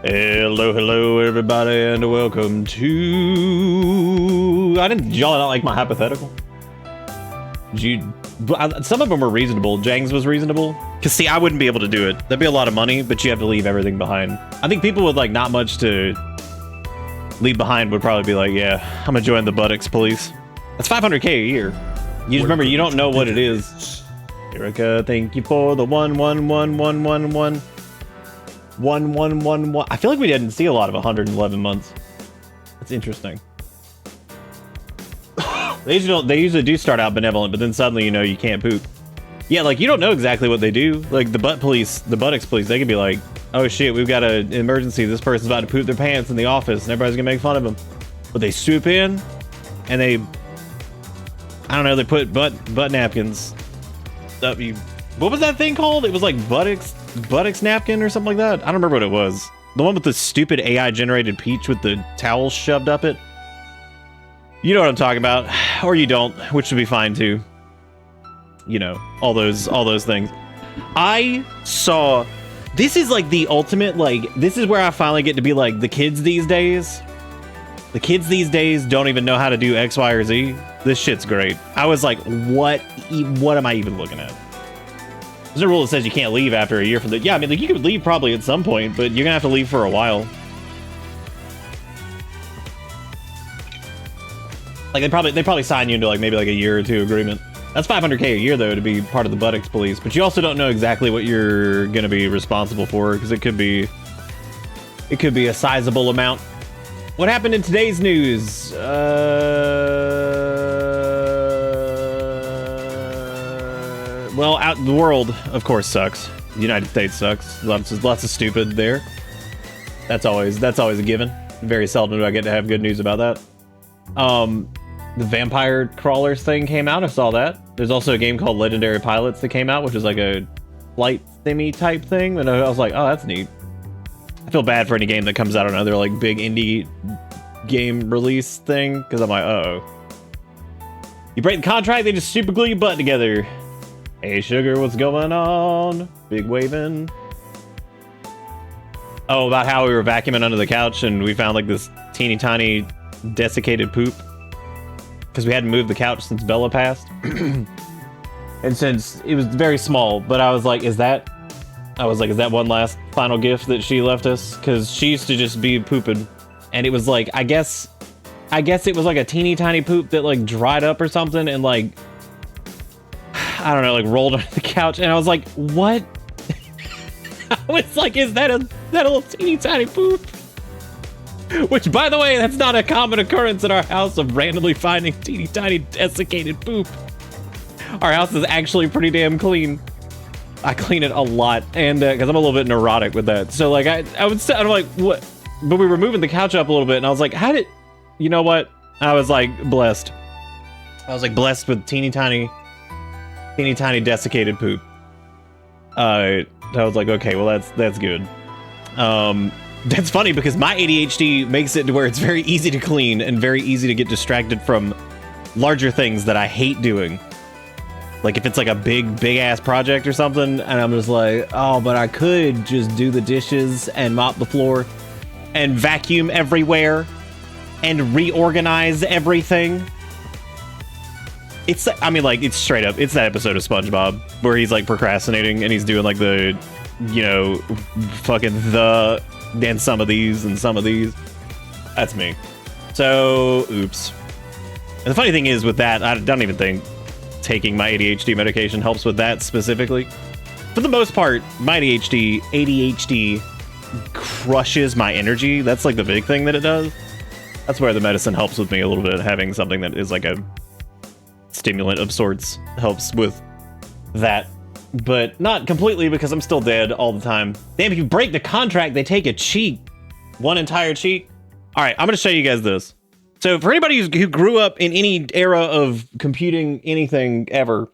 Hello, everybody, and welcome to... Y'all not like my hypothetical? Some of them were reasonable. Jang's was reasonable. Because, see, I wouldn't be able to do it. That'd be a lot of money, but you have to leave everything behind. I think people with, like, not much to leave behind would probably be like, yeah, I'm gonna join the buttocks police. That's $500K a year. You just remember, you don't know what it is. Erica, thank you for the 11111. 1111. I feel like we didn't see a lot of 111 months. That's interesting. They usually do start out benevolent, but then suddenly, you know, you can't poop. Yeah, like, you don't know exactly what they do. Like, the buttocks police, they could be like, oh shit, we've got an emergency. This person's about to poop their pants in the office, and everybody's gonna make fun of them. But they swoop in, and they, I don't know, they put butt napkins up you. What was that thing called? It was like buttocks napkin or something like that. I don't remember what it was. The one with the stupid AI generated peach with the towel shoved up it. You know what I'm talking about, or you don't, which would be fine too. You know, all those things. I saw, this is like the ultimate, like, this is where I finally get to be like, the kids these days don't even know how to do X, Y, or Z. This shit's great. I was like, what am I even looking at? There's no rule that says you can't leave after a year from the... Yeah, I mean, like, you could leave probably at some point, but you're gonna have to leave for a while. Like, they probably sign you into, like, maybe, like, a year or two agreement. That's $500K a year, though, to be part of the buttocks police. But you also don't know exactly what you're gonna be responsible for, because it could be a sizable amount. What happened in today's news? Well, out in the world, of course, sucks. The United States sucks. Lots of stupid there. That's always a given. Very seldom do I get to have good news about that. The Vampire Crawlers thing came out. I saw that. There's also a game called Legendary Pilots that came out, which is like a flight simmy type thing. And I was like, oh, that's neat. I feel bad for any game that comes out on another like big indie game release thing, because I'm like, uh-oh. You break the contract, they just super glue your butt together. Hey, sugar, what's going on? Big waving. Oh, about how we were vacuuming under the couch and we found like this teeny tiny desiccated poop. Because we hadn't moved the couch since Bella passed. And since it was very small, but I was like, is that one last final gift that she left us? Because she used to just be pooping. And it was like, I guess it was like a teeny tiny poop that like dried up or something and like, I don't know, like rolled under the couch. And I was like, what? I was like, is that a little teeny tiny poop? Which, by the way, that's not a common occurrence in our house of randomly finding teeny tiny desiccated poop. Our house is actually pretty damn clean. I clean it a lot, and because I'm a little bit neurotic with that. So like, I'm like, what? But we were moving the couch up a little bit, and I was like, you know what? I was like, blessed. I was like, blessed with teeny tiny desiccated poop. I was like, okay, well, that's good. That's funny because my ADHD makes it to where it's very easy to clean and very easy to get distracted from larger things that I hate doing. Like if it's like a big ass project or something, and I'm just like, oh, but I could just do the dishes and mop the floor and vacuum everywhere and reorganize everything. It's, I mean, like, it's straight up, it's that episode of SpongeBob where he's like procrastinating and he's doing like the, you know, fucking and some of these and some of these. That's me. So, oops. And the funny thing is with that, I don't even think taking my ADHD medication helps with that specifically. For the most part, my ADHD crushes my energy. That's like the big thing that it does. That's where the medicine helps with me a little bit. Having something that is like a stimulant of sorts helps with that. But not completely, because I'm still dead all the time. Damn, if you break the contract, they take a cheek. One entire cheek. All right, I'm going to show you guys this. So for anybody who grew up in any era of computing anything ever,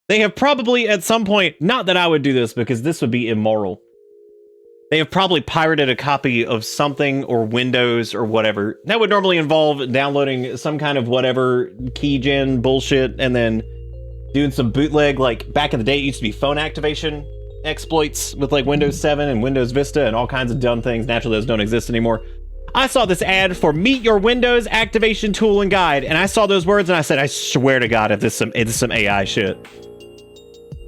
they have probably at some point, not that I would do this because this would be immoral. They have probably pirated a copy of something or Windows or whatever. That would normally involve downloading some kind of whatever keygen bullshit and then doing some bootleg. Like back in the day, it used to be phone activation exploits with like Windows 7 and Windows Vista and all kinds of dumb things. Naturally, those don't exist anymore. I saw this ad for Meet Your Windows Activation Tool and Guide, and I saw those words and I said, I swear to God, if this is some AI shit.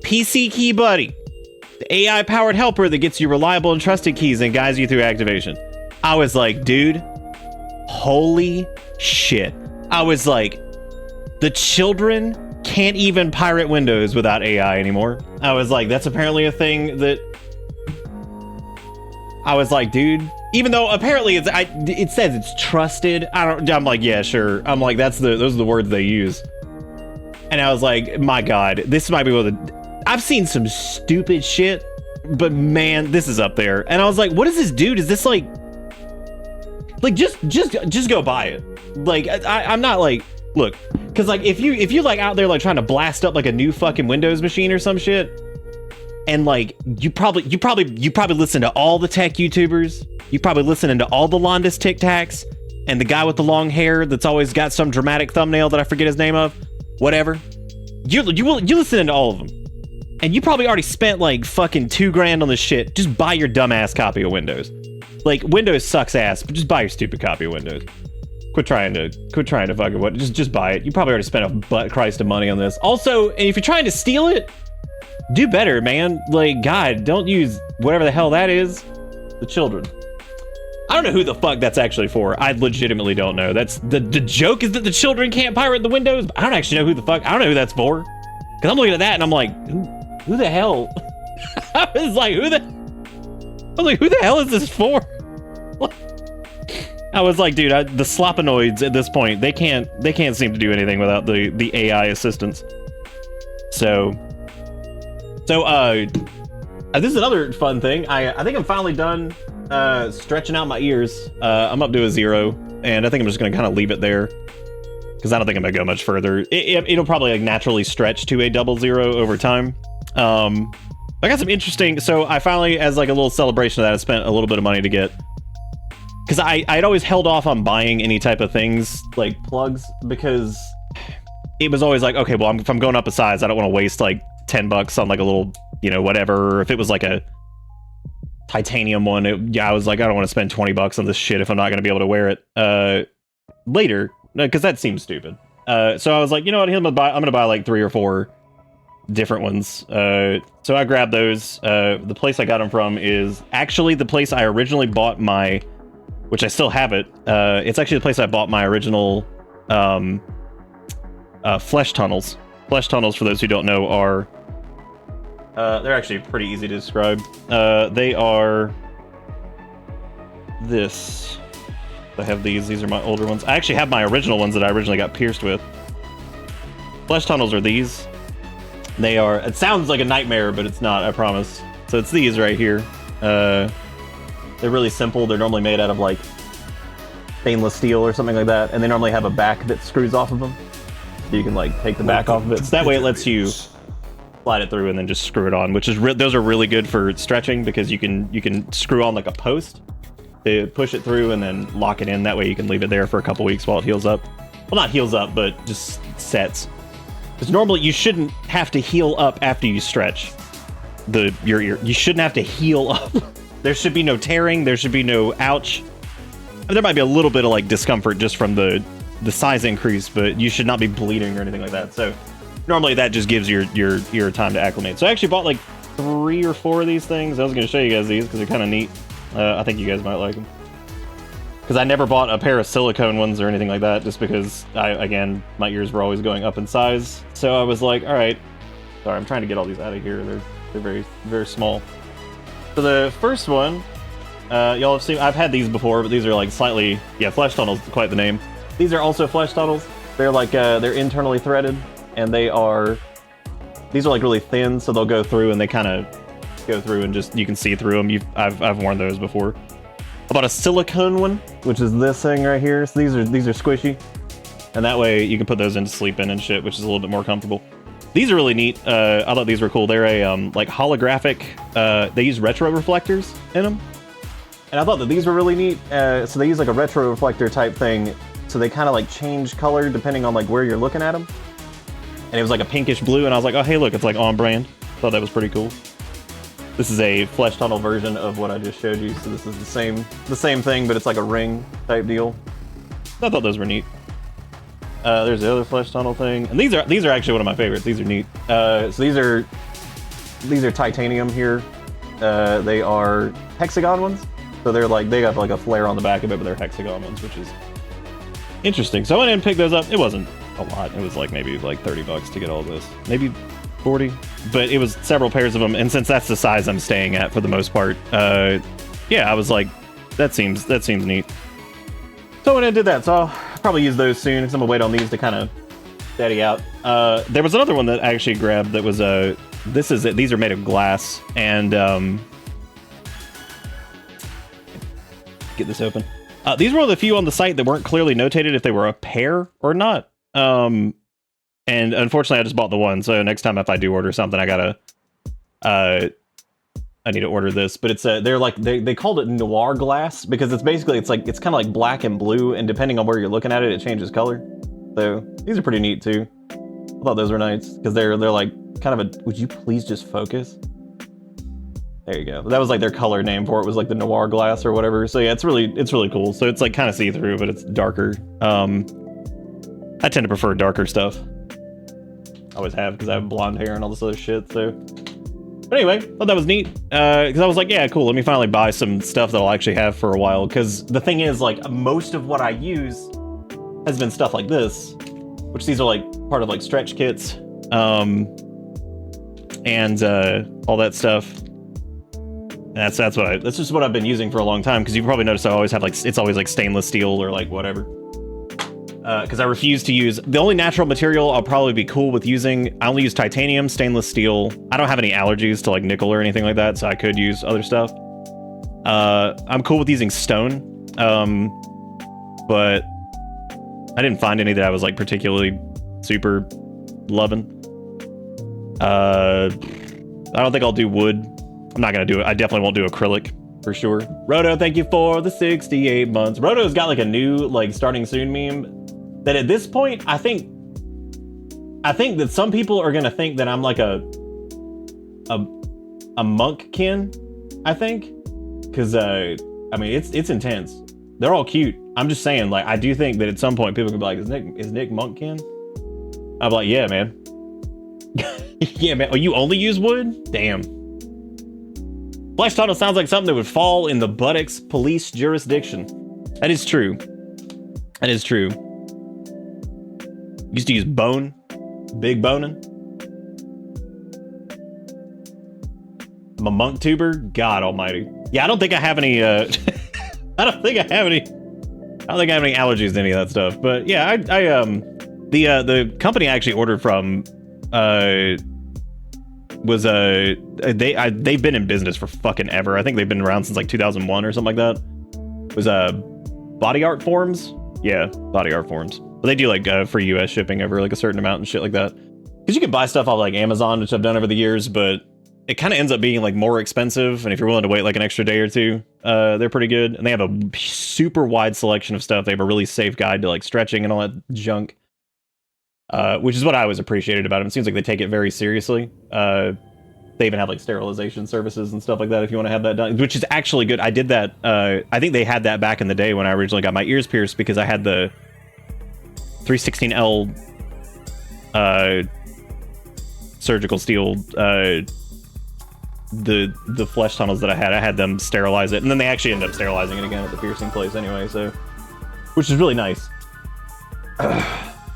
PC Key Buddy, the AI-powered helper that gets you reliable and trusted keys and guides you through activation. I was like, dude, holy shit. I was like, the children can't even pirate Windows without AI anymore. I was like, that's apparently a thing that... I was like, dude, even though apparently it says it's trusted. I'm like, yeah, sure. I'm like, those are the words they use. And I was like, my God, this might be one of the... I've seen some stupid shit, but man, this is up there. And I was like, what does this do? Does this like just go buy it? Like, I'm not like, look, because like if you like out there like trying to blast up like a new fucking Windows machine or some shit, and like you probably listen to all the tech YouTubers, you probably listening to all the Londas Tic Tacs, and the guy with the long hair that's always got some dramatic thumbnail that I forget his name of, whatever. You listening to all of them, and you probably already spent like fucking $2,000 on this shit. Just buy your dumbass copy of Windows. Like, Windows sucks ass, but just buy your stupid copy of Windows. Quit trying to fucking what? Just buy it. You probably already spent a butt Christ of money on this. Also, and if you're trying to steal it, do better, man. Like, God, don't use whatever the hell that is. The children. I don't know who the fuck that's actually for. I legitimately don't know. That's the joke is that the children can't pirate the Windows. But I don't actually know who the fuck. I don't know who that's for. Because I'm looking at that and I'm like, who the hell? I was like, who the hell is this for? I was like, dude, the sloppanoids at this point, they can't seem to do anything without the AI assistance. So this is another fun thing. I think I'm finally done stretching out my ears. I'm up to a 0, and I think I'm just gonna kind of leave it there because I don't think I'm gonna go much further. It'll probably like naturally stretch to a 00 over time. I got some interesting. So I finally, as like a little celebration of that, I spent a little bit of money to get. Because I'd always held off on buying any type of things like plugs because it was always like, okay, well, if I'm going up a size, I don't want to waste like $10 on like a little, you know, whatever. Or if it was like a titanium one. Yeah, I was like, I don't want to spend 20 bucks on this shit if I'm not going to be able to wear it later, because that seems stupid. So I was like, you know what, I'm gonna buy like 3 or 4 different ones. So I grabbed those. The place I got them from is actually the place I originally bought my, which I still have it. It's actually the place I bought my original flesh tunnels. Flesh tunnels, for those who don't know, are they're actually pretty easy to describe. They are this. I have these. These are my older ones. I actually have my original ones that I originally got pierced with. Flesh tunnels are these. They are. It sounds like a nightmare, but it's not. I promise. So it's these right here. They're really simple. They're normally made out of like stainless steel or something like that, and they normally have a back that screws off of them. So you can like take the back off of it. So that way it lets you slide it through and then just screw it on, which is those are really good for stretching because you can screw on like a post to push it through and then lock it in. That way you can leave it there for a couple weeks while it heals up. Well, not heals up, but just sets. Because normally you shouldn't have to heal up after you stretch your ear. You shouldn't have to heal up. There should be no tearing. There should be no ouch. I mean, there might be a little bit of like discomfort just from the size increase, but you should not be bleeding or anything like that. So normally that just gives your ear time to acclimate. So I actually bought like 3 or 4 of these things. I was going to show you guys these because they're kind of neat. I think you guys might like them. Because I never bought a pair of silicone ones or anything like that, just because, again, my ears were always going up in size. So I was like, all right. Sorry, I'm trying to get all these out of here. They're very, very small. So the first one, y'all have seen, I've had these before, but these are like slightly, yeah, flesh tunnels, quite the name. These are also flesh tunnels. They're like, they're internally threaded, and these are like really thin, so they'll go through and they kind of go through and just, you can see through them. I've worn those before. I bought a silicone one, which is this thing right here. So these are squishy, and that way you can put those in to sleep in and shit, which is a little bit more comfortable. These are really neat. I thought these were cool. They're a like holographic. They use retro reflectors in them, and I thought that these were really neat. So they use like a retro reflector type thing, so they kind of like change color depending on like where you're looking at them. And it was like a pinkish blue, and I was like, oh hey, look, it's like on brand. Thought that was pretty cool. This is a flesh tunnel version of what I just showed you, so this is the same thing, but it's like a ring type deal. I thought those were neat. There's the other flesh tunnel thing, and these are actually one of my favorites. These are neat. So these are titanium here. They are hexagon ones, so they're like, they got like a flare on the back of it, but they're hexagon ones, which is interesting. So I went in and picked those up. It wasn't a lot. It was like maybe like 30 bucks to get all this, maybe 40, but it was several pairs of them, and since that's the size I'm staying at for the most part, yeah, I was like, that seems neat. So I went and did that. So I'll probably use those soon because I'm gonna wait on these to kind of steady out. There was another one that I actually grabbed that was these are made of glass, and get this open. These were one of the few on the site that weren't clearly notated if they were a pair or not. And unfortunately, I just bought the one. So next time if I do order something, I gotta, I need to order this. But it's they're like they called it noir glass because it's basically it's kind of like black and blue, and depending on where you're looking at it, it changes color. So these are pretty neat too. I thought those were nice because they're like kind of a. Would you please just focus? There you go. That was like their color name for it, was like the noir glass or whatever. So yeah, it's really cool. So it's like kind of see through, but it's darker. I tend to prefer darker stuff. I always have because I have blonde hair and all this other shit. So, but anyway, thought that was neat because I was like, yeah, cool. Let me finally buy some stuff that I'll actually have for a while. Because the thing is, like, most of what I use has been stuff like this, which these are like part of like stretch kits, and all that stuff. And that's just what I've been using for a long time. Because you probably noticed I always have like it's always like stainless steel or like whatever. Because I refuse to use the only natural material I'll probably be cool with using. I only use titanium, stainless steel. I don't have any allergies to like nickel or anything like that, so I could use other stuff. I'm cool with using stone, but I didn't find any that I was like particularly super loving. I don't think I'll do wood. I'm not gonna do it. I definitely won't do acrylic for sure. Roto, thank you for the 68 months. Roto's got like a new like starting soon meme. That at this point, I think that some people are gonna think that I'm like a monkkin, I think. Because, I mean, it's intense. They're all cute. I'm just saying, like, I do think that at some point people could be like, is Nick Monkkin? I'm like, yeah, man. Yeah, man. Oh, you only use wood? Damn. Flesh tunnel sounds like something that would fall in the buttocks police jurisdiction. That is true. That is true. Used to use bone. Big boning. I'm a monk tuber? God almighty. Yeah, I don't think I have any, I don't think I have any allergies to any of that stuff. But yeah, the company I actually ordered from, was they've been in business for fucking ever. I think they've been around since like 2001 or something like that. It was Body Art Forms. Yeah, Body Art Forms. But they do like free US shipping over like a certain amount and shit like that. Because you can buy stuff off like Amazon, which I've done over the years, but it kind of ends up being like more expensive. And if you're willing to wait like an extra day or two, they're pretty good. And they have a super wide selection of stuff. They have a really safe guide to like stretching and all that junk. Which is what I always appreciated about them. It seems like they take it very seriously. They even have like sterilization services and stuff like that if you want to have that done, which is actually good. I did that. I think they had that back in the day when I originally got my ears pierced because I had the 316L surgical steel, the flesh tunnels that I had them sterilize it, and then they actually ended up sterilizing it again at the piercing place anyway, so, which is really nice.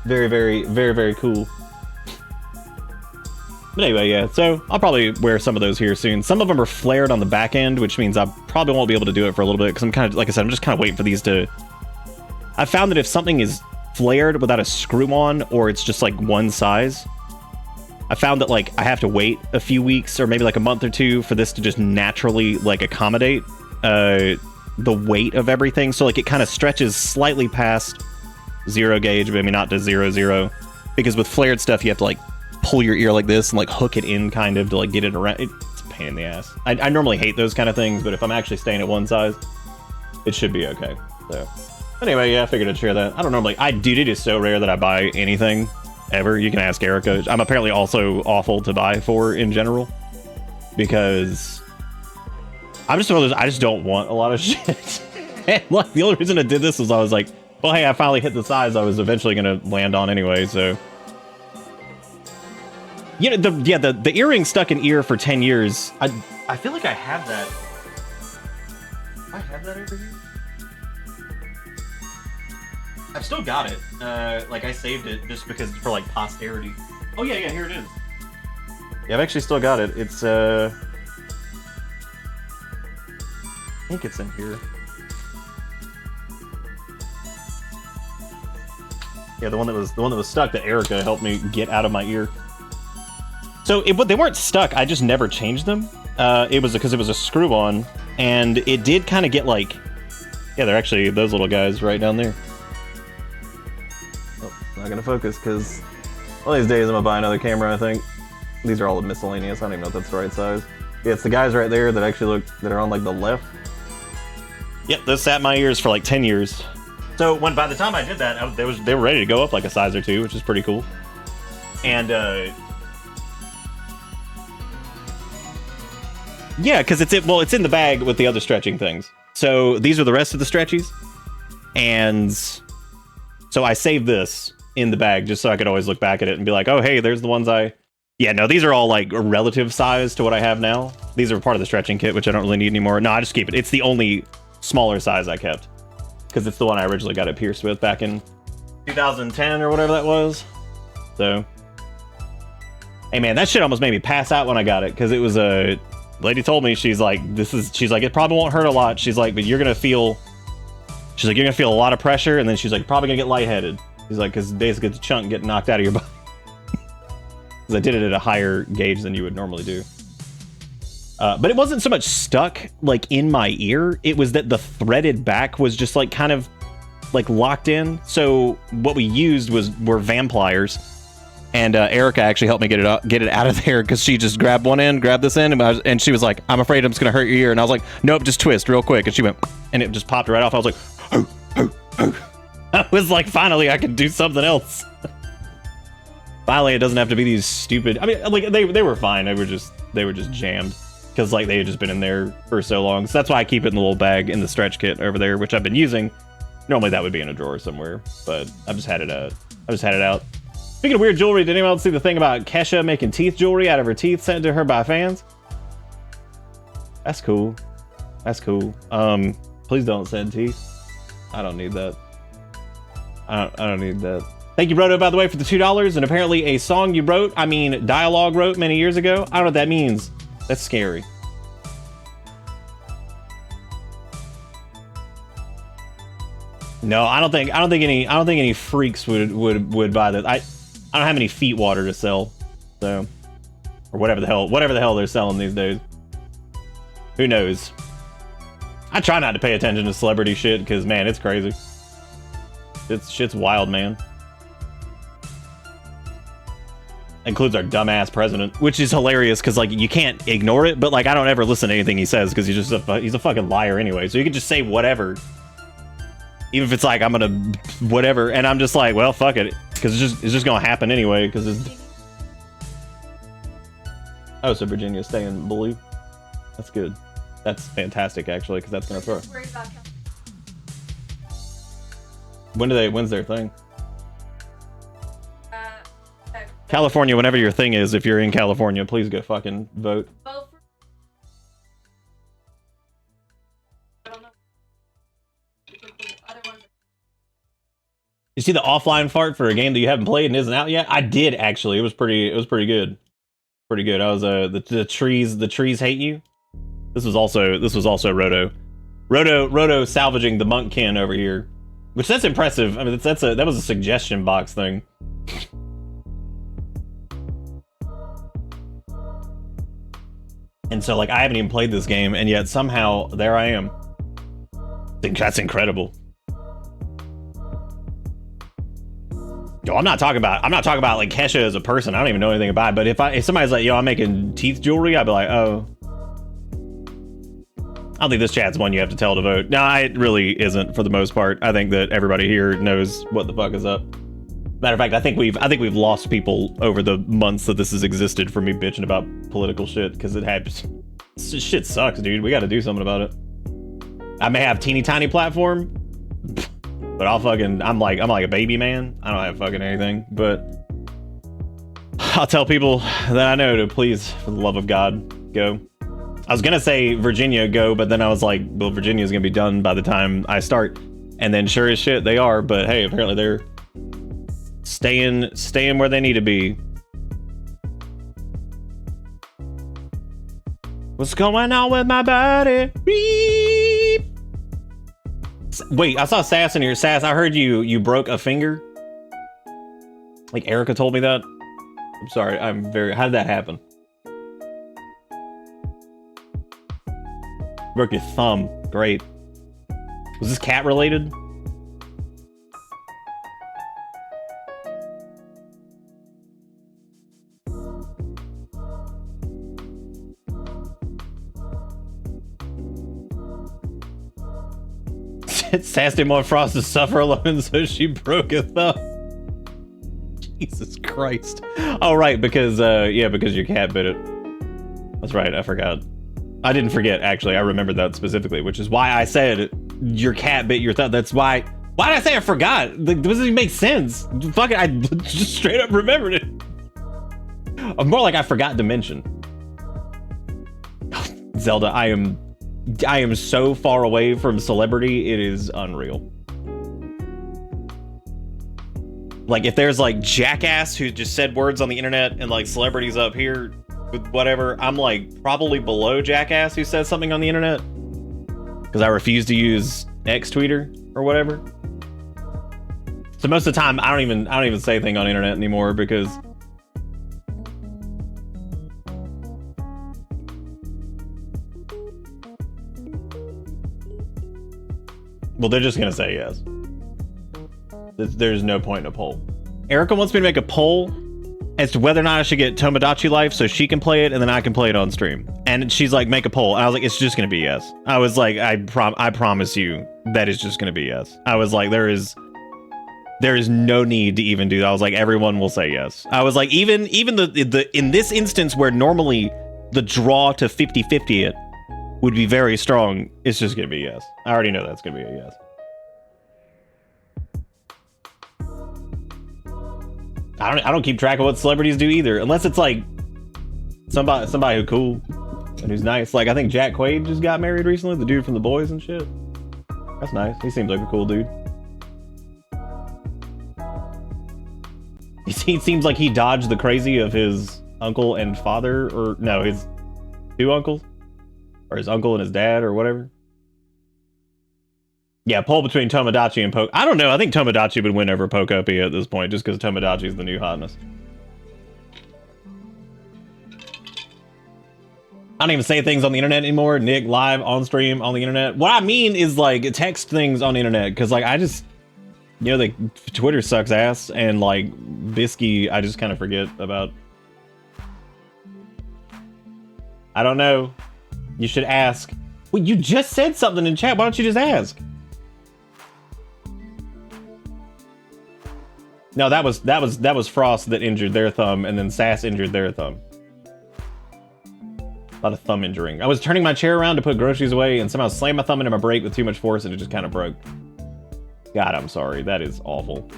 Very, very, very, very cool. But anyway, yeah, so I'll probably wear some of those here soon. Some of them are flared on the back end, which means I probably won't be able to do it for a little bit, because I'm kind of, like I said, I'm just kind of waiting for these to... I found that if something is flared without a screw on, or it's just like one size, I found that like I have to wait a few weeks or maybe like a month or two for this to just naturally like accommodate the weight of everything. So like it kind of stretches slightly past 0 gauge, maybe not to 0, because with flared stuff you have to like pull your ear like this and like hook it in kind of to like get it around. It's a pain in the ass. I normally hate those kind of things, but if I'm actually staying at one size, it should be okay. So anyway, yeah, I figured I'd share that. I don't normally, dude, it is so rare that I buy anything ever. You can ask Erica. I'm apparently also awful to buy for in general, because I'm just one of those, I just don't want a lot of shit. And like the only reason I did this was I was like, well, hey, I finally hit the size I was eventually gonna land on anyway, so. You know, the earring stuck in ear for 10 years. I feel like I have that. I have that over here. I've still got it. Like I saved it just because for like posterity. Oh yeah, here it is. Yeah, I've actually still got it. It's I think it's in here. Yeah, the one that was stuck that Erica helped me get out of my ear. So they weren't stuck. I just never changed them. It was because it was a screw on, and it did kind of get like, yeah, they're actually those little guys right down there. Oh, not gonna focus because one of these days I'm gonna buy another camera. I think these are all miscellaneous. I don't even know if that's the right size. Yeah, it's the guys right there that actually that are on like the left. Yep, those sat in my ears for like 10 years. So by the time I did that, they were ready to go up like a size or two, which is pretty cool. And yeah, because it's in the bag with the other stretching things. So these are the rest of the stretchies, and so I saved this in the bag just so I could always look back at it and be like, oh hey, there's the ones yeah, no, these are all like a relative size to what I have now. These are part of the stretching kit, which I don't really need anymore. No, I just keep it. It's the only smaller size I kept, because it's the one I originally got it pierced with back in 2010 or whatever that was. So, hey man, that shit almost made me pass out when I got it, because it was a lady told me, she's like, it probably won't hurt a lot. She's like, but you're gonna feel a lot of pressure, and then she's like, probably gonna get lightheaded. She's like, because basically it's a chunk getting knocked out of your body. Because I did it at a higher gauge than you would normally do. But it wasn't so much stuck like in my ear. It was that the threaded back was just like kind of like locked in. So what we used were van pliers, and Erica actually helped me get it out of there, because she just grabbed one end, grabbed this end, and she was like, "I'm afraid I'm just gonna hurt your ear." And I was like, "Nope, just twist real quick." And she went, and it just popped right off. I was like, "Oh, oh, oh." I was like, finally, I could do something else. Finally, it doesn't have to be these stupid. I mean, like they were fine. They were just jammed. because like they had just been in there for so long. So that's why I keep it in the little bag in the stretch kit over there, which I've been using. Normally that would be in a drawer somewhere, but I've just had it out. Speaking of weird jewelry, did anyone else see the thing about Kesha making teeth jewelry out of her teeth sent to her by fans? That's cool. That's cool. Please don't send teeth. I don't need that. I don't need that. Thank you, Brodo, by the way, for the $2. And apparently a song you wrote, dialogue wrote many years ago. I don't know what that means. That's scary. No, I don't think any freaks would buy that. I don't have any feet water to sell, so, or whatever the hell they're selling these days. Who knows? I try not to pay attention to celebrity shit because, man, it's crazy. Shit's wild, man. Includes our dumbass president, which is hilarious because like you can't ignore it, but like I don't ever listen to anything he says because he's a fucking liar anyway. So you can just say whatever, even if it's like I'm gonna whatever, and I'm just like, well, fuck it, because it's just gonna happen anyway. Because it's oh, so Virginia's staying blue. That's good. That's fantastic, actually, because that's gonna throw. When's their thing? California, whenever your thing is, if you're in California, please go fucking vote. You see the offline fart for a game that you haven't played and isn't out yet? I did, actually. It was pretty good. Pretty good. I was the trees hate you. This was also Roto salvaging the monkkin over here. Which that's impressive. I mean that was a suggestion box thing. And so like I haven't even played this game and yet somehow there I am. I think that's incredible. Yo, I'm not talking about like Kesha as a person. I don't even know anything about it. But if somebody's like, yo, I'm making teeth jewelry, I'd be like, oh. I don't think this chat's one you have to tell to vote. No, it really isn't for the most part. I think that everybody here knows what the fuck is up. Matter of fact, I think we've lost people over the months that this has existed for me bitching about political shit because shit sucks, dude. We got to do something about it. I may have teeny tiny platform, but I'm like a baby man. I don't have fucking anything, but I'll tell people that I know to please, for the love of God, go. I was gonna say Virginia, go, but then I was like, well, Virginia's gonna be done by the time I start. And then sure as shit, they are, but hey, apparently they're staying where they need to be. What's going on with my body? Beep. Wait, I saw Sass in here. Sass, I heard you broke a finger. Like Erica told me that. I'm sorry, how did that happen? Broke your thumb. Great. Was this cat related? Sass didn't want Frost to suffer alone, so she broke a thumb. Jesus Christ. Oh, right, because your cat bit it. That's right, I forgot. I didn't forget, actually. I remembered that specifically, which is why I said your cat bit your thumb. That's why. Why did I say I forgot? Like, doesn't even make sense. Fuck it, I just straight up remembered it. I'm more like I forgot to mention. Zelda, I am so far away from celebrity, it is unreal. Like, if there's like Jackass who just said words on the internet and like celebrities up here with whatever, I'm like probably below Jackass who says something on the internet because I refuse to use X Tweeter or whatever. So most of the time I don't even say anything on the internet anymore because well, they're just gonna say yes. There's no point in a poll. Erica wants me to make a poll as to whether or not I should get Tomodachi Life so she can play it and then I can play it on stream. And she's like, make a poll. And I was like, it's just gonna be yes. I was like, I promise you that is just gonna be yes. I was like, there is no need to even do that. I was like, everyone will say yes. I was like, even the in this instance where normally the draw to 50-50 it would be very strong. It's just gonna be yes. I already know that's gonna be a yes. I don't keep track of what celebrities do either, unless it's like somebody who's cool and who's nice. Like I think Jack Quaid just got married recently, the dude from The Boys and shit. That's nice. He seems like a cool dude. He seems like he dodged the crazy of his uncle and father, or no, his two uncles, or his uncle and his dad, or whatever. Yeah, poll between Tomodachi and Poke. I don't know. I think Tomodachi would win over Pokeopia at this point, just because Tomodachi is the new hotness. I don't even say things on the internet anymore. Nick, live, on stream, on the internet. What I mean is, like, text things on the internet. Because, like, I just... You know, Twitter sucks ass. And, like, Bisky, I just kind of forget about. I don't know. You should ask. Well, you just said something in chat. Why don't you just ask? No, that was Frost that injured their thumb. And then Sass injured their thumb. A lot of thumb injuring. I was turning my chair around to put groceries away and somehow slammed my thumb into my brake with too much force and it just kind of broke. God, I'm sorry. That is awful.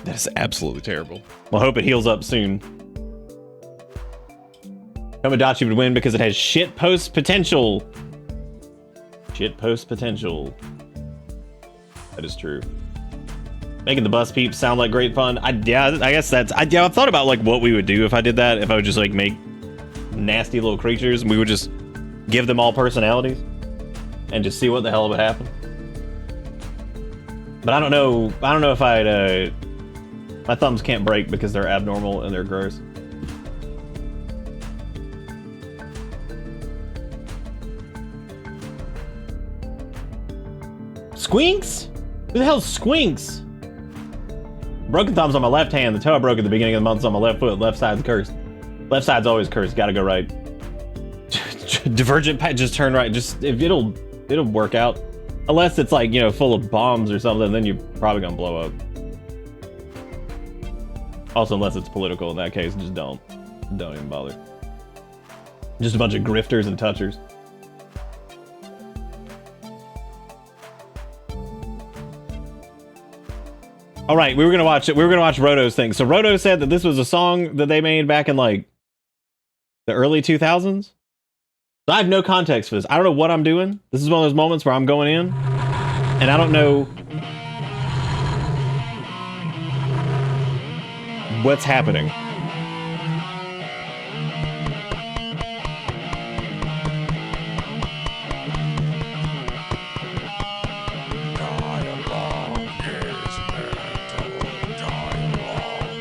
That is absolutely terrible. Well, I hope it heals up soon. Tomodachi would win because it has shit post potential. Shit post potential. That is true. Making the bus peeps sound like great fun. I guess that's... I've thought about, like, what we would do if I did that. If I would just, like, make nasty little creatures and we would just give them all personalities and just see what the hell would happen. But I don't know if I'd... My thumbs can't break because they're abnormal and they're gross. Squinks? Who the hell's Squinks? Broken thumb's on my left hand. The toe I broke at the beginning of the month is on my left foot. Left side's cursed. Left side's always cursed. Gotta go right. Divergent path. Just turn right. Just it'll work out. Unless it's like, you know, full of bombs or something, then you're probably gonna blow up. Also, unless it's political, in that case, just don't even bother. Just a bunch of grifters and touchers. All right, we were gonna watch Roto's thing. So Roto said that this was a song that they made back in like the early 2000s. So I have no context for this. I don't know what I'm doing. This is one of those moments where I'm going in, and I don't know what's happening.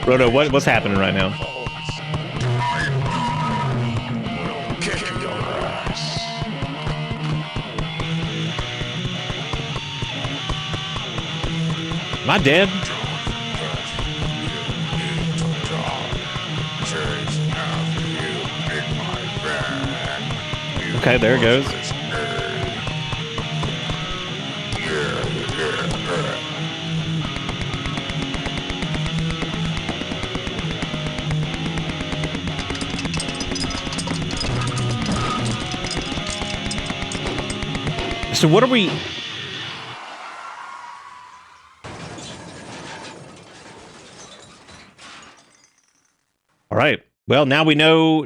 Roto, what's happening right now? Am I dead? Okay, there it goes. So what are we... All right. Well, now we know,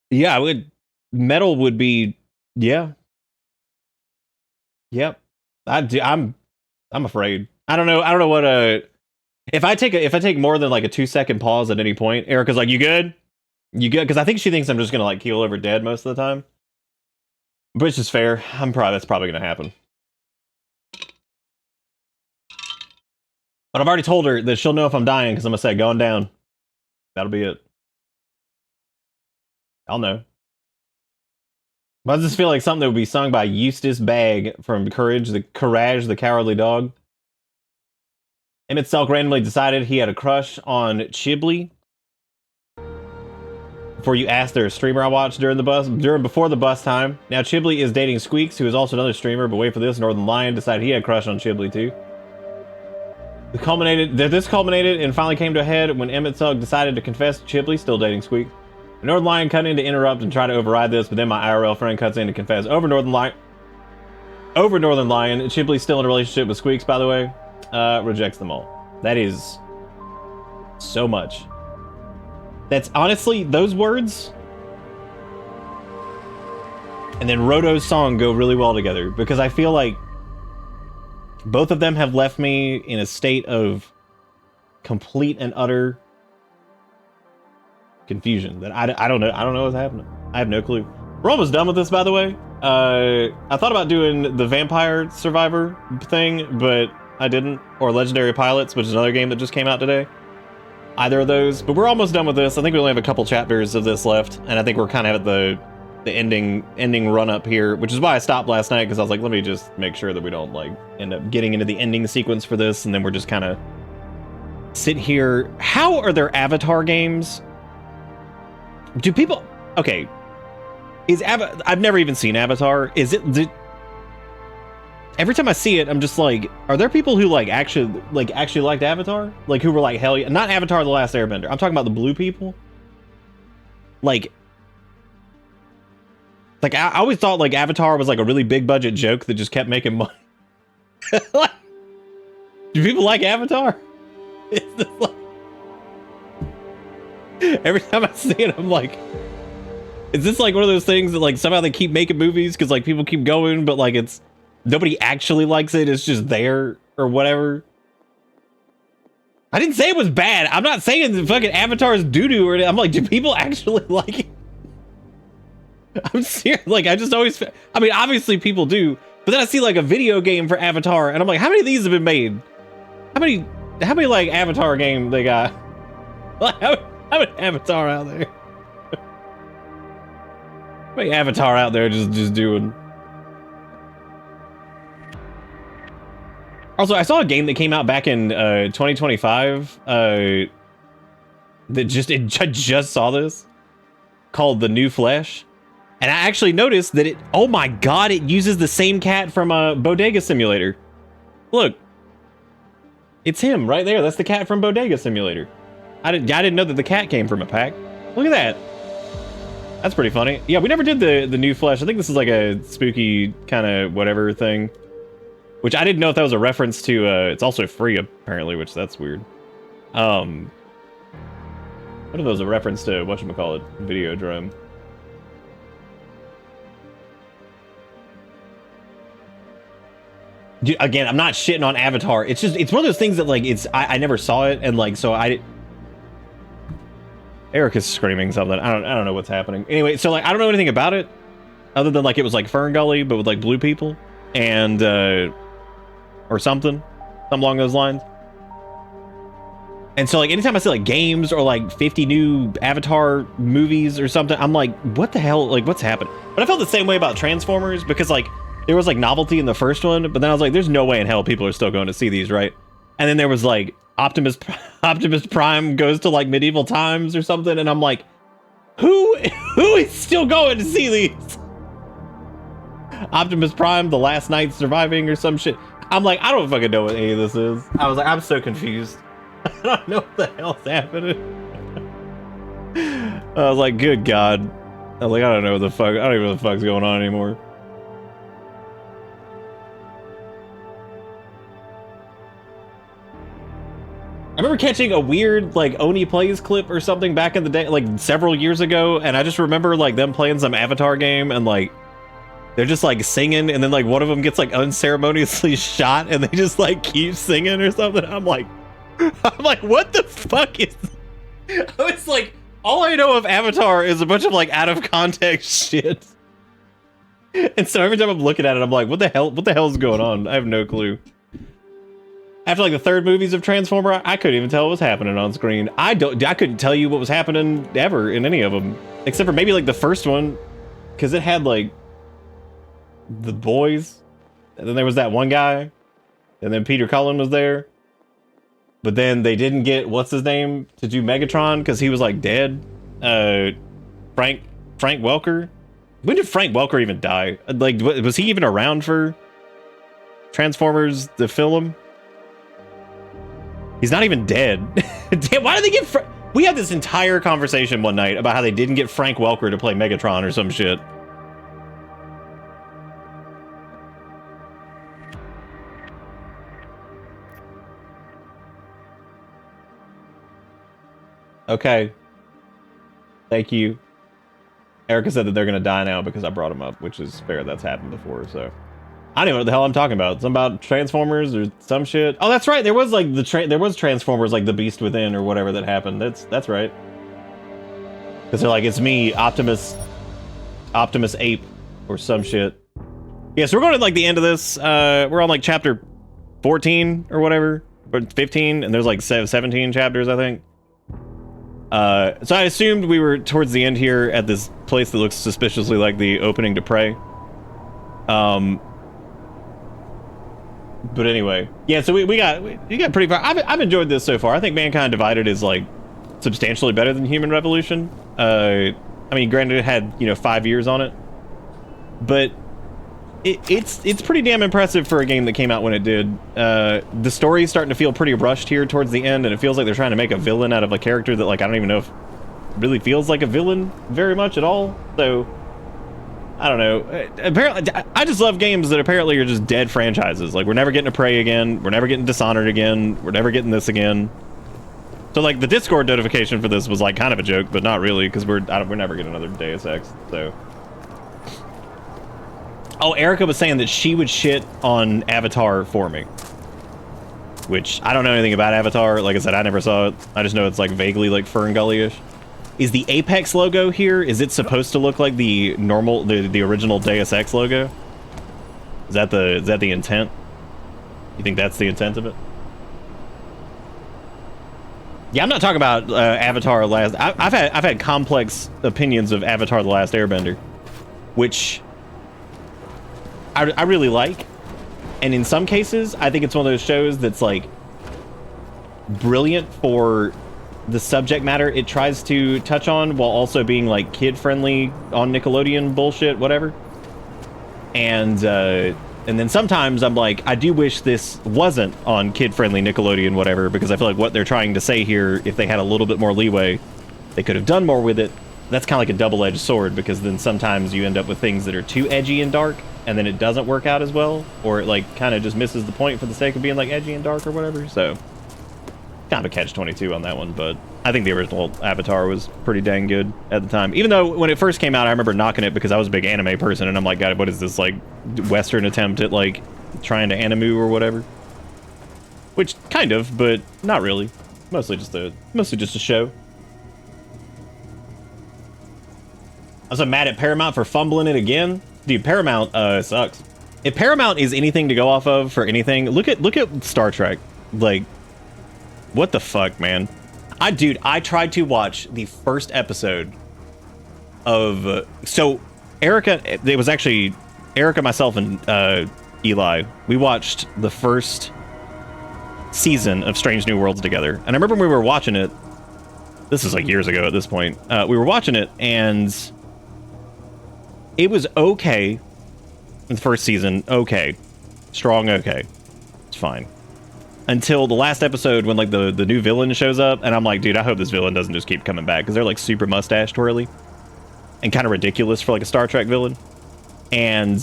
yeah, metal would be, yeah. Yep. I'm afraid. I don't know what, if I take more than like a 2-second pause at any point, Erica's like, you good? You good? Because I think she thinks I'm just gonna like keel over dead most of the time. Which is fair. That's probably gonna happen. But I've already told her that she'll know if I'm dying because I'm gonna say going down. That'll be it. I'll know. But I just feel like something that would be sung by Eustace Bagg from Courage the Cowardly Dog. Emmett Selk randomly decided he had a crush on Chiblee. before you asked, there a streamer I watched before the bus time. Now Chiblee is dating Squeaks, who is also another streamer, but wait for this, Northern Lion decided he had a crush on Chiblee too. This culminated and finally came to a head when Emmett Sugg decided to confess to Chiblee still dating Squeaks. Northern Lion cut in to interrupt and try to override this, but then my IRL friend cuts in to confess over Northern Lion. Chiblee's still in a relationship with Squeaks, by the way. Rejects them all. That is so much. That's honestly, those words and then Roto's song go really well together, because I feel like both of them have left me in a state of complete and utter confusion that I don't know what's happening. I have no clue. We're almost done with this, by the way. I thought about doing the Vampire Survivor thing, but I didn't. Or Legendary Pilots, which is another game that just came out today. Either of those, but we're almost done with this. I think we only have a couple chapters of this left, and I think we're kind of at the ending run up here, which is why I stopped last night, because I was like, let me just make sure that we don't like end up getting into the ending sequence for this, and then we're just kind of sit here. How are there Avatar games? Do people? Okay, I've never even seen Avatar. Every time I see it, I'm just like, are there people who actually liked Avatar? Like, who were like, hell yeah, not Avatar: The Last Airbender. I'm talking about the blue people. Like I always thought like Avatar was like a really big budget joke that just kept making money. Do people like Avatar? It's just like, every time I see it, I'm like, is this like one of those things that like somehow they keep making movies because like people keep going, but like it's nobody actually likes it. It's just there or whatever. I didn't say it was bad. I'm not saying the fucking Avatar is doo-doo or anything. I'm like, do people actually like it? I'm serious. Like, I just always, I mean, obviously people do, but then I see like a video game for Avatar and I'm like, how many of these have been made? How many like Avatar game they got? Like, how many Avatar out there? How many Avatar out there just doing? Also, I saw a game that came out back in 2025 that I just saw this, called The New Flesh. And I actually noticed that oh my god, it uses the same cat from Bodega Simulator. Look, it's him right there. That's the cat from Bodega Simulator. I didn't know that the cat came from a pack. Look at that. That's pretty funny. Yeah, we never did the New Flesh. I think this is like a spooky kind of whatever thing. Which I didn't know if that was a reference to, it's also free apparently, which that's weird. What if that was a reference to, whatchamacallit, Videodrome? Dude, again, I'm not shitting on Avatar. It's just, it's one of those things that like, I never saw it, and like, so Eric is screaming something. I don't know what's happening. Anyway, so like, I don't know anything about it, other than like, it was like Fern Gully, but with like blue people, and, or something along those lines. And so like anytime I see like games or like 50 new Avatar movies or something, I'm like, what the hell, like what's happened? But I felt the same way about Transformers, because like there was like novelty in the first one, but then I was like, there's no way in hell people are still going to see these, right? And then there was like Optimus Prime goes to like medieval times or something, and I'm like, who is still going to see these? Optimus Prime, The Last Night Surviving or some shit. I'm like, I don't fucking know what any of this is. I was like, I'm so confused. I don't know what the hell's happening. I was like, good God. I was like, I don't know what the fuck. I don't even know what the fuck's going on anymore. I remember catching a weird, like, Oni Plays clip or something back in the day, like, several years ago, and I just remember, like, them playing some Avatar game, and, like, they're just like singing, and then like one of them gets like unceremoniously shot, and they just like keep singing or something. I'm like, what the fuck is? I was like, all I know of Avatar is a bunch of like out of context shit. And so every time I'm looking at it, I'm like, what the hell is going on? I have no clue. After like the third movies of Transformer, I couldn't even tell what was happening on screen. I couldn't tell you what was happening ever in any of them, except for maybe like the first one, because it had like the boys, and then there was that one guy, and then Peter Cullen was there, but then they didn't get what's his name to do Megatron because he was like dead. Frank Welker? When did Frank Welker even die? Like, was he even around for Transformers, the film? He's not even dead. Damn, why did they get we had this entire conversation one night about how they didn't get Frank Welker to play Megatron or some shit. Okay. Thank you. Erica said that they're gonna die now because I brought them up, which is fair. That's happened before, so. I don't even know what the hell I'm talking about. Something about Transformers or some shit. Oh, that's right. There was like there was Transformers, like the Beast Within or whatever that happened. That's right. Because they're like, it's me, Optimus Ape or some shit. Yeah, so we're going to like the end of this. We're on like chapter 14 or whatever, or 15, and there's like 17 chapters, I think. So I assumed we were towards the end here at this place that looks suspiciously like the opening to Prey. But anyway, yeah, so we got pretty far. I've enjoyed this so far. I think Mankind Divided is like substantially better than Human Revolution. I mean, granted it had, 5 years on it, but it's pretty damn impressive for a game that came out when it did. The story's starting to feel pretty rushed here towards the end, and it feels like they're trying to make a villain out of a character that, like, I don't even know if really feels like a villain very much at all. So I don't know. Apparently, I just love games that apparently are just dead franchises. Like, we're never getting a Prey again. We're never getting Dishonored again. We're never getting this again. So, like, the Discord notification for this was, like, kind of a joke, but not really, because we're never getting another Deus Ex, so. Oh, Erica was saying that she would shit on Avatar for me. Which, I don't know anything about Avatar. Like I said, I never saw it. I just know it's, like, vaguely, like, Fern Gully-ish. Is the Apex logo here, is it supposed to look like the normal, the original Deus Ex logo? Is that the intent? You think that's the intent of it? Yeah, I'm not talking about Avatar Last. I've had complex opinions of Avatar: The Last Airbender, which I really like, and in some cases, I think it's one of those shows that's like brilliant for the subject matter it tries to touch on, while also being like kid-friendly on Nickelodeon bullshit, whatever. And then sometimes I'm like, I do wish this wasn't on kid-friendly Nickelodeon, whatever, because I feel like what they're trying to say here, if they had a little bit more leeway, they could have done more with it. That's kind of like a double-edged sword, because then sometimes you end up with things that are too edgy and dark, and then it doesn't work out as well, or it like kind of just misses the point for the sake of being like edgy and dark or whatever. So kind of a catch-22 on that one, but I think the original Avatar was pretty dang good at the time. Even though when it first came out, I remember knocking it because I was a big anime person, and I'm like, God, what is this, like, Western attempt at, like, trying to animu or whatever? Which, kind of, but not really. Mostly just a show. I'm so mad at Paramount for fumbling it again. Dude, Paramount, sucks. If Paramount is anything to go off of for anything, look at Star Trek. Like, what the fuck, man? I tried to watch the first episode of, so Erica, it was actually Erica, myself, and Eli. We watched the first season of Strange New Worlds together. And I remember when we were watching it, this is like years ago at this point, we were watching it, and it was okay in the first season. Okay. Strong okay. It's fine. Until the last episode when, like, the new villain shows up, and I'm like, dude, I hope this villain doesn't just keep coming back, because they're, like, super mustache twirly and kind of ridiculous for, like, a Star Trek villain. And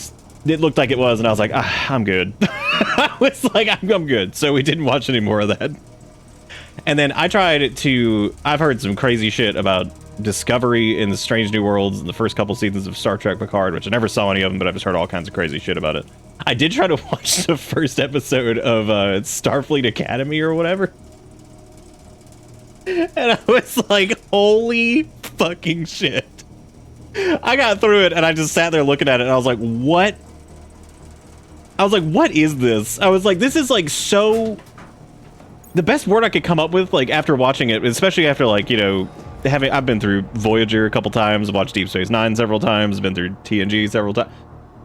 it looked like it was, and I was like, I'm good. I was like, I'm good. So we didn't watch any more of that. And then I tried to, I've heard some crazy shit about Discovery in the Strange New Worlds and the first couple seasons of Star Trek Picard, which I never saw any of them, but I've just heard all kinds of crazy shit about it. I did try to watch the first episode of Starfleet Academy or whatever. And I was like, holy fucking shit. I got through it and I just sat there looking at it and I was like, what? I was like, what is this? I was like, this is like so... The best word I could come up with, like, after watching it, especially after, like, you know, I've been through Voyager a couple times, watched Deep Space Nine several times, been through TNG several times.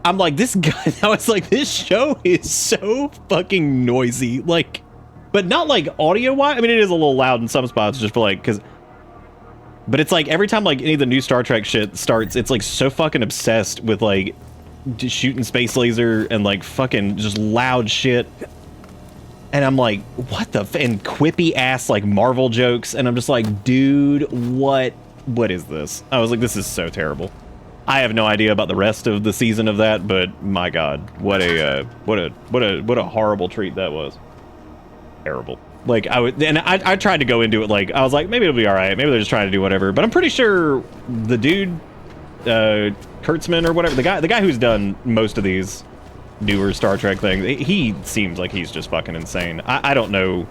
I'm like, this guy, I was like, this show is so fucking noisy, like, but not like audio-wise. I mean, it is a little loud in some spots, just for like, because But it's like every time like any of the new Star Trek shit starts, it's like so fucking obsessed with like just shooting space laser and like fucking just loud shit. And I'm like, what the and quippy ass like Marvel jokes, and I'm just like, dude, what is this? I was like, this is so terrible. I have no idea about the rest of the season of that, but my god, what a horrible treat that was. Terrible. Like I tried to go into it like I was like, maybe it'll be all right, maybe they're just trying to do whatever, but I'm pretty sure the dude Kurtzman or whatever, the guy who's done most of these newer Star Trek things, he seems like he's just fucking insane. I don't know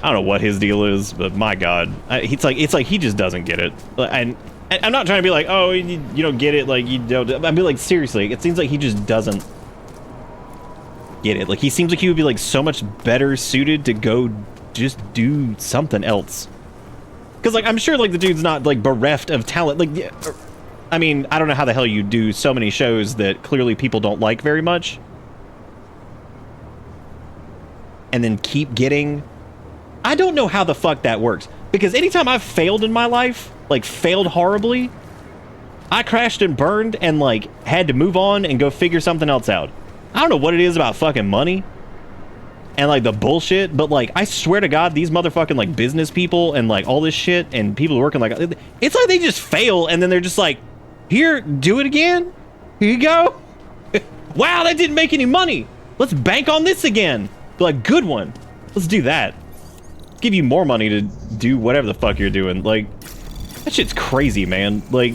what his deal is, but my god, it's like he just doesn't get it. And I'm not trying to be like, oh, you don't get it, like you don't. I mean, like seriously, it seems like he just doesn't get it. Like he seems like he would be like so much better suited to go just do something else. Because like I'm sure like the dude's not like bereft of talent. Like I mean, I don't know how the hell you do so many shows that clearly people don't like very much and then keep getting... I don't know how the fuck that works. Because anytime I've failed in my life, like failed horribly, I crashed and burned and like had to move on and go figure something else out. I don't know what it is about fucking money and like the bullshit, but like I swear to God, these motherfucking like business people and like all this shit and people working like... It's like they just fail and then they're just like, here, do it again. Here you go. Wow, that didn't make any money. Let's bank on this again. Like, good one. Let's do that. Give you more money to do whatever the fuck you're doing. Like, that shit's crazy, man. Like,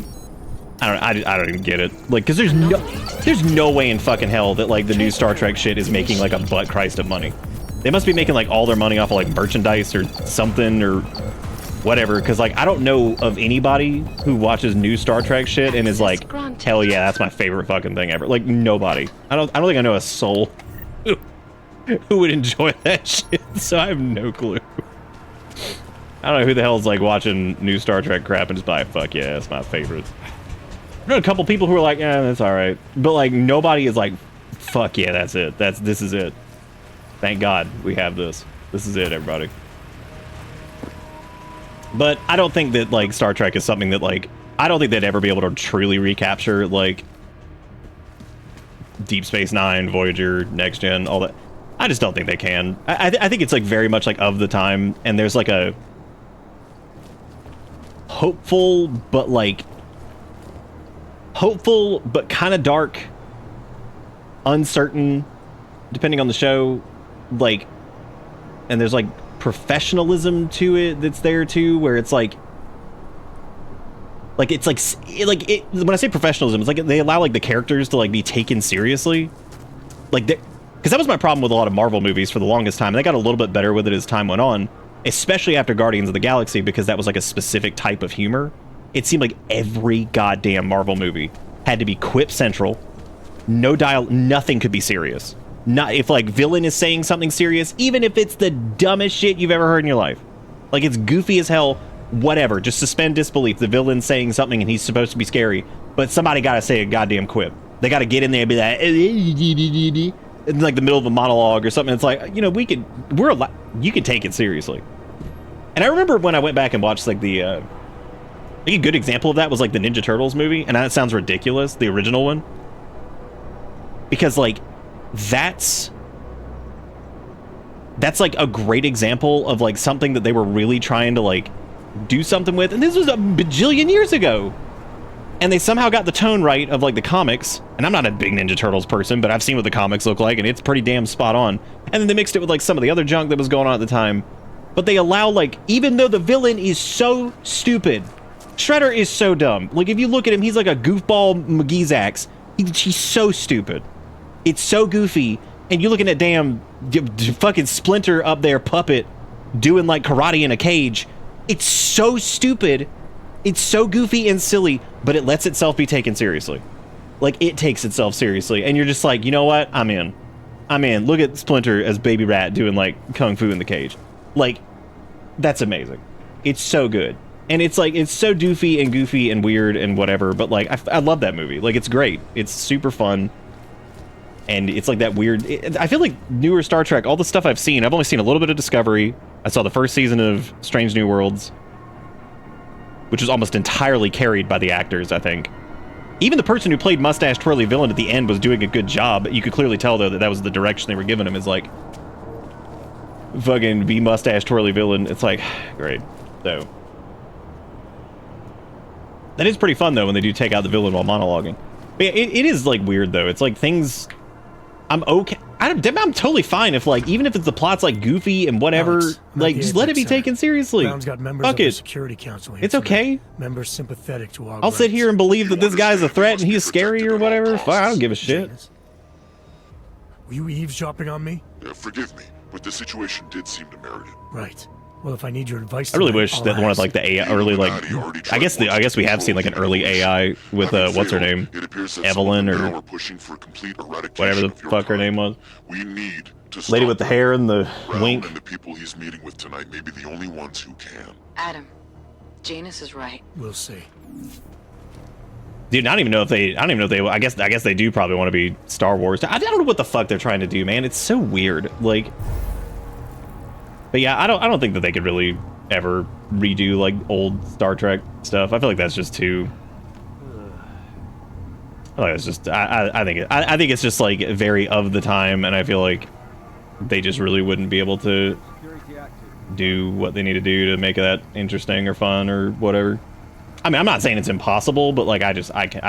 I don't even get it. Like, because there's no way in fucking hell that like the new Star Trek shit is making like a butt Christ of money. They must be making like all their money off of like merchandise or something or whatever, because like I don't know of anybody who watches new Star Trek shit and is like, hell yeah, that's my favorite fucking thing ever. Like nobody. I don't think I know a soul who would enjoy that shit. So I have no clue. I don't know who the hell's like watching new Star Trek crap and just be like, fuck yeah, that's my favorite. I know a couple people who are like, yeah, that's all right, but like nobody is like, fuck yeah, that's it. This is it. Thank God we have this. This is it, everybody. But I don't think that, like, Star Trek is something that, like... I don't think they'd ever be able to truly recapture, like... Deep Space Nine, Voyager, Next Gen, all that. I just don't think they can. I think it's, like, very much, like, of the time. And there's, like, a... hopeful, but, like... hopeful, but kind of dark... uncertain, depending on the show. Like... and there's, like... professionalism to it that's there too, where it's like it's like when I say professionalism, it's like they allow like the characters to like be taken seriously, like because that was my problem with a lot of Marvel movies for the longest time. They got a little bit better with it as time went on, especially after Guardians of the Galaxy, because that was like a specific type of humor. It seemed like every goddamn Marvel movie had to be quip central, no nothing could be serious. Not if like villain is saying something serious, even if it's the dumbest shit you've ever heard in your life. Like it's goofy as hell, whatever. Just suspend disbelief. The villain's saying something and he's supposed to be scary, but somebody gotta say a goddamn quip. They gotta get in there and be like, in like the middle of a monologue or something. It's like, you know, you can take it seriously. And I remember when I went back and watched like the, I think a good example of that was like the Ninja Turtles movie, and that sounds ridiculous, the original one, because like, that's like a great example of like something that they were really trying to like do something with, and this was a bajillion years ago, and they somehow got the tone right of like the comics. And I'm not a big Ninja Turtles person, but I've seen what the comics look like and it's pretty damn spot on. And then they mixed it with like some of the other junk that was going on at the time, but they allow like, even though the villain is so stupid, Shredder is so dumb, like if you look at him, he's like a goofball McGeezax. He's so stupid. It's so goofy, and you're looking at damn fucking Splinter up there, puppet, doing like karate in a cage. It's so stupid. It's so goofy and silly, but it lets itself be taken seriously. Like, it takes itself seriously, and you're just like, you know what? I'm in. Look at Splinter as Baby Rat doing like kung fu in the cage. Like, that's amazing. It's so good. And it's like, it's so doofy and goofy and weird and whatever, but like, I love that movie. Like, it's great. It's super fun. And it's like that weird... I feel like newer Star Trek, all the stuff I've seen, I've only seen a little bit of Discovery. I saw the first season of Strange New Worlds. which was almost entirely carried by the actors, I think. Even the person who played Mustache Twirly Villain at the end was doing a good job. You could clearly tell, though, that that was the direction they were giving him, is like, fucking be Mustache Twirly Villain. It's like, great. So, that is pretty fun, though, when they do take out the villain while monologuing. But yeah, it is, like, weird, though. It's like things... I'm okay. I'm totally fine if, like, even if it's the plot's, like, goofy and whatever, like, just let it be taken seriously. Brown's got members Fuck of the it. Security Council here It's okay. Members sympathetic to our I'll sit here and believe that this guy's a threat and he's scary protected or at all whatever. costs. Fuck, I don't give a shit. Were you eavesdropping on me? Forgive me, but the situation did seem to merit it. Right. Well, if I need your advice, I really tonight, wish I'll that one of ask. like the AI early like I guess we have seen like an early AI with what's her name, Evelyn or whatever the fuck her name was. We need to Lady with the hair and the wink. And the people he's meeting with tonight may be the only ones who can. Adam, Janus is right. We'll see. Dude, I don't even know if they. I guess they do probably want to be Star Wars. I don't know what the fuck they're trying to do, man. It's so weird. Like, but yeah, I don't think that they could really ever redo like old Star Trek stuff. I feel like that's just too. I feel like it's just. I think it's just like very of the time, and I feel like they just really wouldn't be able to do what they need to do to make that interesting or fun or whatever. I mean, I'm not saying it's impossible, but like I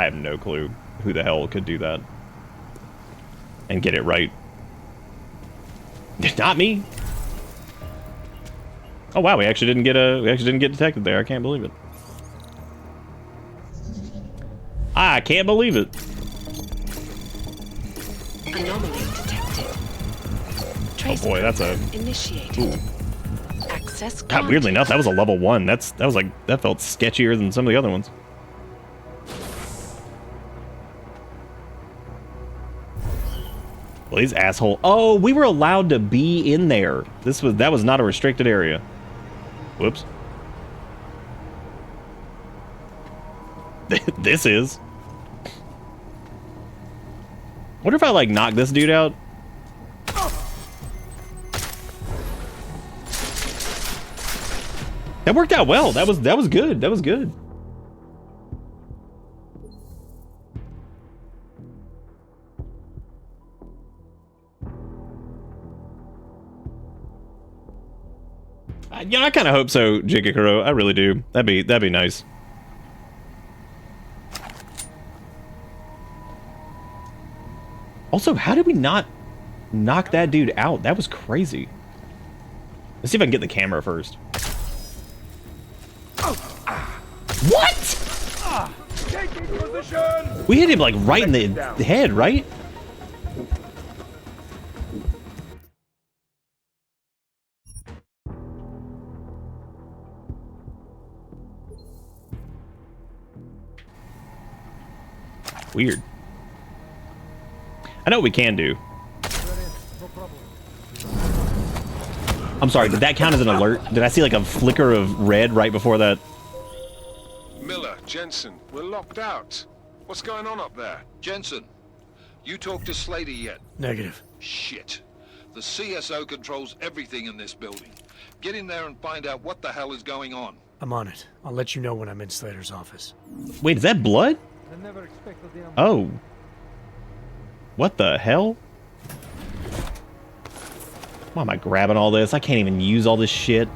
have no clue who the hell could do that and get it right. Not me. Oh wow, we actually didn't get detected there. I can't believe it. I can't believe it. Anomaly detected. Oh boy, that's a initiated. Ooh. Access. God, weirdly enough, that was a level 1. That felt sketchier than some of the other ones. Well, these asshole. Oh, we were allowed to be in there. That was not a restricted area. Whoops. This is. Wonder if I like knock this dude out. That worked out well. That was good. That was good. You know, I kind of hope so, Jigakuro. I really do. That'd be nice. Also, how did we not knock that dude out? That was crazy. Let's see if I can get the camera first. What? We hit him like right in the head, right? Weird. I know what we can do. I'm sorry, did that count as an alert? Did I see like a flicker of red right before that? Miller, Jensen, we're locked out. What's going on up there? Jensen, you talked to Slater yet? Negative. Shit. The CSO controls everything in this building. Get in there and find out what the hell is going on. I'm on it. I'll let you know when I'm in Slater's office. Wait, is that blood? Oh. What the hell? Why am I grabbing all this? I can't even use all this shit.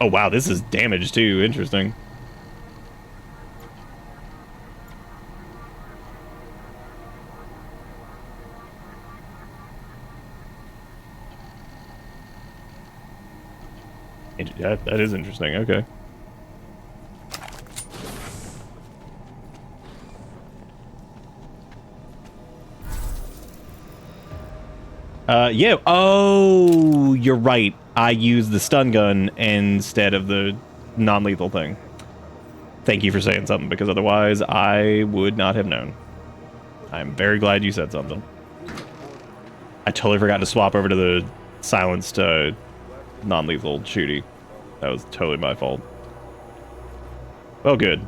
Oh wow, this is damage too. Interesting. That is interesting. Okay. Yeah. Oh, you're right. I used the stun gun instead of the non-lethal thing. Thank you for saying something, because otherwise I would not have known. I'm very glad you said something. I totally forgot to swap over to the silenced non-lethal shooty. That was totally my fault. Well, good.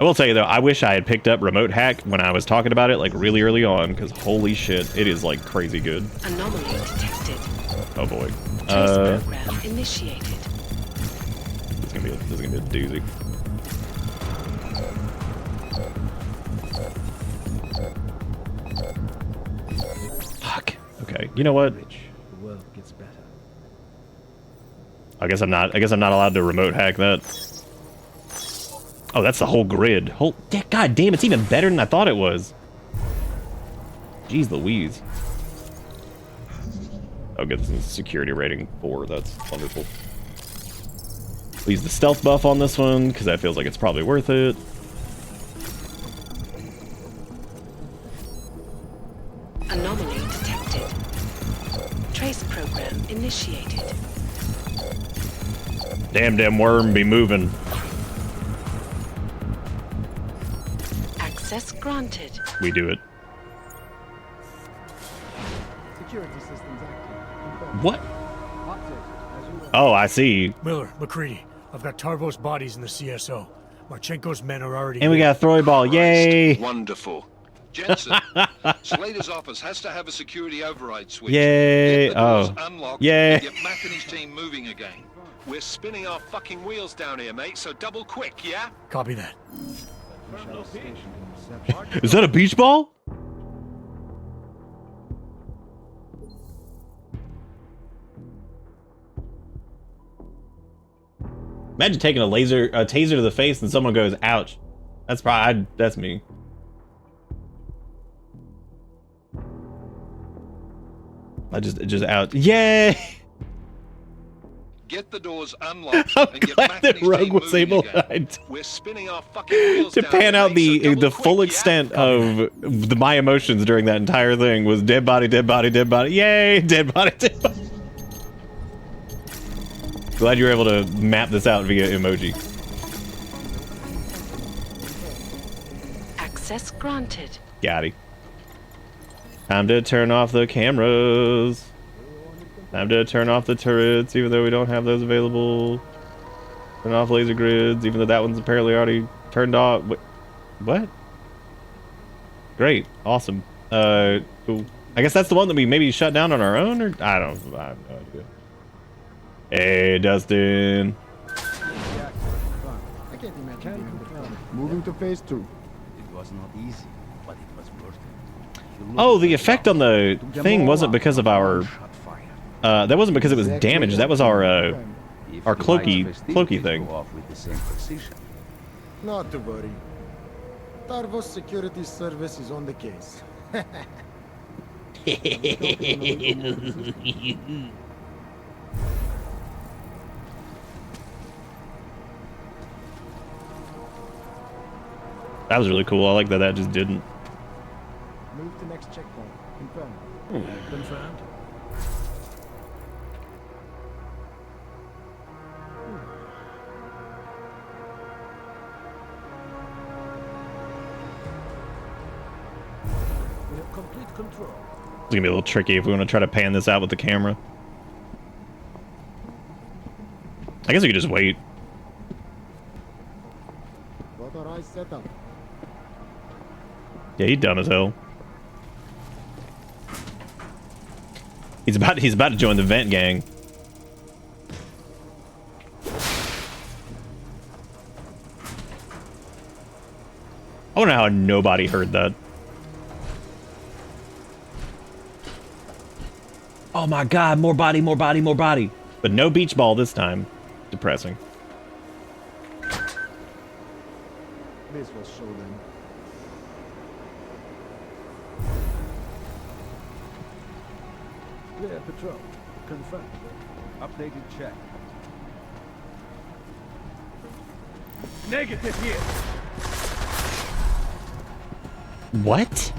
I will tell you though, I wish I had picked up remote hack when I was talking about it like really early on, because holy shit, it is like crazy good. Anomaly detected. Oh boy. Trace program initiated. This is gonna be a doozy. Fuck. Okay. You know what? The world gets better. I guess I'm not allowed to remote hack that. Oh, that's the whole grid. God damn, it's even better than I thought it was. Jeez Louise. Oh, good. This is security rating 4. That's wonderful. We'll use the stealth buff on this one because that feels like it's probably worth it. Anomaly detected. Trace program initiated. Damn worm be moving. Access granted. We do it. Security systems active. What? Updated as you were. Oh, I see. Miller, McCready, I've got Tarvos' bodies in the CSO. Marchenko's men are already... And we got a throw ball. Yay! Wonderful. Jensen, Slater's office has to have a security override switch. Yay! Get the doors Oh. unlocked Yay. and get Mac and his team moving again. We're spinning our fucking wheels down here, mate, so double quick, yeah? Copy that. Shuttle station in reception. Is that a beach ball? Imagine taking a taser to the face and someone goes, ouch. That's me. Just out. Yay! Get the doors unlocked I'm and get glad Mac that and his Rogue team was moving able again. We're spinning our fucking wheels to down pan here, out mate, so the double full quick, yeah? extent of my emotions during that entire thing was dead body, dead body, dead body. Yay! Dead body, dead body. Glad you were able to map this out via emoji. Access granted. Got it. Time to turn off the cameras. Time to turn off the turrets, even though we don't have those available. Turn off laser grids, even though that one's apparently already turned off. What? Great. Awesome. Cool. I guess that's the one that we maybe shut down on our own, or I have no idea. Hey, Dustin. I can't imagine being confirmed. Moving to phase 2. It was not easy, but it was worth it. You look Oh, at the effect on the thing wasn't because of our... shot fire. that wasn't because it was damaged. That was our If our the cloaky lights festivities thing. go off with the same precision. Not to worry. Tarvos Security Service is on the case. That was really cool. I like that that just didn't. Move to next checkpoint. Confirm. Confirmed. We have complete control. It's gonna be a little tricky if we want to try to pan this out with the camera. I guess we could just wait. Got our eyes set up. Yeah, he's dumb as hell. He's about to join the vent gang. I wonder how nobody heard that. Oh my god, more body, more body, more body. But no beach ball this time. Depressing. This will show them. Clear patrol. Confirmed. Updated check. Negative here. What?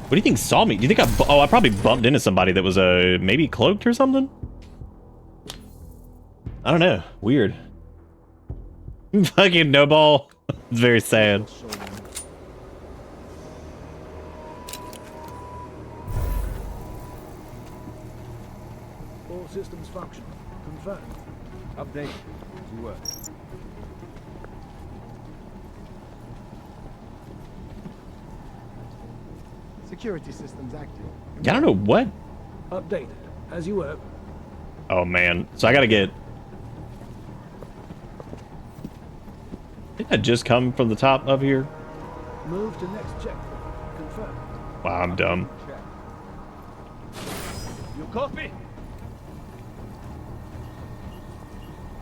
What do you think saw me? Do you think I probably bumped into somebody that was maybe cloaked or something? I don't know. Weird. Fucking no ball. It's very sad. Show them. All systems functional. Confirmed. Update. To work. Security systems active. I don't know what. Updated. As you were. Oh man, so I gotta get. Didn't I just come from the top of here? Move to next checkpoint. Confirm. Wow, I'm dumb. You copy?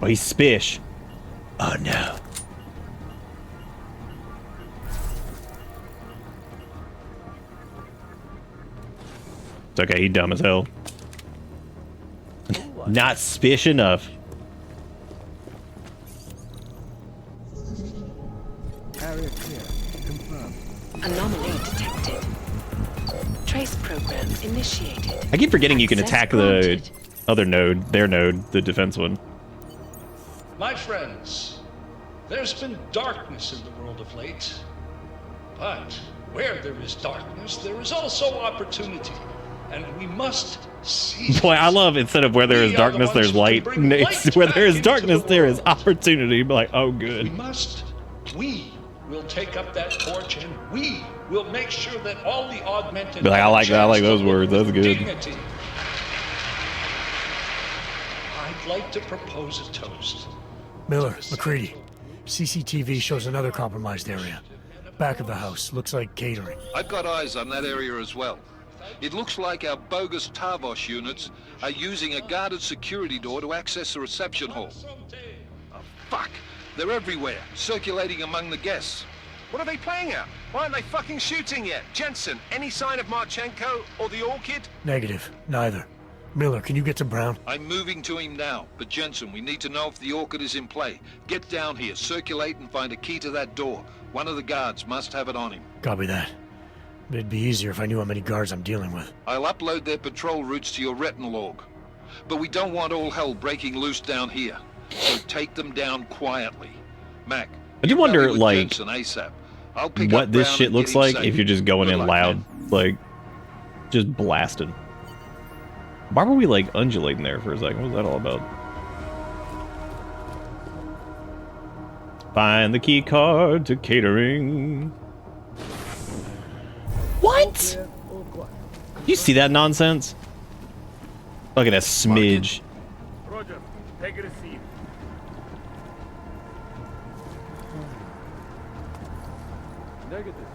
Oh, he's spish. Oh no. It's okay, he dumb as hell. Not spish enough. Area clear. Confirm. Anomaly detected. Trace program initiated. I keep forgetting you can Access attack the granted. other node, their node, the defense one. My friends, there's been darkness in the world of late. But where there is darkness, there is also opportunity. And we must seize Boy, I it. love instead of where there is We are the darkness, ones there's who can light. bring It's light where there back is into darkness, the there is world. opportunity. Be like, oh We good. we will take up that torch and we will make sure that all the augmented Be like, I like that, I like those chance to words, live that's with good. dignity. I'd like to propose a toast. Miller, McCready. CCTV shows another compromised area. Back of the house. Looks like catering. I've got eyes on that area as well. It looks like our bogus Tarvos units are using a guarded security door to access the reception hall. Oh, fuck! They're everywhere, circulating among the guests. What are they playing at? Why aren't they fucking shooting yet? Jensen, any sign of Marchenko or the Orchid? Negative. Neither. Miller, can you get to Brown? I'm moving to him now, but Jensen, we need to know if the Orchid is in play. Get down here, circulate and find a key to that door. One of the guards must have it on him. Copy that. It'd be easier if I knew how many guards I'm dealing with. I'll upload their patrol routes to your retinal log. But we don't want all hell breaking loose down here. So take them down quietly. Mac, I do you wonder, rally with like, Jensen ASAP. I'll pick what up this Brown shit and looks get him like safe. if you're just going Good in luck, loud, man. like just blasted. Why were we like undulating there for a second? What was that all about? Find the key card to catering. What? You see that nonsense? Look at a smidge. Roger. Take a receipt. Negative.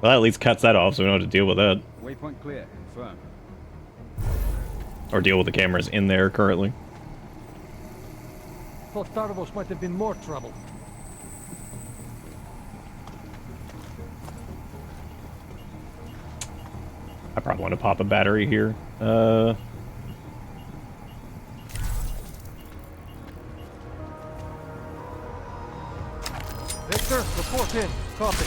Well, that at least cuts that off, so we don't have to deal with that. Waypoint clear. Confirm. Or deal with the cameras in there currently. Thought Tarvos might have been more trouble. I probably want to pop a battery here. Victor, report in. Copy.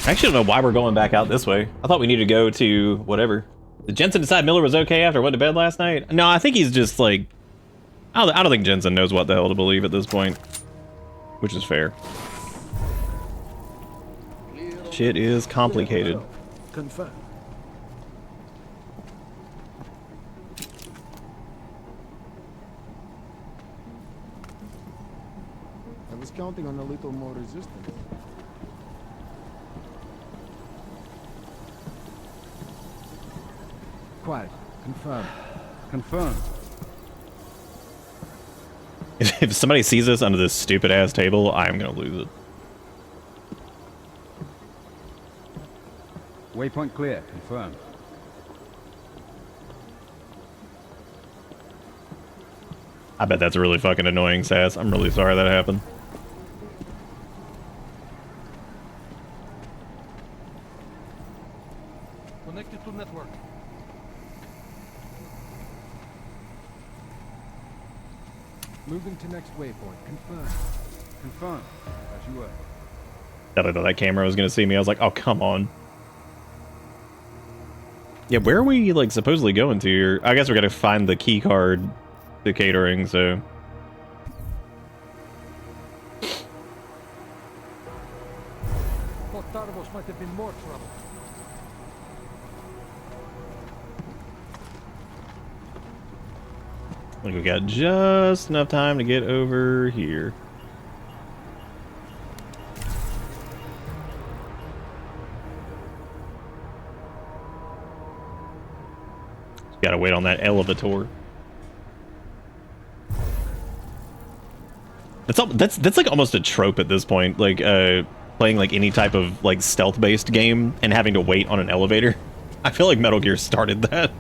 I actually don't know why we're going back out this way. I thought we needed to go to whatever. Did Jensen decide Miller was okay after I went to bed last night? No, I think he's just like... I don't think Jensen knows what the hell to believe at this point. Which is fair. Shit is complicated. Confirm. I was counting on a little more resistance. Quiet. Confirm. Confirm. If somebody sees us under this stupid ass table, I'm gonna lose it. Waypoint clear. Confirm. I bet that's really fucking annoying, Sass. I'm really sorry that happened. Connected to network. Moving to next waypoint. Confirm. Confirm. As you were. I thought that camera was gonna see me. I was like, oh, come on. Yeah, where are we like supposedly going to here? I guess we're gonna find the key card to catering, so. Thought Tarvos might have been more trouble. Like we got just enough time to get over here. Gotta wait on that elevator. That's like almost a trope at this point, like playing like any type of like stealth-based game and having to wait on an elevator. I feel like Metal Gear started that.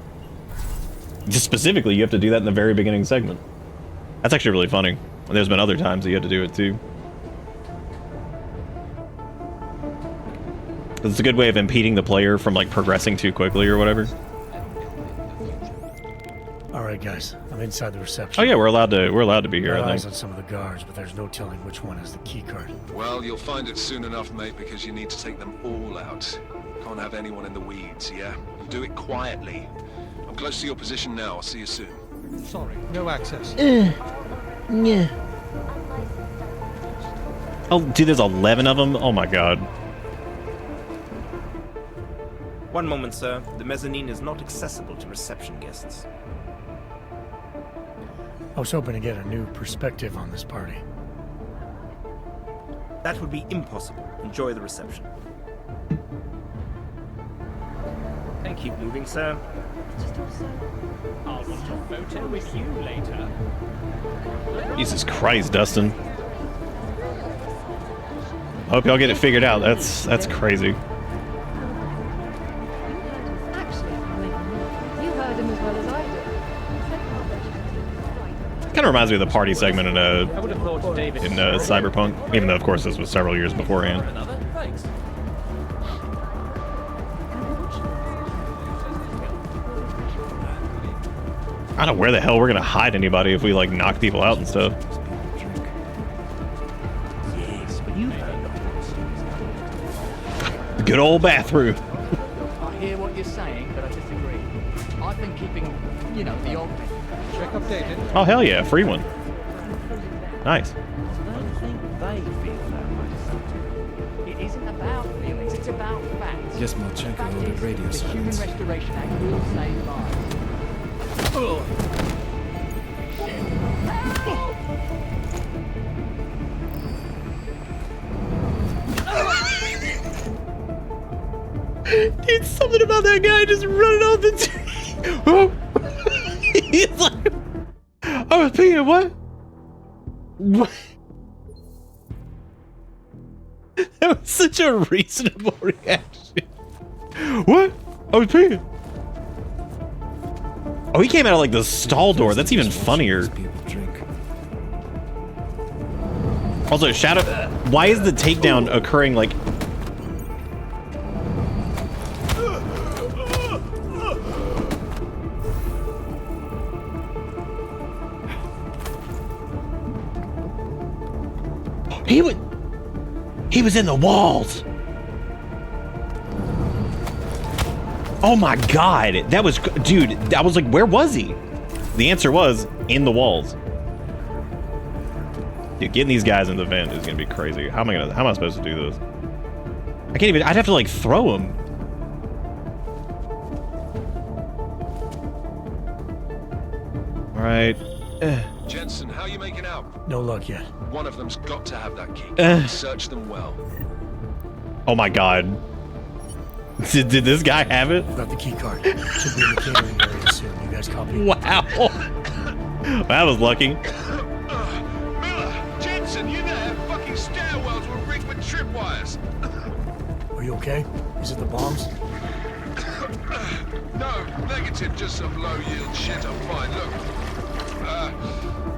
Just specifically, you have to do that in the very beginning segment. That's actually really funny. And there's been other times that you had to do it too. It's a good way of impeding the player from like progressing too quickly or whatever. All right, guys, I'm inside the reception. Oh yeah, we're allowed to be here. Got I eyes think. on some of the guards, but there's no telling which one has the key card. Well, you'll find it soon enough, mate, because you need to take them all out. Can't have anyone in the weeds, yeah? And do it quietly. I'm close to your position now. I'll see you soon. Sorry, no access. Yeah. Oh, dude, there's 11 of them. Oh my god. One moment, sir. The mezzanine is not accessible to reception guests. I was hoping to get a new perspective on this party. That would be impossible. Enjoy the reception. And keep moving, sir. I'll want a photo with you later. Jesus Christ, Dustin. Hope y'all get it figured out. That's crazy. You heard him as well as I did. Kind of reminds me of the party segment in I would have thought David. Cyberpunk, even though of course this was several years beforehand. Thanks. I don't know where the hell we're gonna hide anybody if we like knock people out and stuff. Good old bathroom. I hear what you're saying, but I disagree. I've been keeping, you know, the old. Check updated. Oh hell yeah, free one. Nice. I don't think they feel that way. It isn't about feelings, it's about facts. Yes, Marchenko ordered radio the Human silence. Restoration Act will save lives. Dude, something about that guy just running off the He's like, I was peeing, what? What? That was such a reasonable reaction. What? I was peeing. Oh, he came out of like the stall door. That's even funnier. Also, Shadow, why is the takedown occurring like... He was in the walls. Oh my god, that was, dude, I was like, where was he? The answer was in the walls. Dude, getting these guys in the vent is gonna be crazy. How am I supposed to do this? I can't even, I'd have to like throw them. All right. Jensen, how you making out? No luck yet. One of them's got to have that key. Search them well. Oh my god. Did this guy have it? Got the key card. Should be in the catering area soon. You guys copy? Wow. That was lucky. Miller! Jensen, you there? Fucking stairwells were rigged with tripwires. Are you okay? Is it the bombs? No, negative, just some low-yield shit. I'm fine. Look,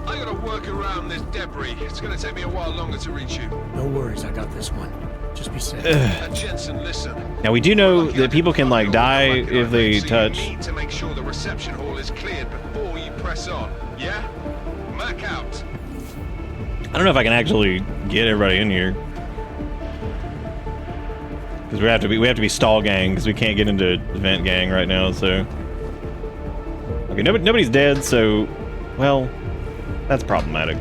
I gotta work around this debris. It's gonna take me a while longer to reach you. No worries, I got this one. Just be safe. Jensen, listen. Now we do know that people can like die if they touch. You need to make sure the reception hall is cleared before you press on. Yeah? Mac out. I don't know if I can actually get everybody in here. Because we have to be stall gang because we can't get into event gang right now. So okay, nobody's dead. So well, that's problematic.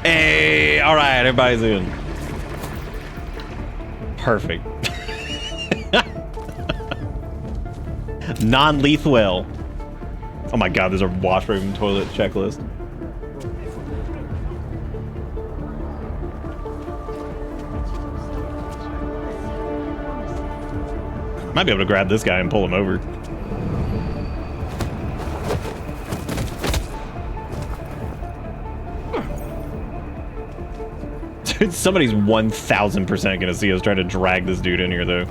Hey, all right, everybody's in. Perfect. Non-lethal well. Oh my god, there's a washroom toilet checklist. Might be able to grab this guy and pull him over. Dude, somebody's 1000% gonna see us trying to drag this dude in here, though.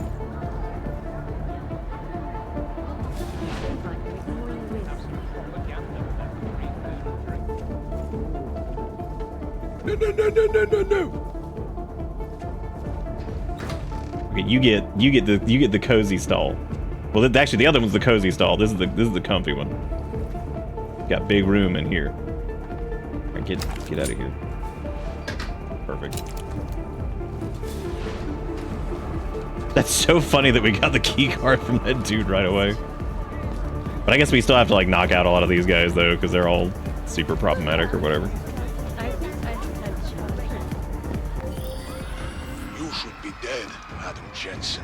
No. Okay, you get the cozy stall. Well, actually, the other one's the cozy stall. This is the comfy one. Got big room in here. All right, get out of here. Perfect. That's so funny that we got the key card from that dude right away. But I guess we still have to like knock out a lot of these guys though, because they're all super problematic or whatever. You should be dead, Adam Jensen.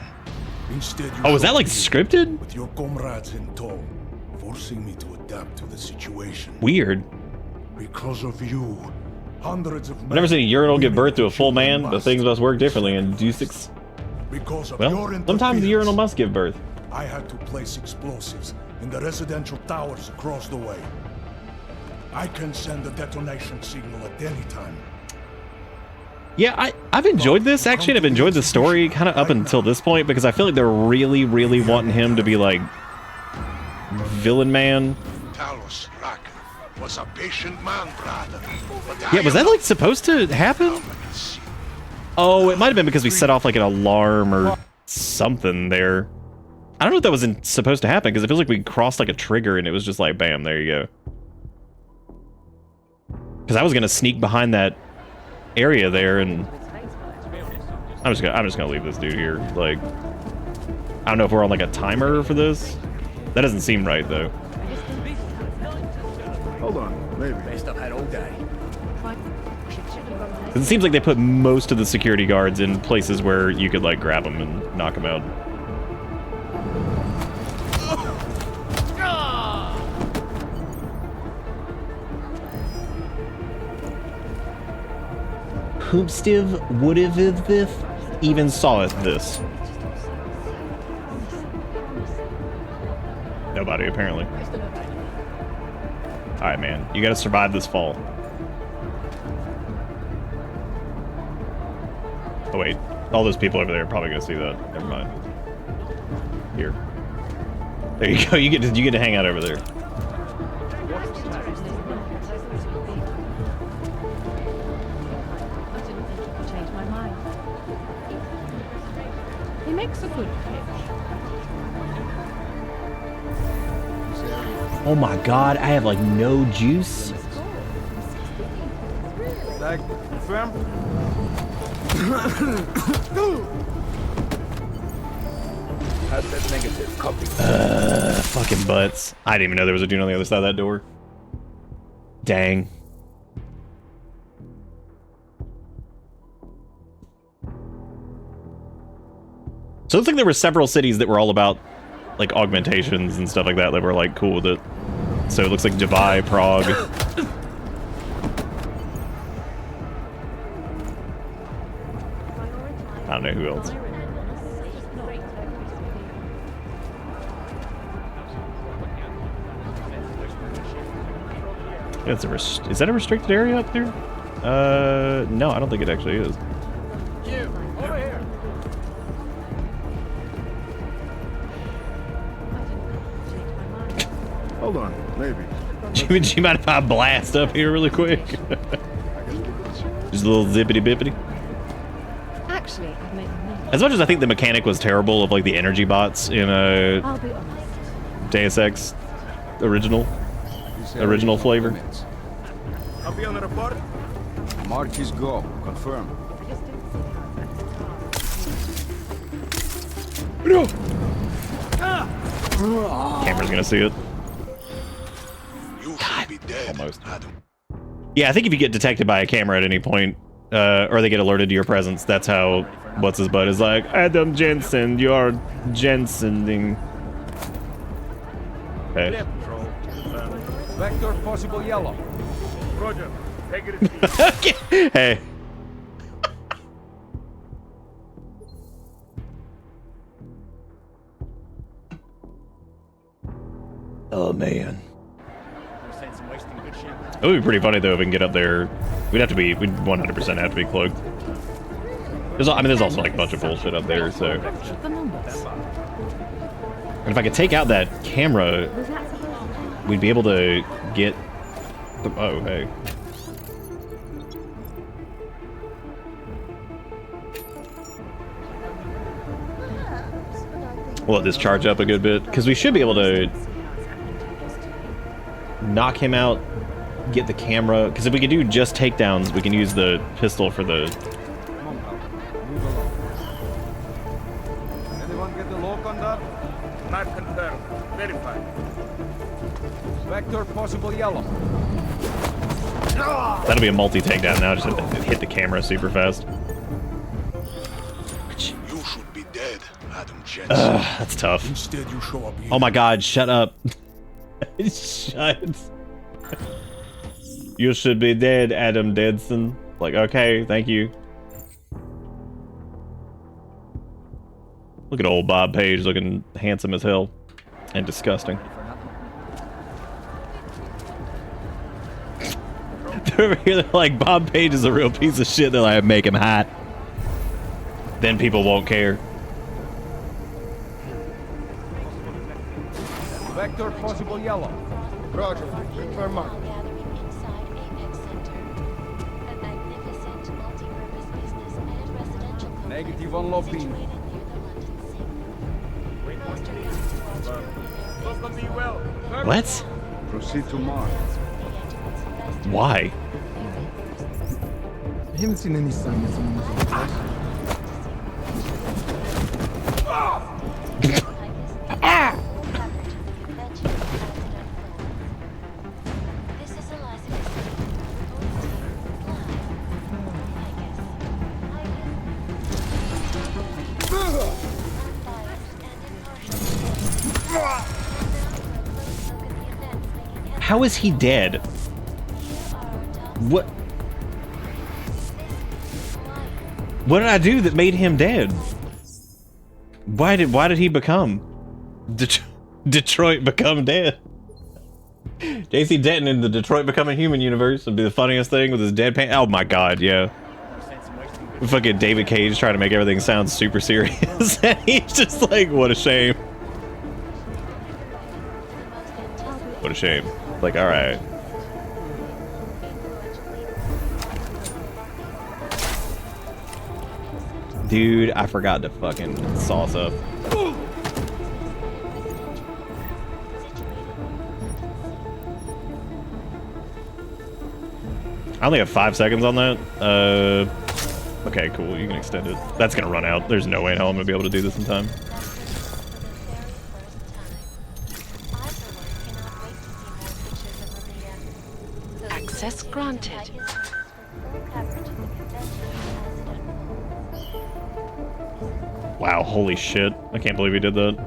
Instead, Oh, was that like scripted? With your comrades in tow, forcing me to adapt to the situation. Weird. Because of you, hundreds of I've never seen a urinal give birth to a full man, but things must work differently in Deus. Because of Well, sometimes the urinal must give birth. I had to place explosives in the residential towers across the way. I can send a detonation signal at any time. Yeah, I've enjoyed this, actually, and I've enjoyed the story kind of up until this point, because I feel like they're really, really wanting him to be, like, villain man. Talos Rack was a patient man, brother. Yeah, was that, like, supposed to happen? Oh, it might have been because we set off, like, an alarm or something there. I don't know if that was supposed to happen, because it feels like we crossed, like, a trigger, and it was just like, bam, there you go. Because I was going to sneak behind that area there, and I'm just gonna leave this dude here. Like, I don't know if we're on like a timer for this. That doesn't seem right though. Hold on, maybe. Best I've had all day. It seems like they put most of the security guards in places where you could like grab them and knock them out. Hoopstiv would've even saw it this. Nobody, apparently. Alright, man. You gotta survive this fall. Oh, wait. All those people over there are probably gonna see that. Never mind. Here. There you go. You get to hang out over there. He makes a good pitch. Oh my god, I have like no juice. Tag, confirm. How's that negative? Copy. Fucking butts. I didn't even know there was a dude on the other side of that door. Dang. So it looks like there were several cities that were all about like augmentations and stuff like that that were like cool with it. So it looks like Dubai, Prague. I don't know who else. It's is that a restricted area up there? No, I don't think it actually is. You, over here. Hold on, maybe. Do you mind if I blast up here really quick? Just a little zippity bippity. Actually, I've made a As much as I think the mechanic was terrible of like the energy bots in I'll be honest. Deus Ex original flavor. I'll be on the report. Mark is go. Confirm. Camera's gonna see it. You should be dead, Almost. Adam. Yeah, I think if you get detected by a camera at any point, or they get alerted to your presence, that's how what's his butt is like, Adam Jensen, you're Jensening. Okay. Vector possible yellow. Roger. Take it Hey. Oh man. It would be pretty funny though if we can get up there. We'd 100% have to be cloaked. There's also like a bunch of bullshit up there, so. And if I could take out that camera, we'd be able to get the, oh, hey. We'll let this charge up a good bit, because we should be able to knock him out, get the camera, because if we could do just takedowns, we can use the pistol for the... Anyone get the lock on that? Not confirmed. Verified. Vector possible yellow. That'll be a multi-takedown now, just hit the camera super fast. You should be dead, Adam Jensen. That's tough. Instead, you show up here. Oh my god, shut up. Shut. You should be dead, Adam Jensen. Like, okay, thank you. Look at old Bob Page looking handsome as hell. And disgusting. They're over here, they're like, Bob Page is a real piece of shit. They're like, make him hot. Then people won't care. Vector possible yellow. Roger. Confirm Mark. Negative on Lopin. What? Proceed to Mark. Why? I haven't seen any sign of someone using flash. How is he dead? What? What did I do that made him dead? Why did he become? Detroit become dead? JC Denton in the Detroit Become a Human universe would be the funniest thing with his deadpan. Oh my god, yeah. Fucking David Cage trying to make everything sound super serious. And he's just like, what a shame. What a shame. Like, alright. Dude, I forgot to fucking sauce up. I only have 5 seconds on that. Okay, cool. You can extend it. That's gonna run out. There's no way in hell I'm gonna be able to do this in time. Access granted. Wow, holy shit. I can't believe he did that.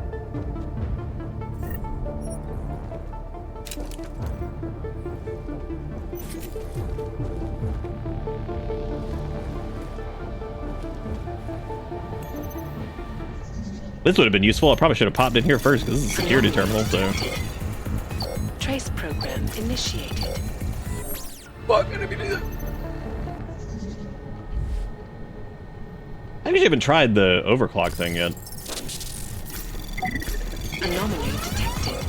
This would have been useful. I probably should have popped in here first because this is a security terminal, so. Trace program initiated. Fuck, I didn't mean to do that. I haven't even tried the overclock thing yet. Anomaly detected.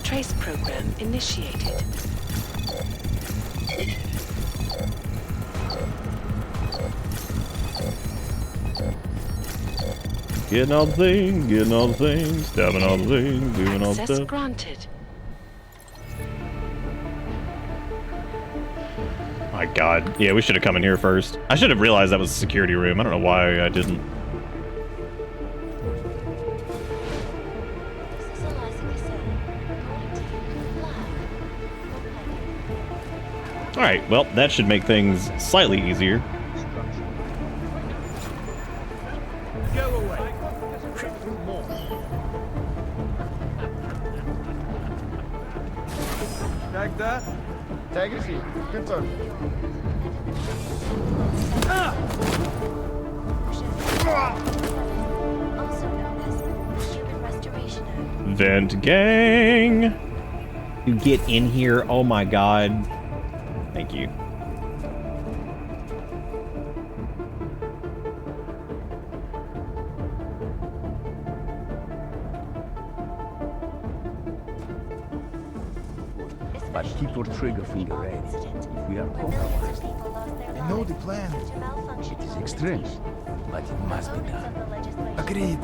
Trace program initiated. Getting all the things, getting all the things, stabbing all the things, doing all the Access stuff. granted. Oh, my god. Yeah, we should have come in here first. I should have realized that was a security room. I don't know why I didn't. Alright, well, that should make things slightly easier. Go away. Like that? Take a seat. Good turn. Vent gang! You get in here, oh my god. Thank you. But keep your trigger finger ready. If we are compromised, I know the plan. it is extreme, but it must be done. Agreed.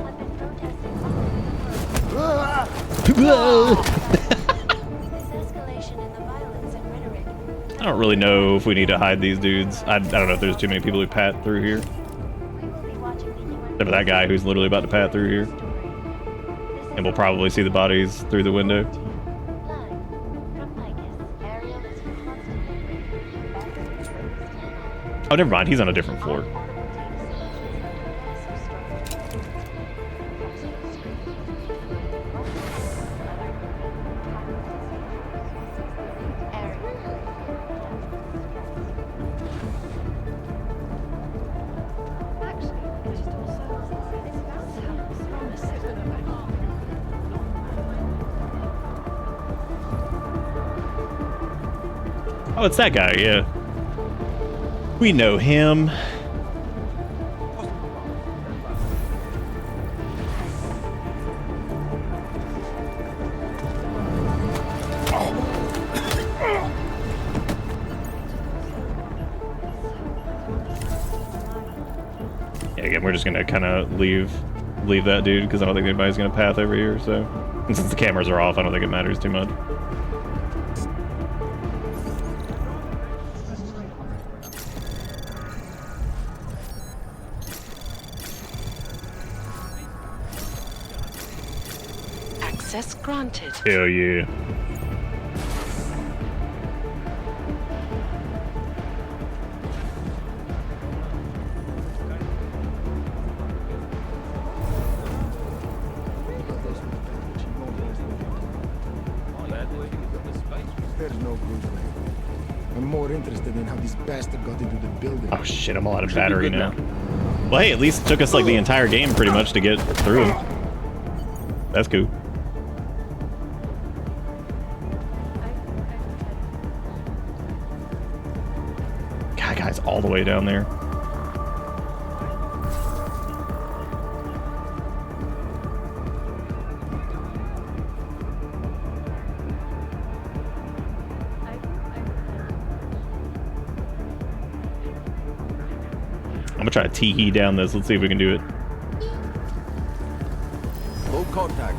I don't really know if we need to hide these dudes. I don't know if there's too many people who pat through here. Except for that guy who's literally about to pat through here. And we'll probably see the bodies through the window. Oh, never mind. He's on a different floor. Oh, it's that guy, yeah. We know him. Yeah, again, we're just gonna kind of leave that dude because I don't think anybody's gonna path over here. So, and since the cameras are off, I don't think it matters too much. Access granted. Hell yeah. There's no good way. I'm more interested in how this bastard got into the building. Oh shit, I'm all out of battery now. Well, hey, at least it took us like the entire game pretty much to get through. That's cool. God, guy's all the way down there. I'm gonna try to tee down this. Let's see if we can do it. Low contact.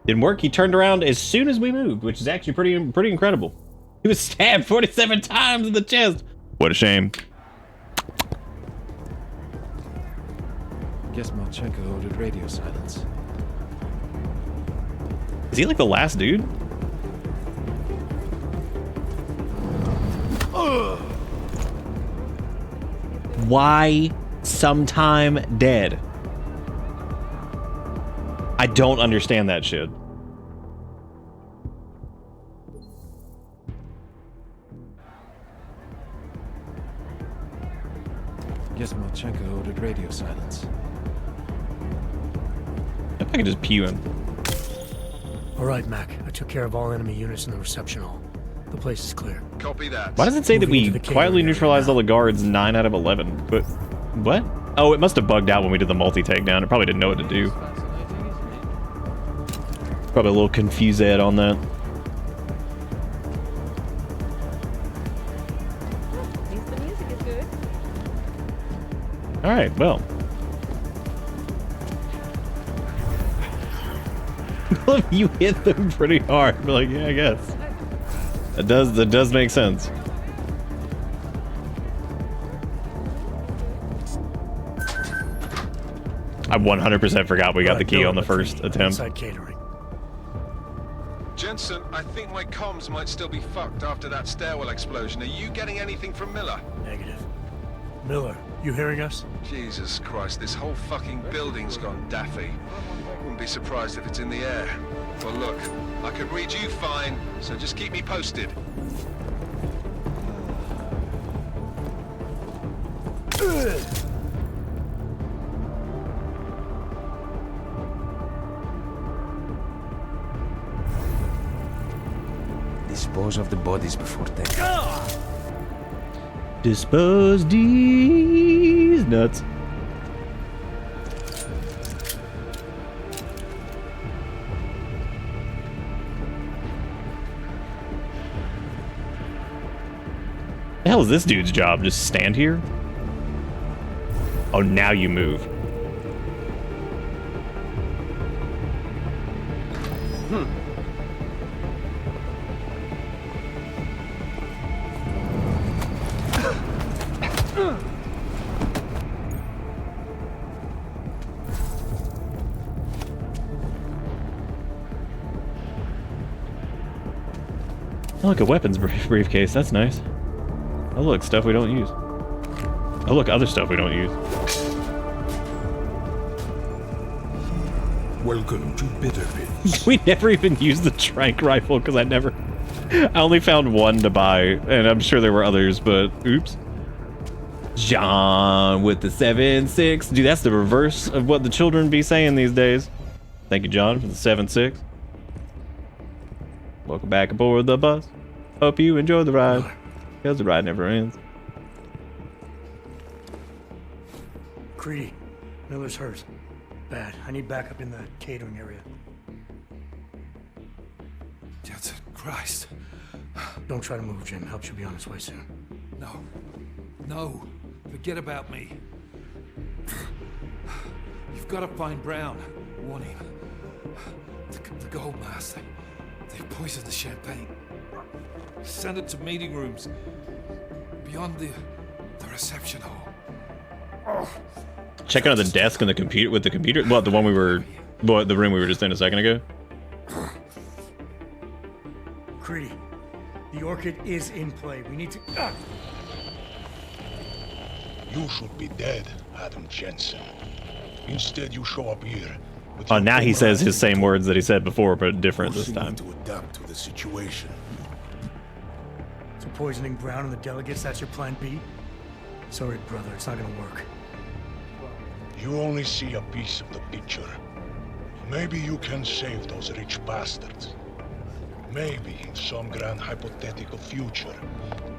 Didn't work. He turned around as soon as we moved, which is actually pretty incredible. He was stabbed 47 times in the chest. What a shame. Guess Malchenko ordered radio silence. Is he like the last dude? Why sometime dead? I don't understand that shit. Guess Malchenko ordered radio silence. If I could just pew him. All right, Mac. I took care of all enemy units in the reception hall. The place is clear. Copy that. Why does it say that Moving we into the catering quietly area neutralized now. all the guards 9 out of 11? But what? Oh, it must have bugged out when we did the multi-takedown. It probably didn't know what to do. Probably a little confused on that. The music is good. All right, well. You hit them pretty hard. But like, yeah, I guess. That does make sense. 100% forgot we got the key Miller on the McCready, first attempt. Inside catering. Jensen, I think my comms might still be fucked after that stairwell explosion. Are you getting anything from Miller? Negative. Miller, you hearing us? Jesus Christ, this whole fucking building's gone daffy. Wouldn't be surprised if it's in the air. Well, look, I can read you fine, so just keep me posted. Dispose of the bodies before taking. Dispose these nuts. The hell is this dude's job? Just stand here? Oh, now you move. Oh, look, a weapons briefcase. That's nice. Oh, look, stuff we don't use. Oh, look, other stuff we don't use. Welcome to Bitterpits. We never even used the trank rifle because I only found one to buy, and I'm sure there were others, but oops. John with the 7.6. Dude, that's the reverse of what the children be saying these days. Thank you, John, for the 7.6. Welcome back aboard the bus. Hope you enjoy the ride, because the ride never ends. Creedy, Miller's hurt. Bad. I need backup in the catering area. Jensen, Christ. Don't try to move, Jim. Help should be on its way soon. No. No. Forget about me. You've got to find Brown. Warn him. The gold mask. They poisoned the champagne. Send it to meeting rooms. Beyond the reception hall. Oh. Checking out the desk and the computer with the computer. What, the room we were just in a second ago? Creedy, the Orchid is in play. We need to. You should be dead, Adam Jensen. Instead, you show up here. Oh, now he says his same words that he said before, but different this time. To adapt to the situation. So poisoning Brown and the delegates, that's your plan B? Sorry, brother, it's not gonna work. You only see a piece of the picture. Maybe you can save those rich bastards. Maybe in some grand hypothetical future,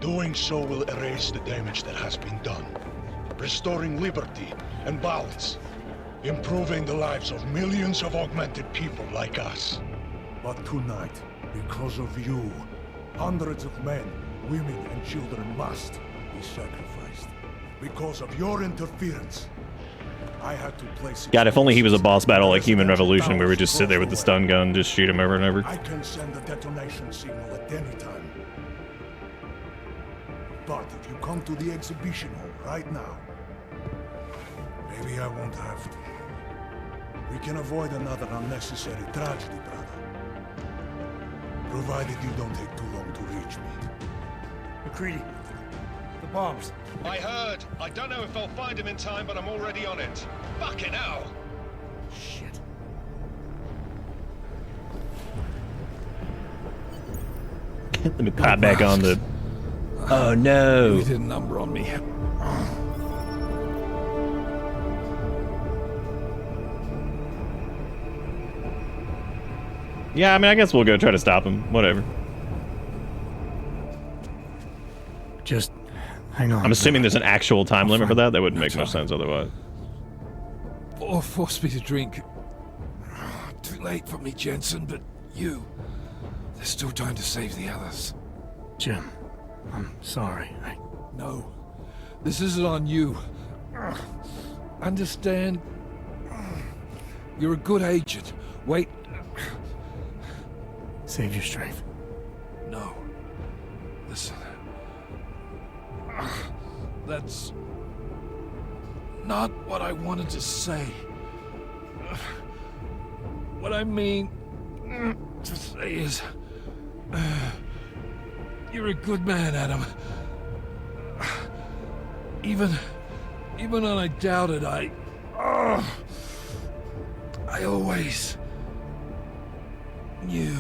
doing so will erase the damage that has been done, restoring liberty and balance, improving the lives of millions of augmented people like us. But tonight, because of you, hundreds of men, women, and children must be sacrificed. Because of your interference, I had to place. God, if only he was a boss battle like Human Revolution, where we just sit there with the stun gun, just shoot him over and over. I can send a detonation signal at any time. But if you come to the exhibition hall right now, maybe I won't have to. We can avoid another unnecessary tragedy, brother. Provided you don't take too long to reach me. McCready, the bombs. I heard. I don't know if I'll find him in time, but I'm already on it. Fucking hell! Shit. Let me clap back on the... Oh no! You did a number on me. Yeah, I mean, I guess we'll go try to stop him. Whatever. Just hang on. I'm assuming there's an actual time limit for that. That wouldn't make much sense otherwise. Or force me to drink. Too late for me, Jensen, but you... There's still time to save the others. Jim, I'm sorry. No. This isn't on you. Understand? You're a good agent. Wait. Save your strength. No. Listen. That's not what I wanted to say. What I mean to say is, you're a good man, Adam. Even when I doubted, I always knew.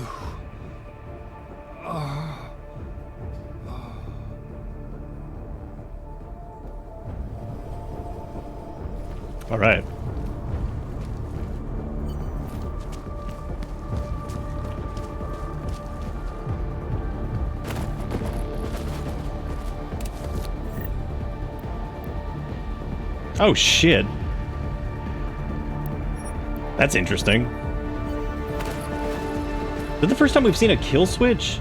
All right. Oh shit. That's interesting. Is it the first time we've seen a kill switch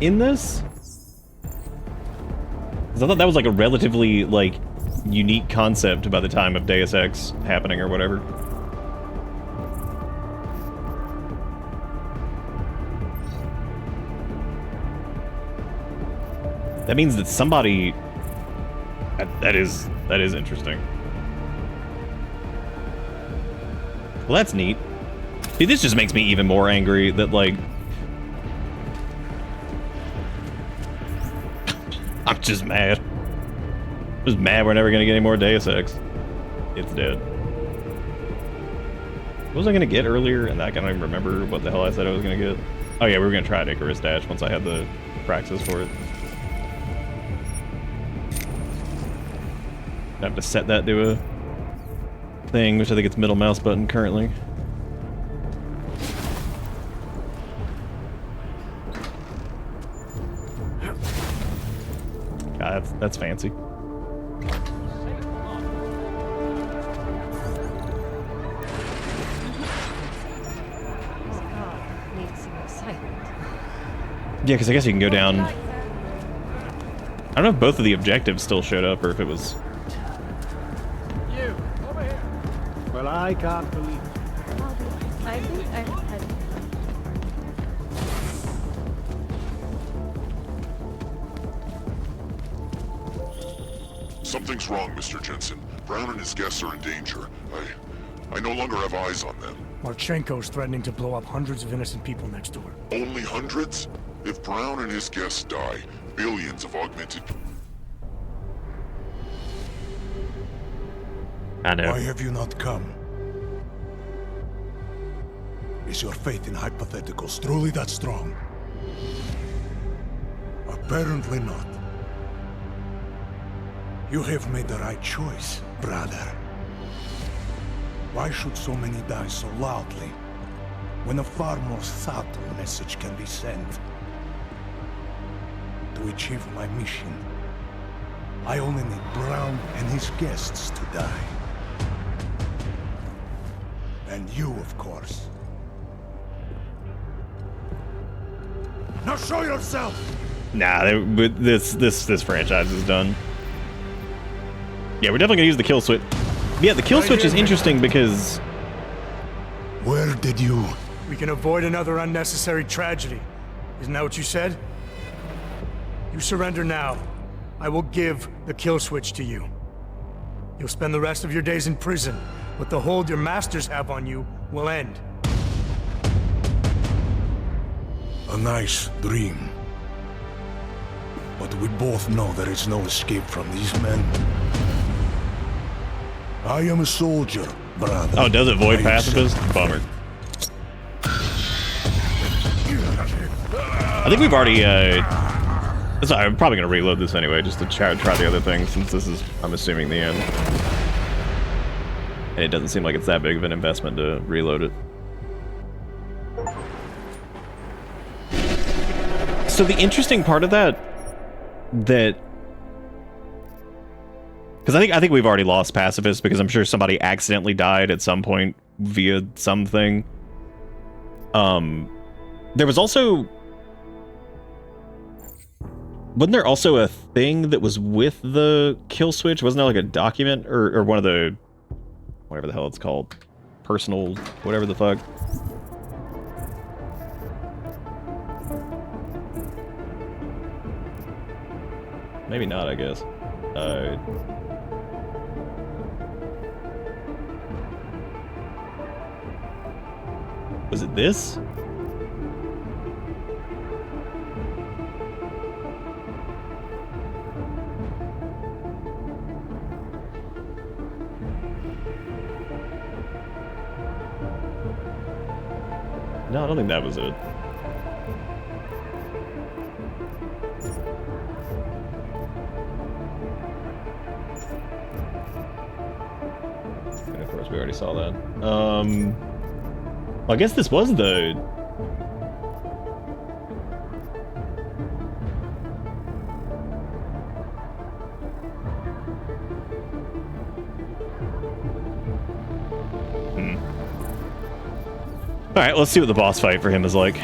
in this? 'Cause I thought that was like a relatively like unique concept by the time of Deus Ex happening or whatever. That means that somebody... That is interesting. Well, that's neat. See, this just makes me even more angry that, like... I'm just mad. Just mad we're never gonna get any more Deus Ex. It's dead. What was I gonna get earlier? And I can't even remember what the hell I said I was gonna get. Oh yeah, we were gonna try Icarus Dash once I had the praxis for it. I have to set that to a thing, which I think it's middle mouse button currently. God, that's fancy. Yeah, because I guess you can go down... I don't know if both of the objectives still showed up, or if it was... You, over here. Well, I can't believe it. I think I had... Something's wrong, Mr. Jensen. Brown and his guests are in danger. I no longer have eyes on them. Marchenko's threatening to blow up hundreds of innocent people next door. Only hundreds? If Brown and his guests die, billions of augmented... I know. Why have you not come? Is your faith in hypotheticals truly that strong? Apparently not. You have made the right choice, brother. Why should so many die so loudly, when a far more subtle message can be sent? To achieve my mission, I only need Brown and his guests to die. And you, of course. Now show yourself! Nah, this franchise is done. Yeah, we're definitely gonna use the kill switch. Yeah, the kill switch is interesting because... Where did you... We can avoid another unnecessary tragedy. Isn't that what you said? You surrender now. I will give the kill switch to you. You'll spend the rest of your days in prison, but the hold your masters have on you will end. A nice dream. But we both know there is no escape from these men. I am a soldier, brother. Oh, does it void pacifist? Bummer. I think we've already, I'm probably going to reload this anyway, just to try the other thing, since this is, I'm assuming, the end. And it doesn't seem like it's that big of an investment to reload it. So the interesting part of that... Because I think we've already lost pacifist, because I'm sure somebody accidentally died at some point via something. There was also... Wasn't there also a thing that was with the kill switch? Wasn't there like a document or one of the... Whatever the hell it's called. Personal... Whatever the fuck. Maybe not, I guess. Was it this? No, I don't think that was it. And of course, we already saw that. I guess this was the... Alright, let's see what the boss fight for him is like.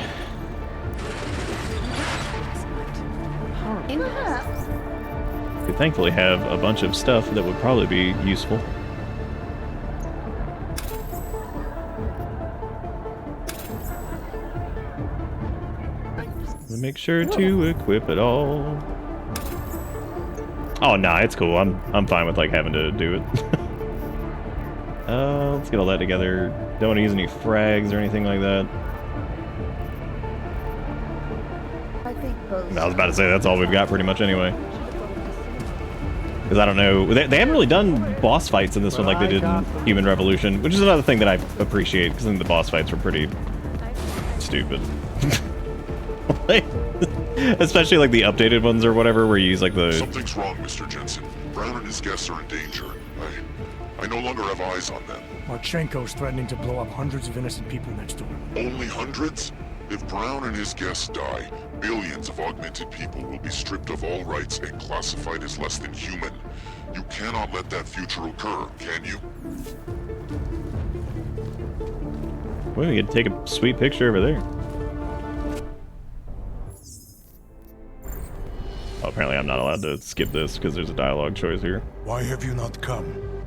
We thankfully have a bunch of stuff that would probably be useful. Make sure to equip it all. Oh, nah, it's cool. I'm fine with like having to do it. Let's get all that together. Don't want to use any frags or anything like that. I was about to say that's all we've got pretty much anyway. Because I don't know, they haven't really done boss fights in this one like they did in Human Revolution, which is another thing that I appreciate because I think the boss fights were pretty stupid. Especially like the updated ones or whatever, where you use like the... Something's wrong, Mr. Jensen. Brown and his guests are in danger. I no longer have eyes on them. Marchenko's threatening to blow up hundreds of innocent people next door. Only hundreds? If Brown and his guests die, billions of augmented people will be stripped of all rights and classified as less than human. You cannot let that future occur, can you? Well, we could take a sweet picture over there. Oh, apparently I'm not allowed to skip this because there's a dialogue choice here. Why have you not come?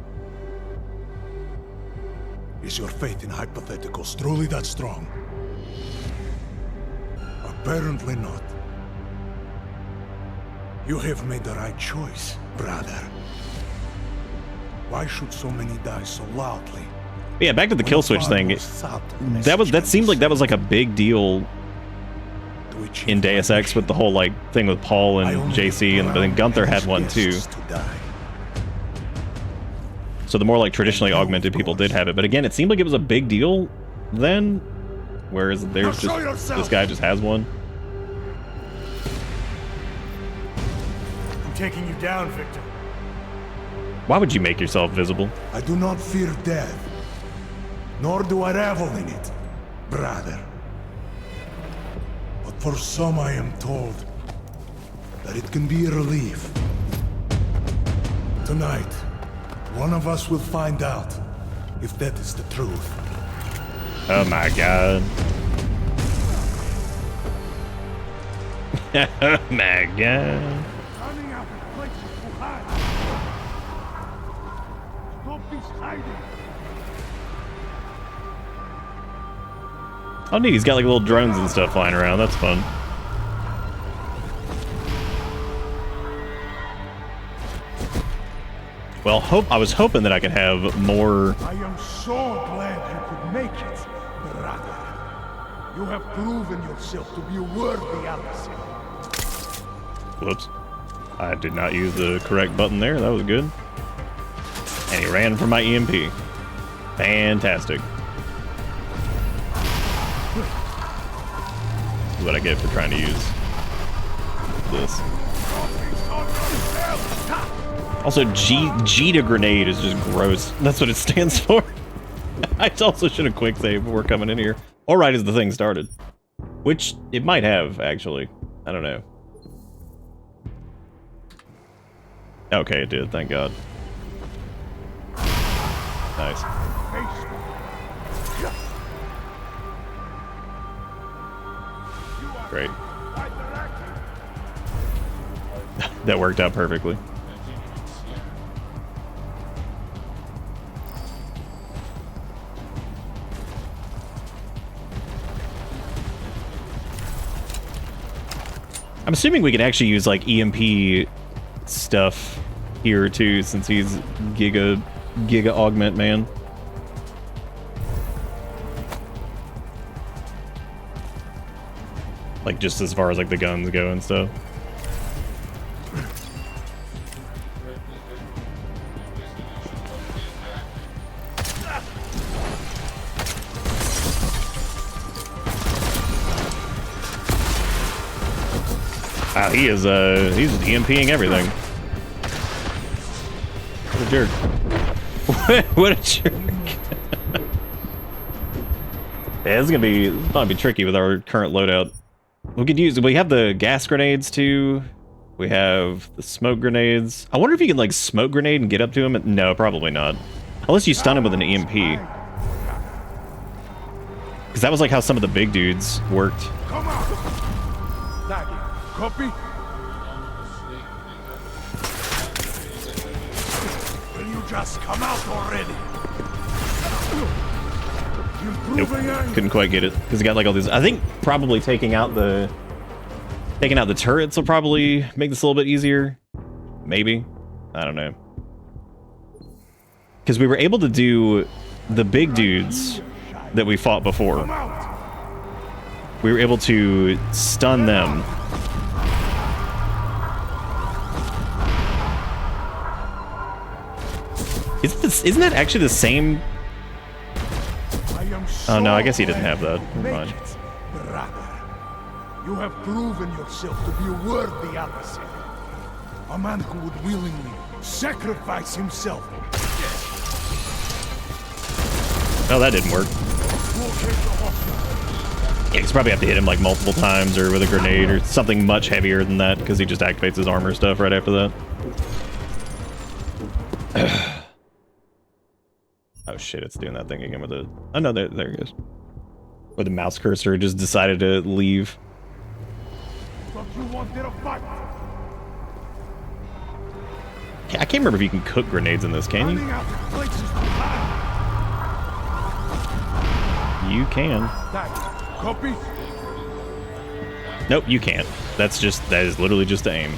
Is your faith in hypotheticals truly that strong? Apparently not. You have made the right choice, brother. Why should so many die so loudly? Yeah, back to the kill switch thing. That seemed like that was like a big deal in Deus Ex with the whole like thing with Paul and JC, and then Gunther had one too. So the more like traditionally augmented people did have it, but again, it seemed like it was a big deal then, whereas there's just this guy just has one. I'm taking you down, Victor. Why would you make yourself visible? I do not fear death, nor do I revel in it, brother. But for some I am told that it can be a relief. Tonight, one of us will find out if that is the truth. Oh my god. Oh my god. Oh neat, he's got like little drones and stuff flying around, that's fun. Well, I was hoping that I could have more... I am so glad you could make it, brother. You have proven yourself to be a worthy adversary. Whoops. I did not use the correct button there, that was good. And he ran from my EMP. Fantastic. This is what I get for trying to use this. Also, G to grenade is just gross. That's what it stands for. I also should have quick saved before coming in here. Or right as the thing started. Which it might have, actually. I don't know. Okay, it did, thank God. Nice. Great. That worked out perfectly. I'm assuming we can actually use like EMP stuff here too, since he's Giga Augment Man. Like, just as far as, like, the guns go and stuff. Wow, he is, he's EMPing everything. What a jerk. What a jerk. Yeah, this is gonna be tricky with our current loadout. We have the gas grenades too. We have the smoke grenades. I wonder if you can like smoke grenade and get up to him. No, probably not. Unless you stun him with an EMP. Because that was like how some of the big dudes worked. Come on! Copy? Will you just come out already? Nope, couldn't quite get it because he got like all these. I think probably taking out the turrets will probably make this a little bit easier. Maybe, I don't know. Because we were able to do the big dudes that we fought before. We were able to stun them. Isn't that actually the same? Oh no, I guess he didn't have that. Never mind. You have proven yourself to be a worthy adversary. A man who would willingly sacrifice himself. Oh, that didn't work. Yeah, he's probably have to hit him like multiple times or with a grenade or something much heavier than that because he just activates his armor stuff right after that. Oh shit, it's doing that thing again with the... Oh no, there it goes. Where the mouse cursor just decided to leave. Don't you want to fight? Yeah, I can't remember if you can cook grenades in this, can you? You can. Copy? Nope, you can't. That is literally just to aim.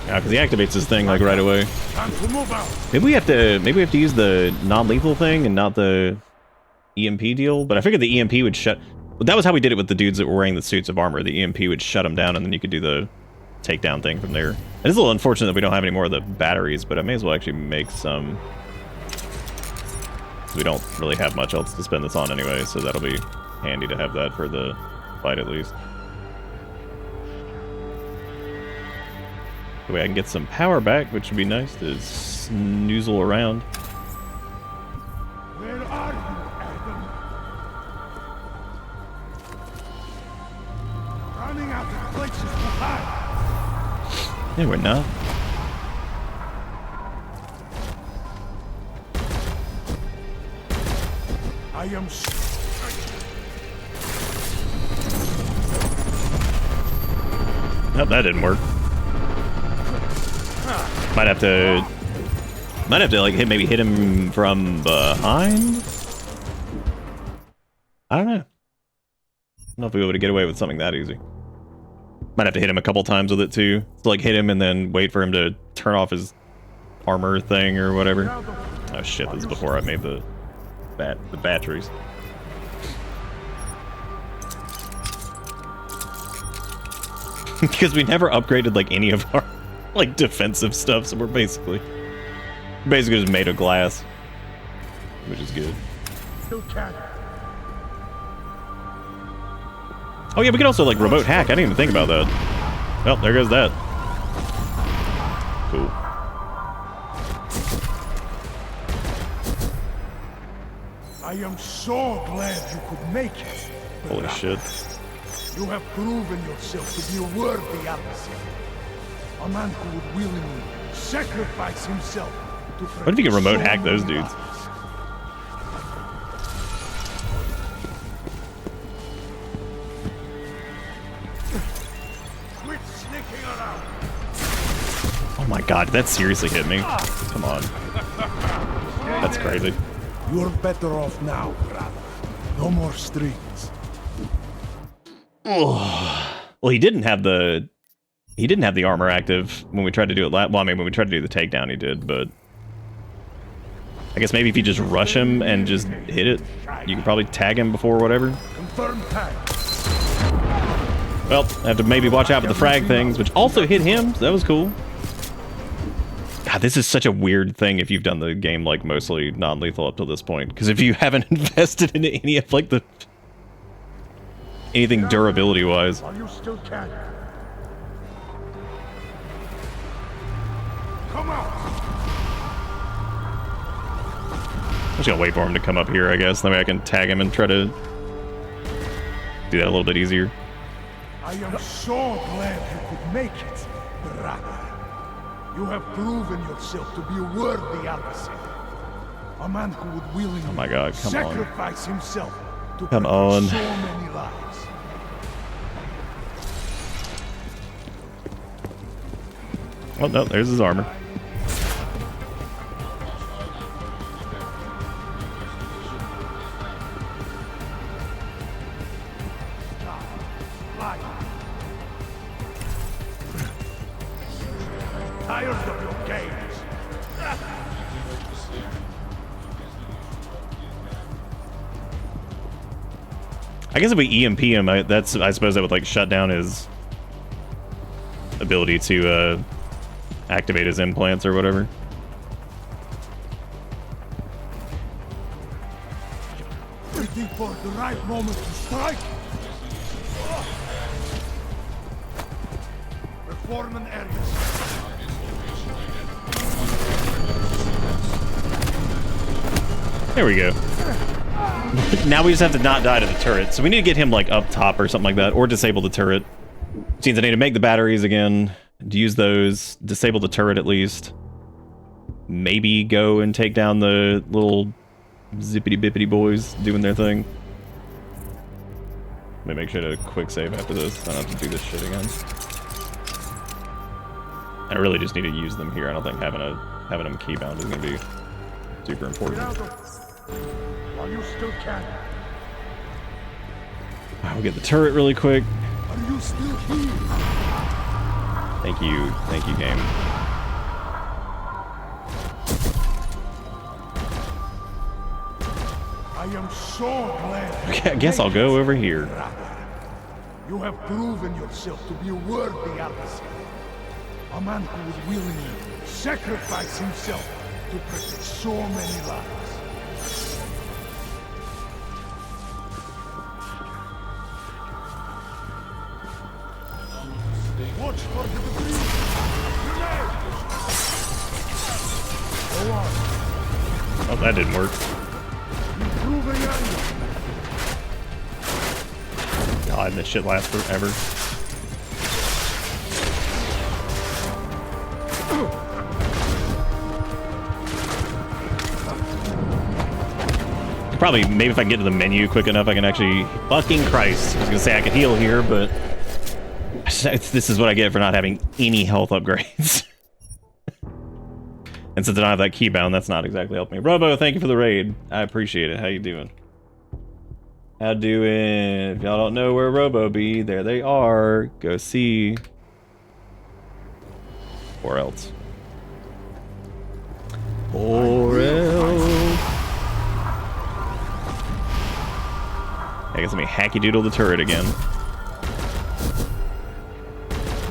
Yeah, because he activates his thing like right away. Maybe we have to use the non-lethal thing and not the EMP deal. But I figured the EMP would shut. Well, that was how we did it with the dudes that were wearing the suits of armor. The EMP would shut them down, and then you could do the takedown thing from there. It is a little unfortunate that we don't have any more of the batteries, but I may as well actually make some. We don't really have much else to spend this on anyway, so that'll be handy to have that for the fight at least. That way I can get some power back, which would be nice to snoozle around. Where are you, Adam? Running out of places to hide. Yeah, we're not. I am. Nope, that didn't work. Might have to like maybe hit him from behind. I don't know. I don't know if we'll be able to get away with something that easy. Might have to hit him a couple times with it too. So like hit him and then wait for him to turn off his armor thing or whatever. Oh shit, this is before I made the batteries. Because we never upgraded like any of our like defensive stuff, so we're basically just made of glass, which is good. Oh yeah, we could also like remote hack. I didn't even think about that. Well, there goes that. Cool. I am so glad you could make it. Holy shit. You have proven yourself to be a worthy adversary. A man who would willingly sacrifice himself to... What if you can remote hack those dudes? Quit sneaking around. Oh my god, did that seriously hit me? Come on. That's crazy. You're better off now, brother. No more strings. Oh. Well, he didn't have the armor active when we tried to do it. Well, I mean, when we tried to do the takedown, he did, but I guess maybe if you just rush him and just hit it, you can probably tag him before whatever. Confirm tag. Well, I have to maybe watch out for the frag things, which also hit him, so that was cool. God, this is such a weird thing if you've done the game like mostly non-lethal up to this point, because if you haven't invested in any of like the anything durability-wise. While you still can. Come out. I'm just gonna wait for him to come up here, I guess. That way I can tag him and try to do that a little bit easier. I am so glad you could make it, brother. You have proven yourself to be a worthy adversary. A man who would willingly Oh my God, come on. sacrifice himself to Come protect on. so many lives. Oh no, there's his armor. Tired of your games. I guess if we EMP him, I suppose that would like shut down his ability to activate his implants or whatever. Waiting for the right moment to strike. Reforming areas. There we go. Now we just have to not die to the turret. So we need to get him like up top or something like that, or disable the turret. Which means I need to make the batteries again, use those, disable the turret at least. Maybe go and take down the little zippity bippity boys doing their thing. Let me make sure to quick save after this. I don't have to do this shit again. I really just need to use them here. I don't think having them keybound is gonna be super important. While you still can. We'll get the turret really quick. Are you still here? Thank you, game. I am so glad. Okay, I guess I'll go over here. You have proven yourself to be a worthy adversary. A man who would willingly sacrifice himself to protect so many lives. Watch for the debris! Grenade! Go on. Oh, that didn't work. Improving angle. God, this shit lasts forever. Probably, maybe if I can get to the menu quick enough, I can actually... Fucking Christ. I was gonna say I could heal here, but... This is what I get for not having any health upgrades. And since I don't have that keybound, that's not exactly helping me. Robo, thank you for the raid. I appreciate it. How you doing? How doing? If y'all don't know where Robo be, there they are. Go see. Or else. Or else. I guess let me hacky doodle the turret again.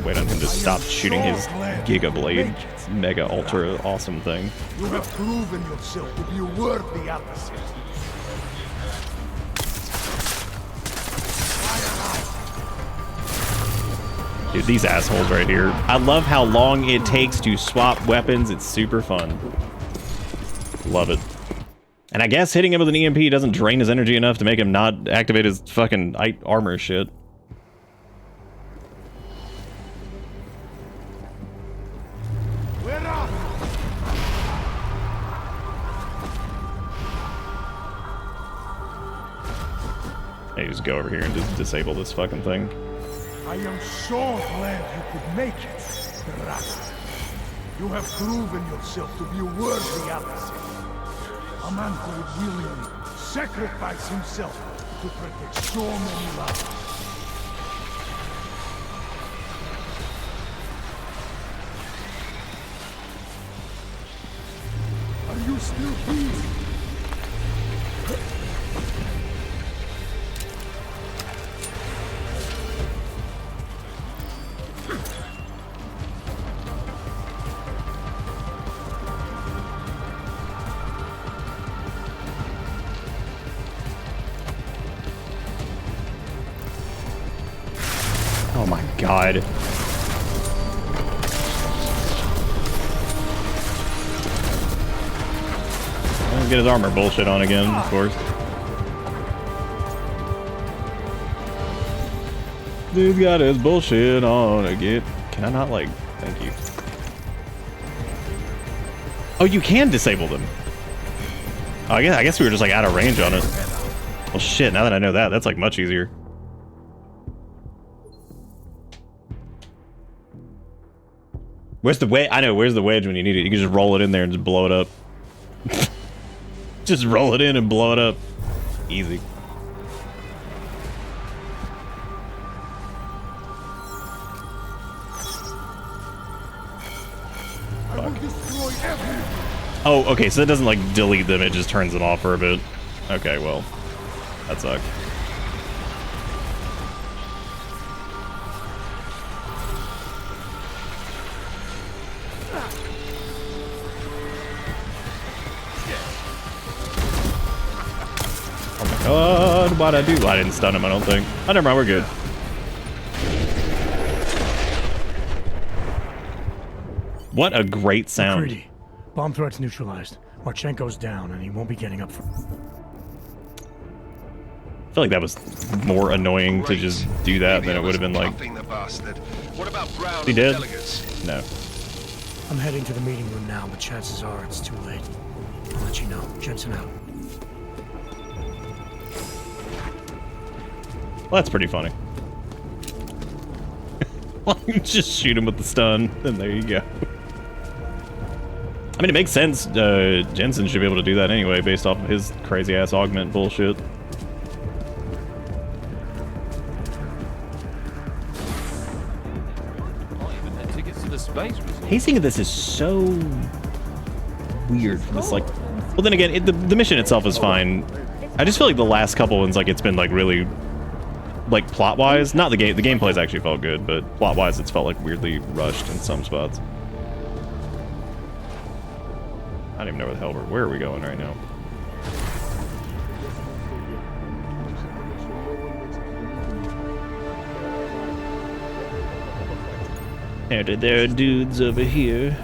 Wait on him to stop shooting his Giga Blade. Mega ultra awesome thing. You have proven yourself to be a worthy adversary. Dude, these assholes right here. I love how long it takes to swap weapons. It's super fun. Love it. And I guess hitting him with an EMP doesn't drain his energy enough to make him not activate his fucking armor shit. Hey, just go over here and just disable this fucking thing. I am so glad you could make it, brother. You have proven yourself to be a worthy adversary. A man who would willingly sacrifice himself to protect so many lives. Are you Oh my god. I'll get his armor bullshit on again, of course. Dude's got his bullshit on again. Can I not, like, thank you. Oh, you can disable them. Oh, I guess we were just, like, out of range on it. Well, shit, now that I know that, that's, like, much easier. Where's the wedge? I know, where's the wedge when you need it? You can just roll it in there and just blow it up. Just roll it in and blow it up. Easy. Oh, okay, so that doesn't, like, delete them, it just turns them off for a bit. Okay, well, that sucked. Oh my god, what'd I do? I didn't stun him, I don't think. Oh, never mind, we're good. What a great sound. McCready, bomb threat's neutralized. Marchenko's down, and he won't be getting up for... I feel like that was more annoying to just do that than it would have been like... What about Brown he did? delegates? No. I'm heading to the meeting room now, but chances are it's too late. I'll let you know. Jensen out. Well, that's pretty funny. Just shoot him with the stun, and there you go. I mean, it makes sense. Jensen should be able to do that anyway, based off of his crazy-ass augment bullshit. Pacing of this is so weird. This, like, well, then again, the mission itself is fine. I just feel like the last couple ones, like, it's been, like, really, like, plot-wise. Not the game. The gameplay's actually felt good, but plot-wise, it's felt, like, weirdly rushed in some spots. I don't even know where the hell where are we going right now? And there are dudes over here.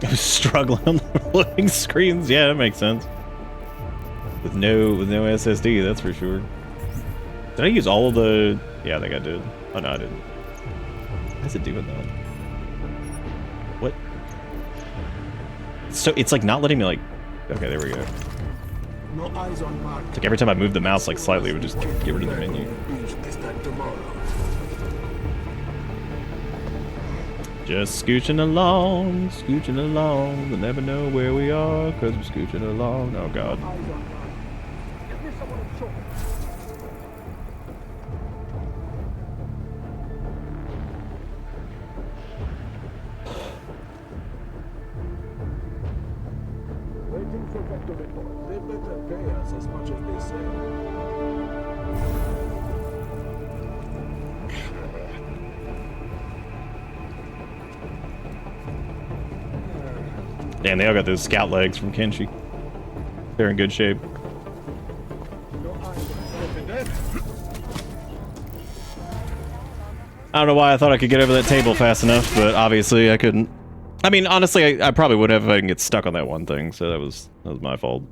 I was struggling on the loading screens. Yeah, that makes sense. With no SSD, that's for sure. Did I use all of the... Yeah, I think I did. Oh, no, I didn't. What's it doing, though? What? So, it's, like, not letting me, like... Okay, there we go. No eyes on Mark. It's like every time I move the mouse, like, slightly, it would just get rid of the menu. Just scooching along, we'll never know where we are, cause we're scooching along. Oh, God. Waiting for vector report. They better pay us as much as they say. Damn, they all got those scout legs from Kenshi. They're in good shape. I don't know why I thought I could get over that table fast enough, but obviously I couldn't. I mean, honestly, I probably would have if I didn't get stuck on that one thing, so that was my fault.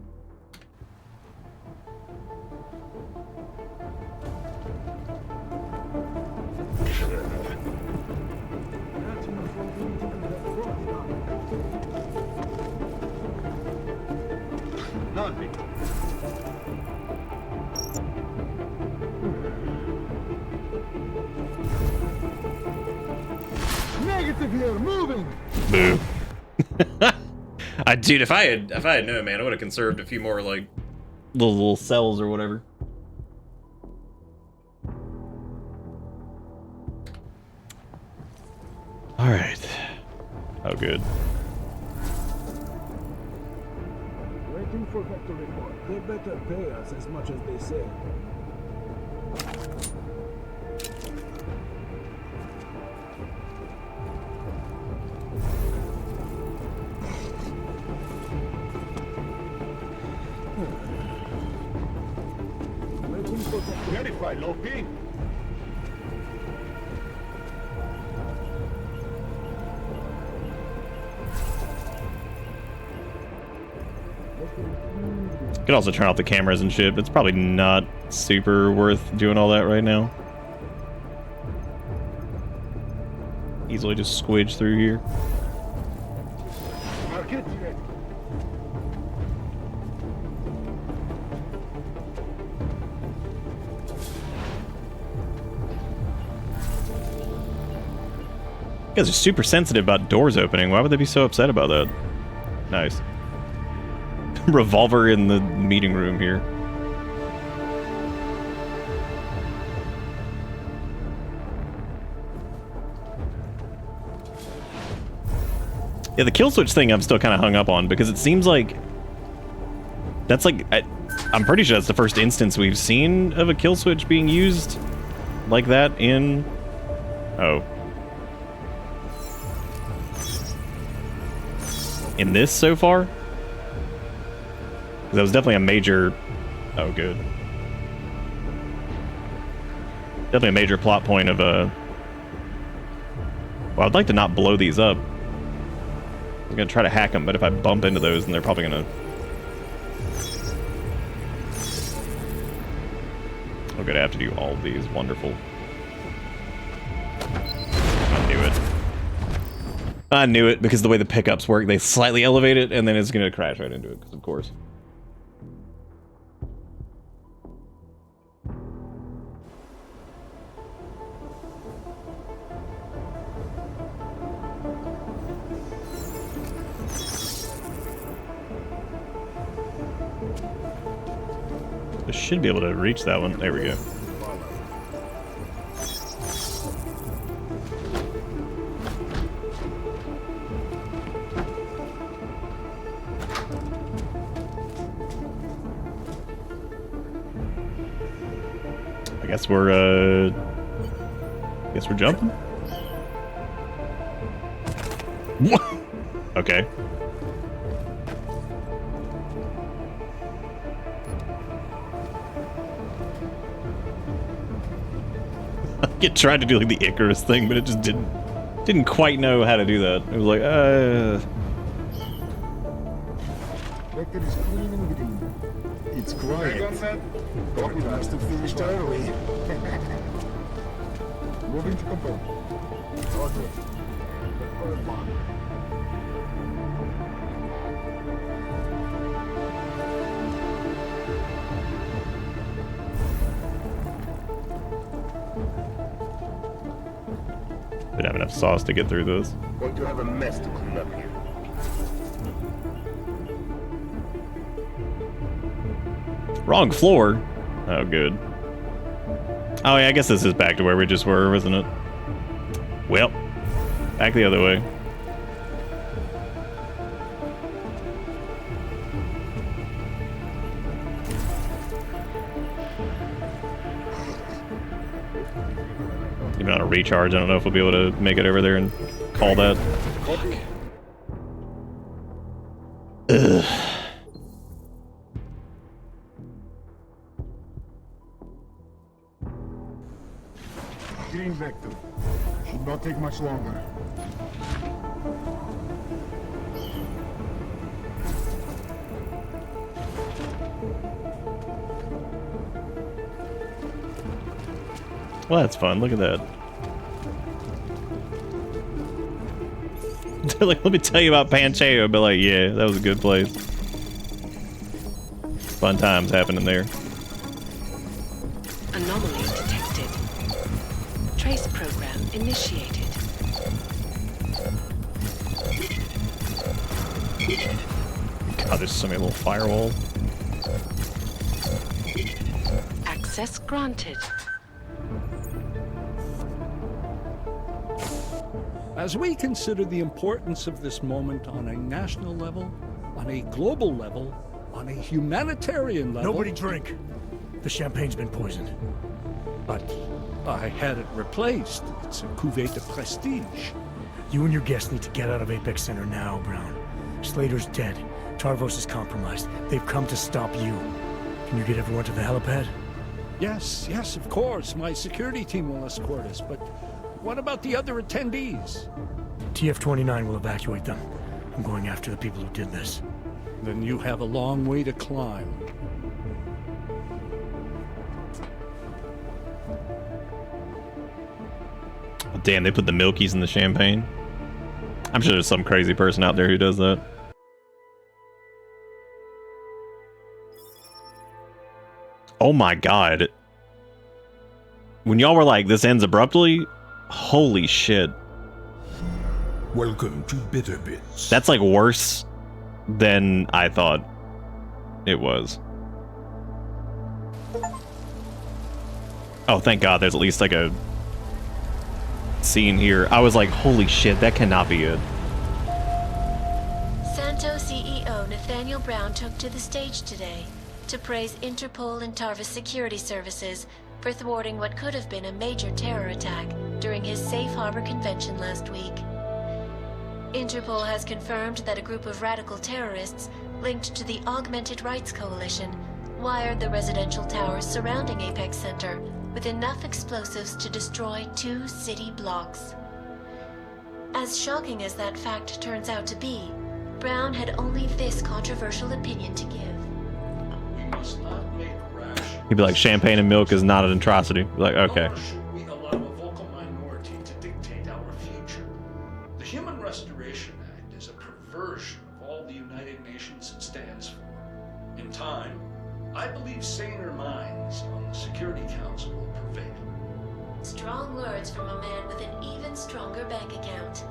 Negative here, moving. Boo. Dude, if I had known, man, I would have conserved a few more, like, little cells or whatever. All right. Oh, good. Waiting for Vector report. They better pay us as much as they say. Waiting for Vector. Verify, Loki. Could also turn off the cameras and shit, but it's probably not super worth doing all that right now. Easily just squidge through here. Market. You guys are super sensitive about doors opening. Why would they be so upset about that? Nice. Revolver in the meeting room here. Yeah, the kill switch thing I'm still kind of hung up on because it seems like that's like I'm pretty sure that's the first instance we've seen of a kill switch being used like that in in this so far. That was definitely a major... Oh, good. Definitely a major plot point of a... Well, I'd like to not blow these up. I'm going to try to hack them, but if I bump into those, then they're probably going to... I'm going to have to do all of these. Wonderful. I knew it. I knew it, because the way the pickups work, they slightly elevate it, and then it's going to crash right into it, because of course. I should be able to reach that one. There we go. I guess we're jumping. Okay. It tried to do like the Icarus thing, but it just didn't quite know how to do that. It was like, Vector is clean and green. It's quiet. Thought we must have finished early. Moving to confirm. Roger. Didn't have enough sauce to get through this. Going to have a mess to clean up here. Wrong floor. Oh, good. Oh, yeah, I guess this is back to where we just were, wasn't it? Well, back the other way. Even on a recharge, I don't know if we'll be able to make it over there and call that. Ugh. Green Vector. Should not take much longer. Well, that's fun. Look at that. They're like, let me tell you about Pancheo. But like, yeah, that was a good place. Fun times happening there. Anomaly detected. Trace program initiated. God, there's so many little firewalls. Access granted. As we consider the importance of this moment on a national level, on a global level, on a humanitarian level... Nobody drink. The champagne's been poisoned. But I had it replaced. It's a cuvée de prestige. You and your guests need to get out of Apex Center now, Brown. Slater's dead. Tarvos is compromised. They've come to stop you. Can you get everyone to the helipad? Yes, of course. My security team will escort us, but what about the other attendees? TF-29 will evacuate them. I'm going after the people who did this. Then you have a long way to climb. Oh, damn, they put the milkies in the champagne. I'm sure there's some crazy person out there who does that. Oh my god. When y'all were like, this ends abruptly, holy shit. Welcome to Bitter Bits. That's like worse than I thought it was. Oh, thank god there's at least like a scene here. I was like, holy shit, that cannot be it. Santo CEO Nathaniel Brown took to the stage today to praise Interpol and Tarvis security services for thwarting what could have been a major terror attack during his Safe Harbor convention last week. Interpol has confirmed that a group of radical terrorists linked to the Augmented Rights Coalition wired the residential towers surrounding Apex Center with enough explosives to destroy 2 city blocks. As shocking as that fact turns out to be, Brown had only this controversial opinion to give. We must not make rash. He'd be like, champagne and milk is not an atrocity. Like, okay. Nor should we allow a vocal minority to dictate our future. The Human Restoration Act is a perversion of all the United Nations stands for. In time, I believe saner minds on the Security Council will prevail. Strong words from a man with an even stronger bank account.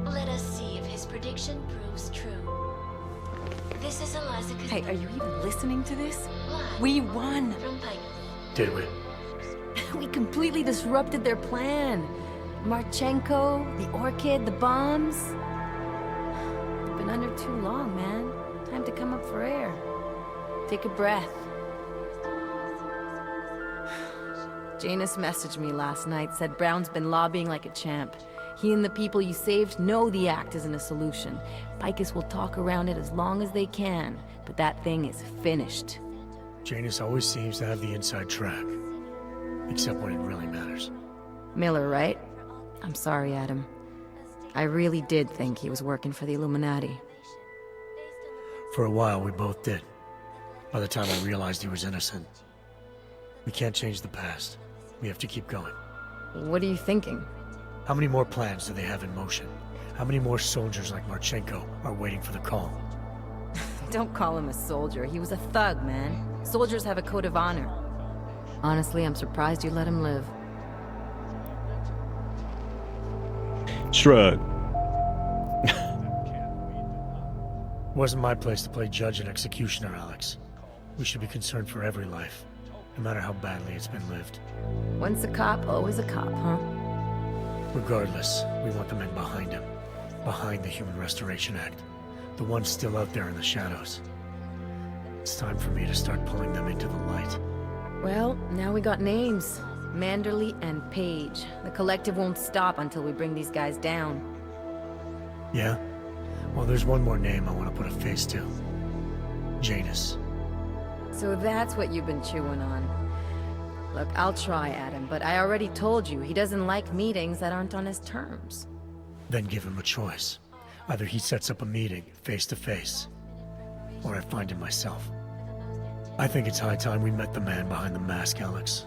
Let us see if his prediction proves true. This is Eliza. Hey, are you even listening to this? Live We won! from Pike. Did we? We completely disrupted their plan. Marchenko, the Orchid, the bombs. They've been under too long, man. Time to come up for air. Take a breath. Janus messaged me last night, said Brown's been lobbying like a champ. He and the people you saved know the act isn't a solution. Picus will talk around it as long as they can, but that thing is finished. Janus always seems to have the inside track. Except when it really matters. Miller, right? I'm sorry, Adam. I really did think he was working for the Illuminati. For a while, we both did. By the time I realized he was innocent. We can't change the past. We have to keep going. What are you thinking? How many more plans do they have in motion? How many more soldiers like Marchenko are waiting for the call? Don't call him a soldier. He was a thug, man. Soldiers have a code of honor. Honestly, I'm surprised you let him live. Shrug. Wasn't my place to play judge and executioner, Alex. We should be concerned for every life, no matter how badly it's been lived. Once a cop, always a cop, huh? Regardless, we want the men behind him. Behind the Human Restoration Act. The ones still out there in the shadows. It's time for me to start pulling them into the light. Well, now we got names. Manderley and Page. The collective won't stop until we bring these guys down. Yeah? Well, there's one more name I want to put a face to. Janus. So that's what you've been chewing on. Look, I'll try, Adam, but I already told you he doesn't like meetings that aren't on his terms. Then give him a choice. Either he sets up a meeting, face to face, or I find him myself. I think it's high time we met the man behind the mask, Alex.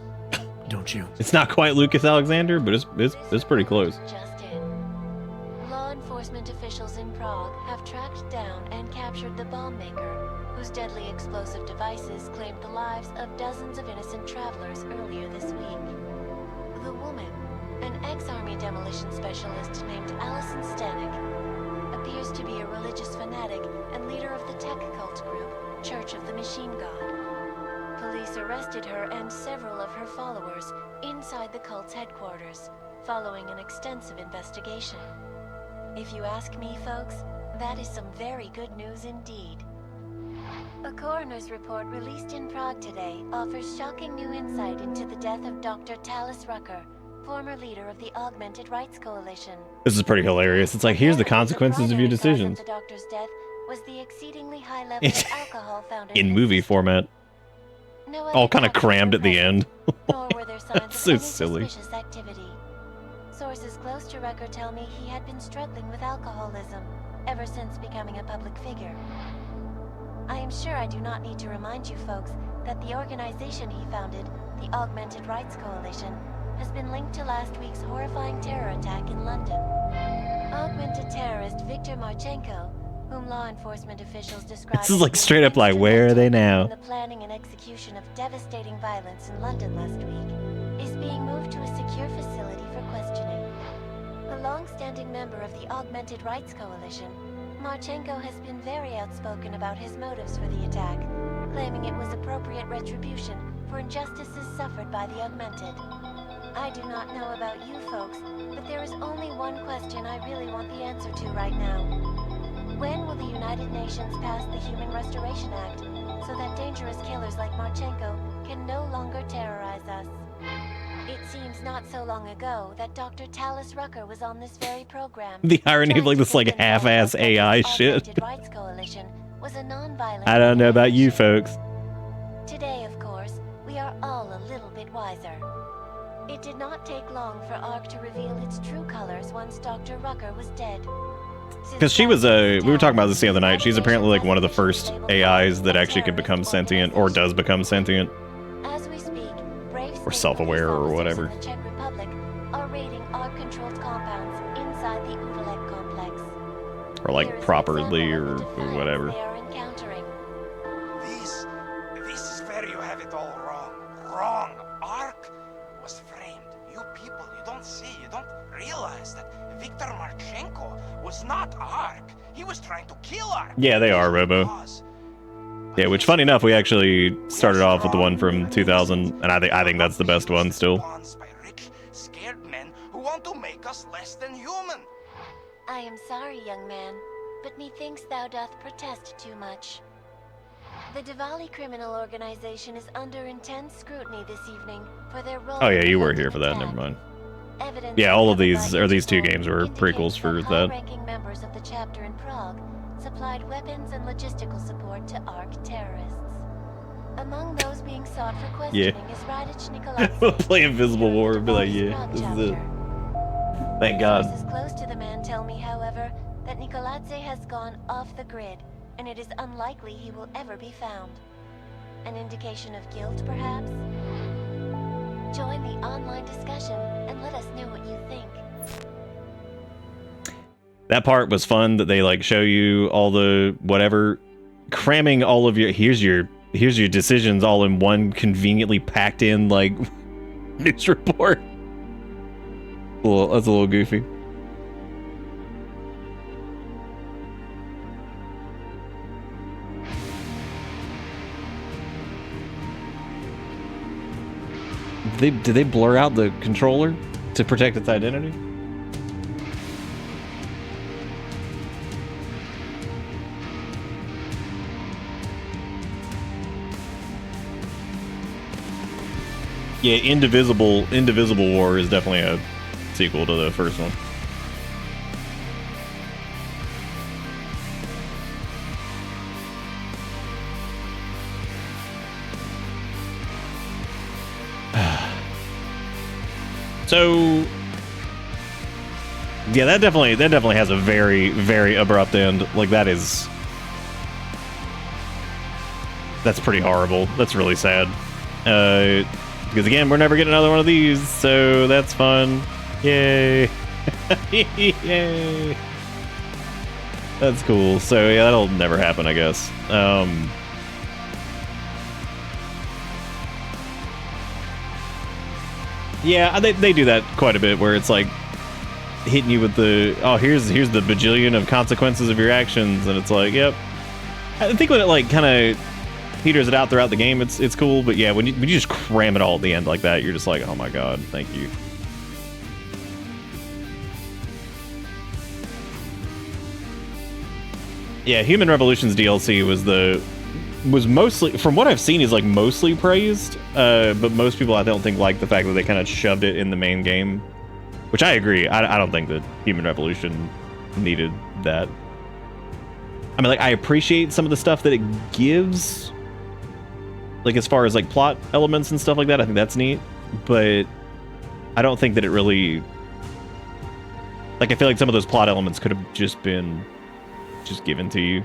Don't you? It's not quite Lucas Alexander, but it's pretty close. Just in. Law enforcement officials in Prague have tracked down and captured the bomb maker, whose deadly explosive devices claimed the lives of dozens of innocent travelers earlier this week. The woman, an ex-army demolition specialist named Allison Stanek, appears to be a religious fanatic and leader of the tech cult group, Church of the Machine God. Police police arrested her and several of her followers inside the cult's headquarters, following an extensive investigation. If you ask me, folks, that is some very good news indeed. A coroner's report released in Prague today offers shocking new insight into the death of Dr. Talis Rucker, former leader of the Augmented Rights Coalition. This is pretty hilarious. It's like, here's the consequences of your decisions. The doctor's death was the exceedingly high level of alcohol found In movie format. All kind of crammed at the end. That's so silly. Suspicious activity. Sources close to Rucker tell me he had been struggling with alcoholism ever since becoming a public figure. I am sure I do not need to remind you folks that the organization he founded, the Augmented Rights Coalition, has been linked to last week's horrifying terror attack in London. Augmented terrorist Viktor Marchenko, whom law enforcement officials describe This is like straight up like, where are they now? in the planning and execution of devastating violence in London last week, is being moved to a secure facility for questioning. A long-standing member of the Augmented Rights Coalition, Marchenko has been very outspoken about his motives for the attack, claiming it was appropriate retribution for injustices suffered by the Augmented. I do not know about you folks, but there is only one question I really want the answer to right now. When will the United Nations pass the Human Restoration Act so that dangerous killers like Marchenko can no longer terrorize us? It seems not so long ago that Dr. Talis Rucker was on this very program. The irony of like this like half-ass AI shit. Rights Coalition was a non-violent I don't know about you folks. Today, of course, we are all a little bit wiser. It did not take long for ARC to reveal its true colors once Dr. Rucker was dead. Because she was we were talking about this the other night. She's apparently like one of the first AIs that actually can become sentient, or does become sentient. As we speak, brave or self-aware or whatever. the Czech Republic are raiding ARC-controlled compounds inside the Uvalek complex. Or like properly or whatever. They are encountering. This is where you have it all wrong. Wrong. ARC was framed. You people, you don't see, you don't realize that Viktor Marchenko was not ARC. He was trying to kill ARC. Yeah, they are, Robo. Yeah, which funny enough, we actually started off with the one from 2000, and I think that's the best one still. By rich, scared men who want to make us less than human. I am sorry, young man, but methinks thou doth protest too much. The Diwali criminal organization is under intense scrutiny this evening for their role. Oh yeah, you were here for that. Never mind. Yeah, all of these, or these two games, were prequels for that. High-ranking members of the chapter in Prague supplied weapons and logistical support to ARC terrorists. Among those being sought for questioning is Radich Nikoladze. We'll play Invisible War and be like, yeah, this is it. Thank God. Sources close to the man tell me, however, that Nikoladze has gone off the grid, and it is unlikely he will ever be found. An indication of guilt, perhaps? Join the online discussion and let us know what you think. That part was fun, that they like show you all the whatever, cramming all of your here's your decisions all in one conveniently packed in like news report. Well, that's a little goofy. Did they blur out the controller to protect its identity? Yeah, Indivisible War is definitely a sequel to the first one. So yeah, that definitely has a very, very abrupt end. Like that's pretty horrible. That's really sad. Because again, we're never getting another one of these, so that's fun. Yay. Yay. That's cool. So yeah, that'll never happen, I guess. Yeah, they do that quite a bit, where it's like hitting you with the, oh, here's the bajillion of consequences of your actions, and it's like, yep. I think when it like kind of peters it out throughout the game, it's cool. But yeah, when you just cram it all at the end like that, you're just like, oh my god, thank you. Yeah, Human Revolution's DLC was mostly, from what I've seen, is like mostly praised. But most people I don't think like the fact that they kind of shoved it in the main game, which I agree. I don't think that Human Revolution needed that. I mean, like, I appreciate some of the stuff that it gives, like as far as like plot elements and stuff like that. I think that's neat, but I don't think that it really, like, I feel like some of those plot elements could have just been given to you.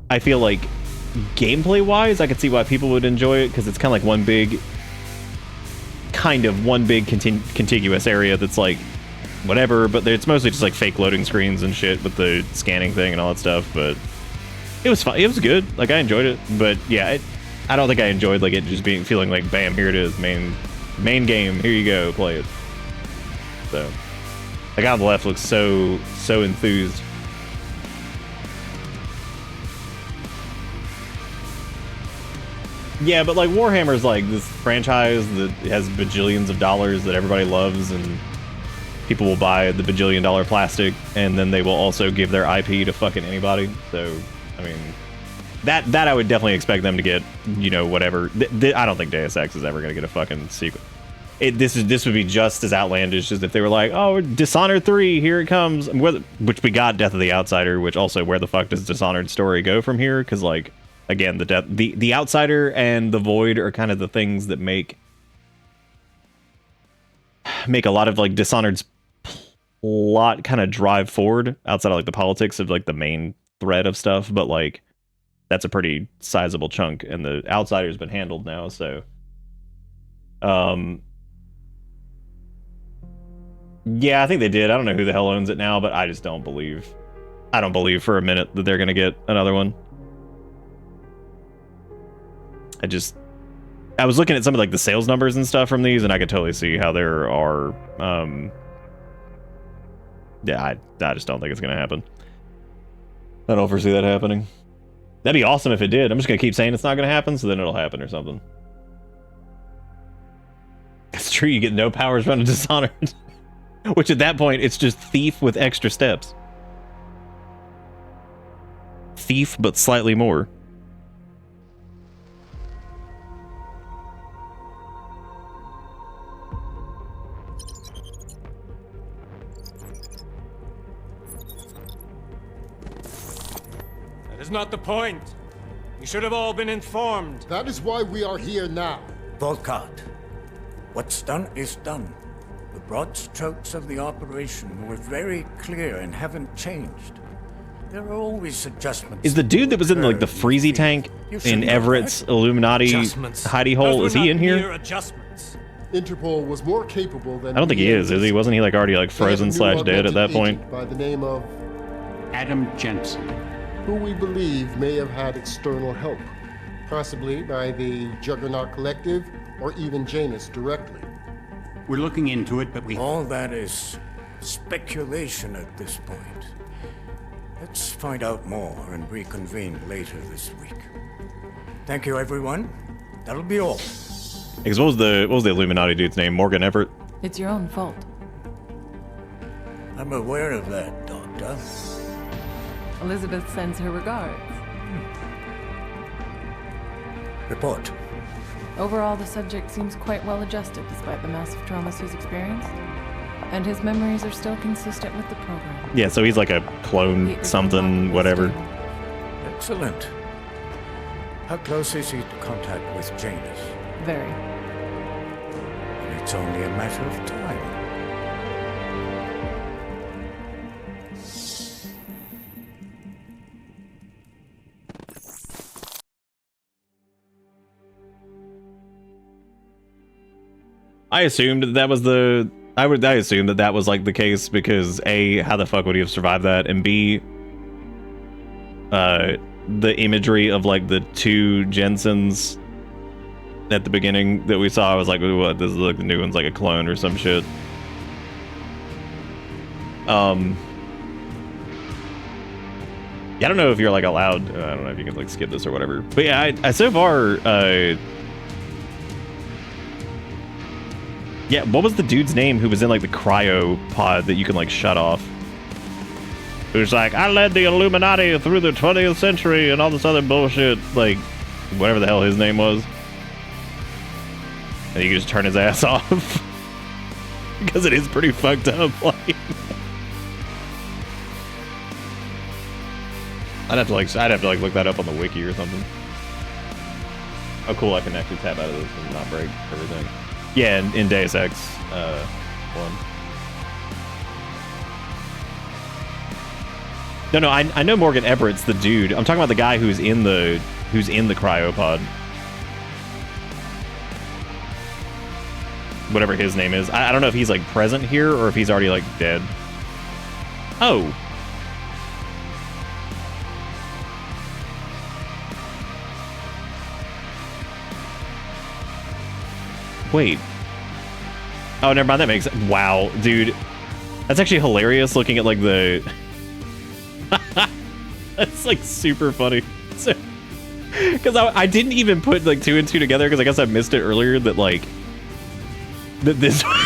I feel like gameplay wise, I could see why people would enjoy it, because it's kind of like one big contiguous area that's like whatever, but it's mostly just like fake loading screens and shit with the scanning thing and all that stuff. But it was fun. It was good. Like, I enjoyed it. But yeah, I don't think I enjoyed like it just feeling like, bam, here it is, main game, here you go, play it. So the guy on the left looks so enthused. Yeah, but like Warhammer's like this franchise that has bajillions of dollars that everybody loves, and people will buy the bajillion-dollar plastic, and then they will also give their IP to fucking anybody. So, I mean, that I would definitely expect them to get, you know, whatever. I don't think Deus Ex is ever gonna get a fucking sequel. This would be just as outlandish as if they were like, oh, Dishonored 3, here it comes, which we got Death of the Outsider, which also, where the fuck does Dishonored story go from here? Because like, again, the Outsider and the Void are kind of the things that make a lot of like Dishonored's plot kind of drive forward outside of like the politics of like the main thread of stuff. But like, that's a pretty sizable chunk, and the Outsider's been handled now. So, yeah, I think they did. I don't know who the hell owns it now, but I just don't believe for a minute that they're gonna get another one. I was looking at some of like the sales numbers and stuff from these, and I could totally see how there are, yeah, I just don't think it's gonna happen. I don't foresee that happening. That'd be awesome if it did. I'm just gonna keep saying it's not gonna happen, so then it'll happen or something. It's true, you get no powers running Dishonored. Which at that point, it's just Thief with extra steps. Thief, but slightly more. That is not the point. You should have all been informed. That is why we are here now. Volkart, what's done is done. The broad strokes of the operation were very clear and haven't changed. There are always adjustments. Is the dude that was in like the Freezy tank in Everett's Illuminati hidey hole, is he in here? Interpol was more capable than... I don't think he is he? Wasn't he like already like frozen / dead at that point? By the name of... Adam Jensen. Who we believe may have had external help. Possibly by the Juggernaut Collective or even Janus directly. We're looking into it, but we... All that is speculation at this point. Let's find out more and reconvene later this week. Thank you, everyone. That'll be all. Because what was the Illuminati dude's name? Morgan Everett? It's your own fault. I'm aware of that, Doctor. Elizabeth sends her regards. Report. Overall, the subject seems quite well adjusted despite the massive traumas he's experienced. And his memories are still consistent with the program. Yeah, so he's like a clone something, whatever. Excellent. How close is he to contact with Janus? Very. And it's only a matter of time. I assumed that was the... I assumed that was like the case because A, how the fuck would he have survived that? And B, the imagery of like the two Jensens at the beginning that we saw, I was like, what, this is like the new one's like a clone or some shit. Yeah, Yeah, I don't know if you're like allowed. I don't know if you can like skip this or whatever. But yeah, I so far. Yeah, what was the dude's name who was in like the cryo pod that you can like shut off? Who's like, I led the Illuminati through the 20th century and all this other bullshit, like whatever the hell his name was. And you can just turn his ass off because it is pretty fucked up. Like, I'd have to like look that up on the wiki or something. Oh, cool! I can actually tab out of this and not break everything. Yeah, in Deus Ex 1. No, I know Morgan Everett's the dude. I'm talking about the guy who's in the cryopod. Whatever his name is. I don't know if he's like present here or if he's already like dead. Oh. Wait. Oh, never mind. That makes sense. Wow, dude. That's actually hilarious looking at like the... That's like super funny. Because I didn't even put like 2 and 2 together because I guess I missed it earlier that like... That this... that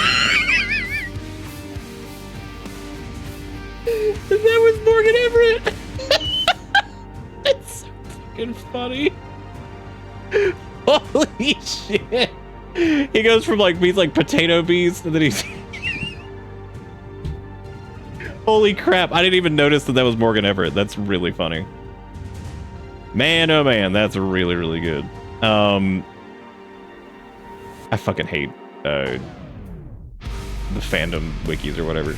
was Morgan Everett! It's so fucking funny. Holy shit. He goes from like he's like potato beast and then he's holy crap, I didn't even notice that was Morgan Everett. That's really funny. Man, oh man, that's really, really good. I fucking hate the fandom wikis or whatever.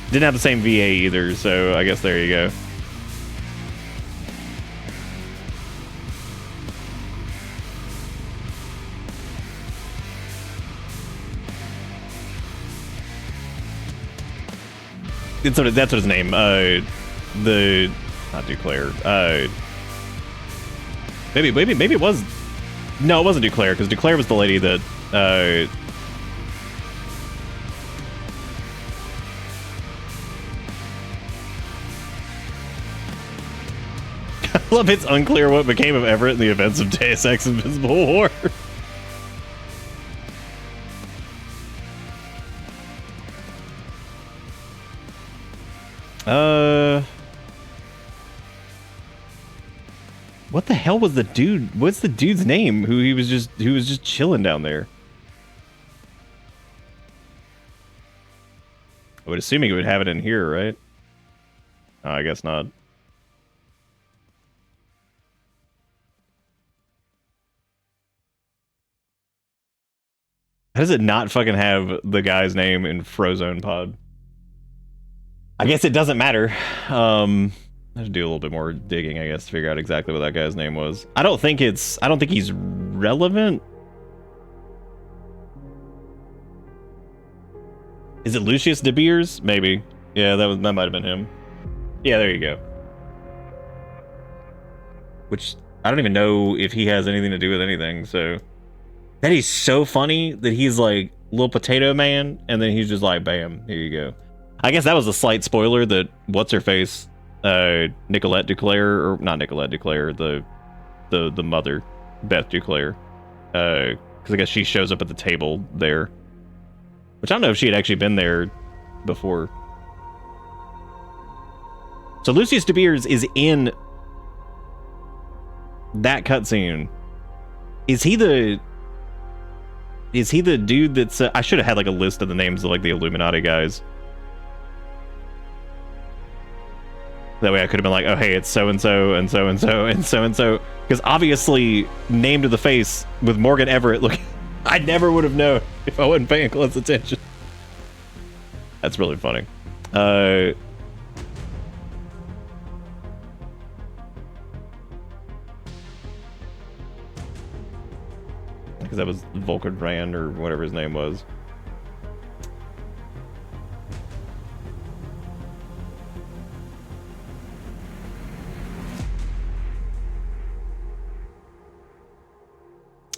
Didn't have the same VA either, so I guess there you go. That's what his name. Not Duclair. Maybe it was. No, it wasn't Duclair because Duclair was the lady that. I love it's unclear what became of Everett in the events of Deus Ex Invisible War. What the hell was the dude? What's the dude's name? Who was just chilling down there? I would assume he would have it in here, right? Oh, I guess not. How does it not fucking have the guy's name in Frozone Pod? I guess it doesn't matter. I have to do a little bit more digging, I guess, to figure out exactly what that guy's name was. I don't think he's relevant. Is it Lucius De Beers? Maybe. Yeah, that might have been him. Yeah, there you go. Which I don't even know if he has anything to do with anything, so that is so funny that he's like little potato man, and then he's just like, bam, here you go. I guess that was a slight spoiler that what's her face, Nicolette Duclair, or not Nicolette Duclair, the mother, Beth Duclair, because I guess she shows up at the table there, which I don't know if she had actually been there before. So Lucius De Beers is in that cutscene. Is he the dude that's I should have had like a list of the names of like the Illuminati guys. That way I could have been like, oh hey, it's so-and-so and so-and-so and so-and-so. Because obviously, name to the face with Morgan Everett, look, I never would have known if I wasn't paying close attention. That's really funny. Because that was Volker Brand or whatever his name was.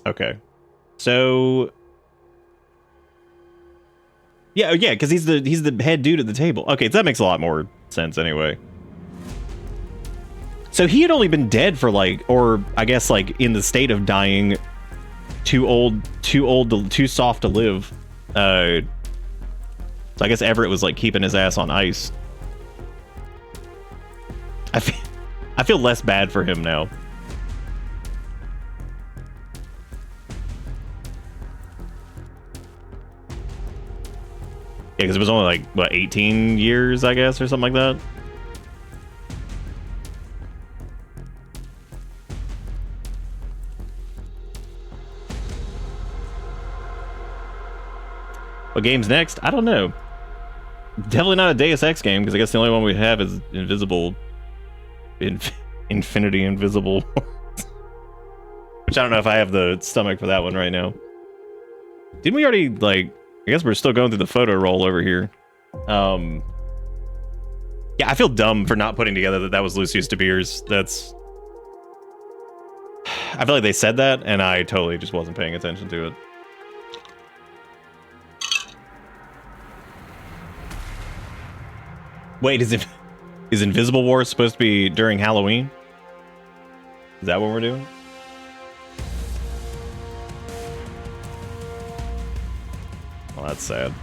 Okay, so yeah, because he's the head dude at the table. Okay, so that makes a lot more sense anyway. So he had only been dead for like, or I guess like in the state of dying, too soft to live. So I guess Everett was like keeping his ass on ice. I feel less bad for him now. Yeah, because it was only like, what, 18 years, I guess, or something like that? What game's next? I don't know. Definitely not a Deus Ex game, because I guess the only one we have is Invisible... Infinity Invisible. Which I don't know if I have the stomach for that one right now. Didn't we already, like... I guess we're still going through the photo roll over here. Yeah, I feel dumb for not putting together that was Lucius De Beers. That's... I feel like they said that, and I totally just wasn't paying attention to it. Wait, is Invisible War supposed to be during Halloween? Is that what we're doing? Well, that's sad.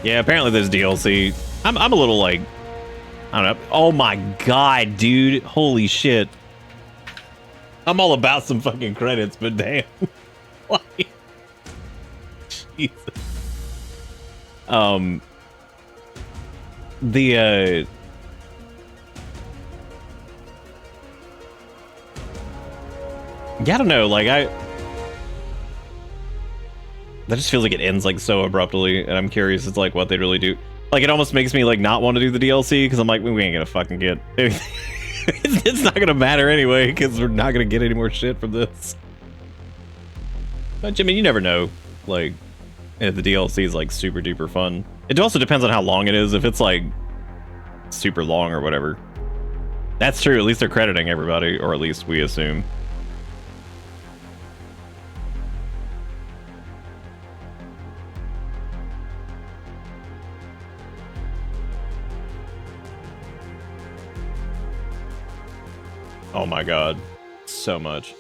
Yeah, apparently there's DLC. I'm a little like, I don't know. Oh my god, dude. Holy shit. I'm all about some fucking credits, but damn. Like, Jesus. Yeah, I don't know, like, that just feels like it ends like so abruptly, and I'm curious it's like what they'd really do. Like, it almost makes me like not want to do the DLC, because I'm like, we ain't gonna fucking get it's not gonna matter anyway, because we're not gonna get any more shit from this. But I mean, you never know, like, if the DLC is like super duper fun. It also depends on how long it is. If it's like super long or whatever, that's true. At least they're crediting everybody, or at least we assume. Oh my god, so much.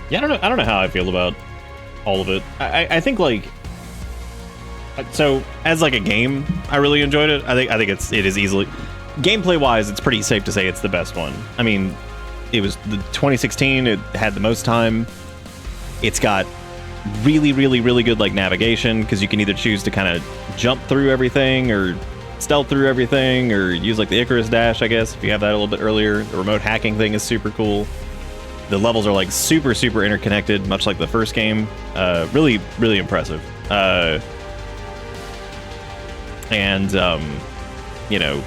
Yeah, I don't know how I feel about all of it. I think like, so as like a game, I really enjoyed it. I think it is easily, gameplay wise, it's pretty safe to say it's the best one. I mean, it was the 2016. It had the most time. It's got really good like navigation, because you can either choose to kind of jump through everything or stealth through everything, or use like the Icarus dash, I guess, if you have that a little bit earlier. The remote hacking thing is super cool. The levels are like super interconnected, much like the first game. Really impressive. You know,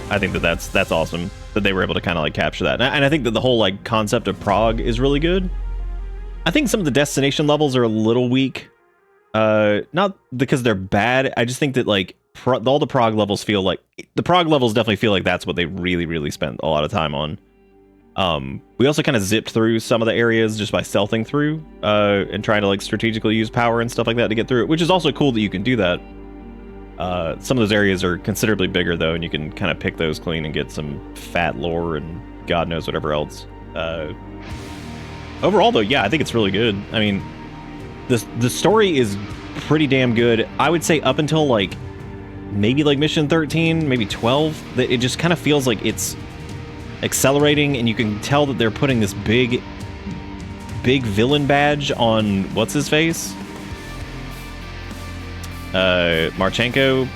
I think that's awesome that they were able to kind of like capture that. And I think that the whole like concept of Prague is really good. I think some of the destination levels are a little weak. Not because they're bad. I just think that like all the Prague levels feel like, the Prague levels definitely feel like that's what they really spent a lot of time on. We also kind of zipped through some of the areas just by stealthing through, and trying to like strategically use power and stuff like that to get through it, which is also cool that you can do that. Some of those areas are considerably bigger though, and you can kind of pick those clean and get some fat lore and God knows whatever else. Overall though, yeah, I think it's really good. I mean, the story is pretty damn good. I would say up until like maybe like mission 13, maybe 12, that it just kind of feels like it's accelerating, and you can tell that they're putting this big villain badge on what's his face, Marchenko,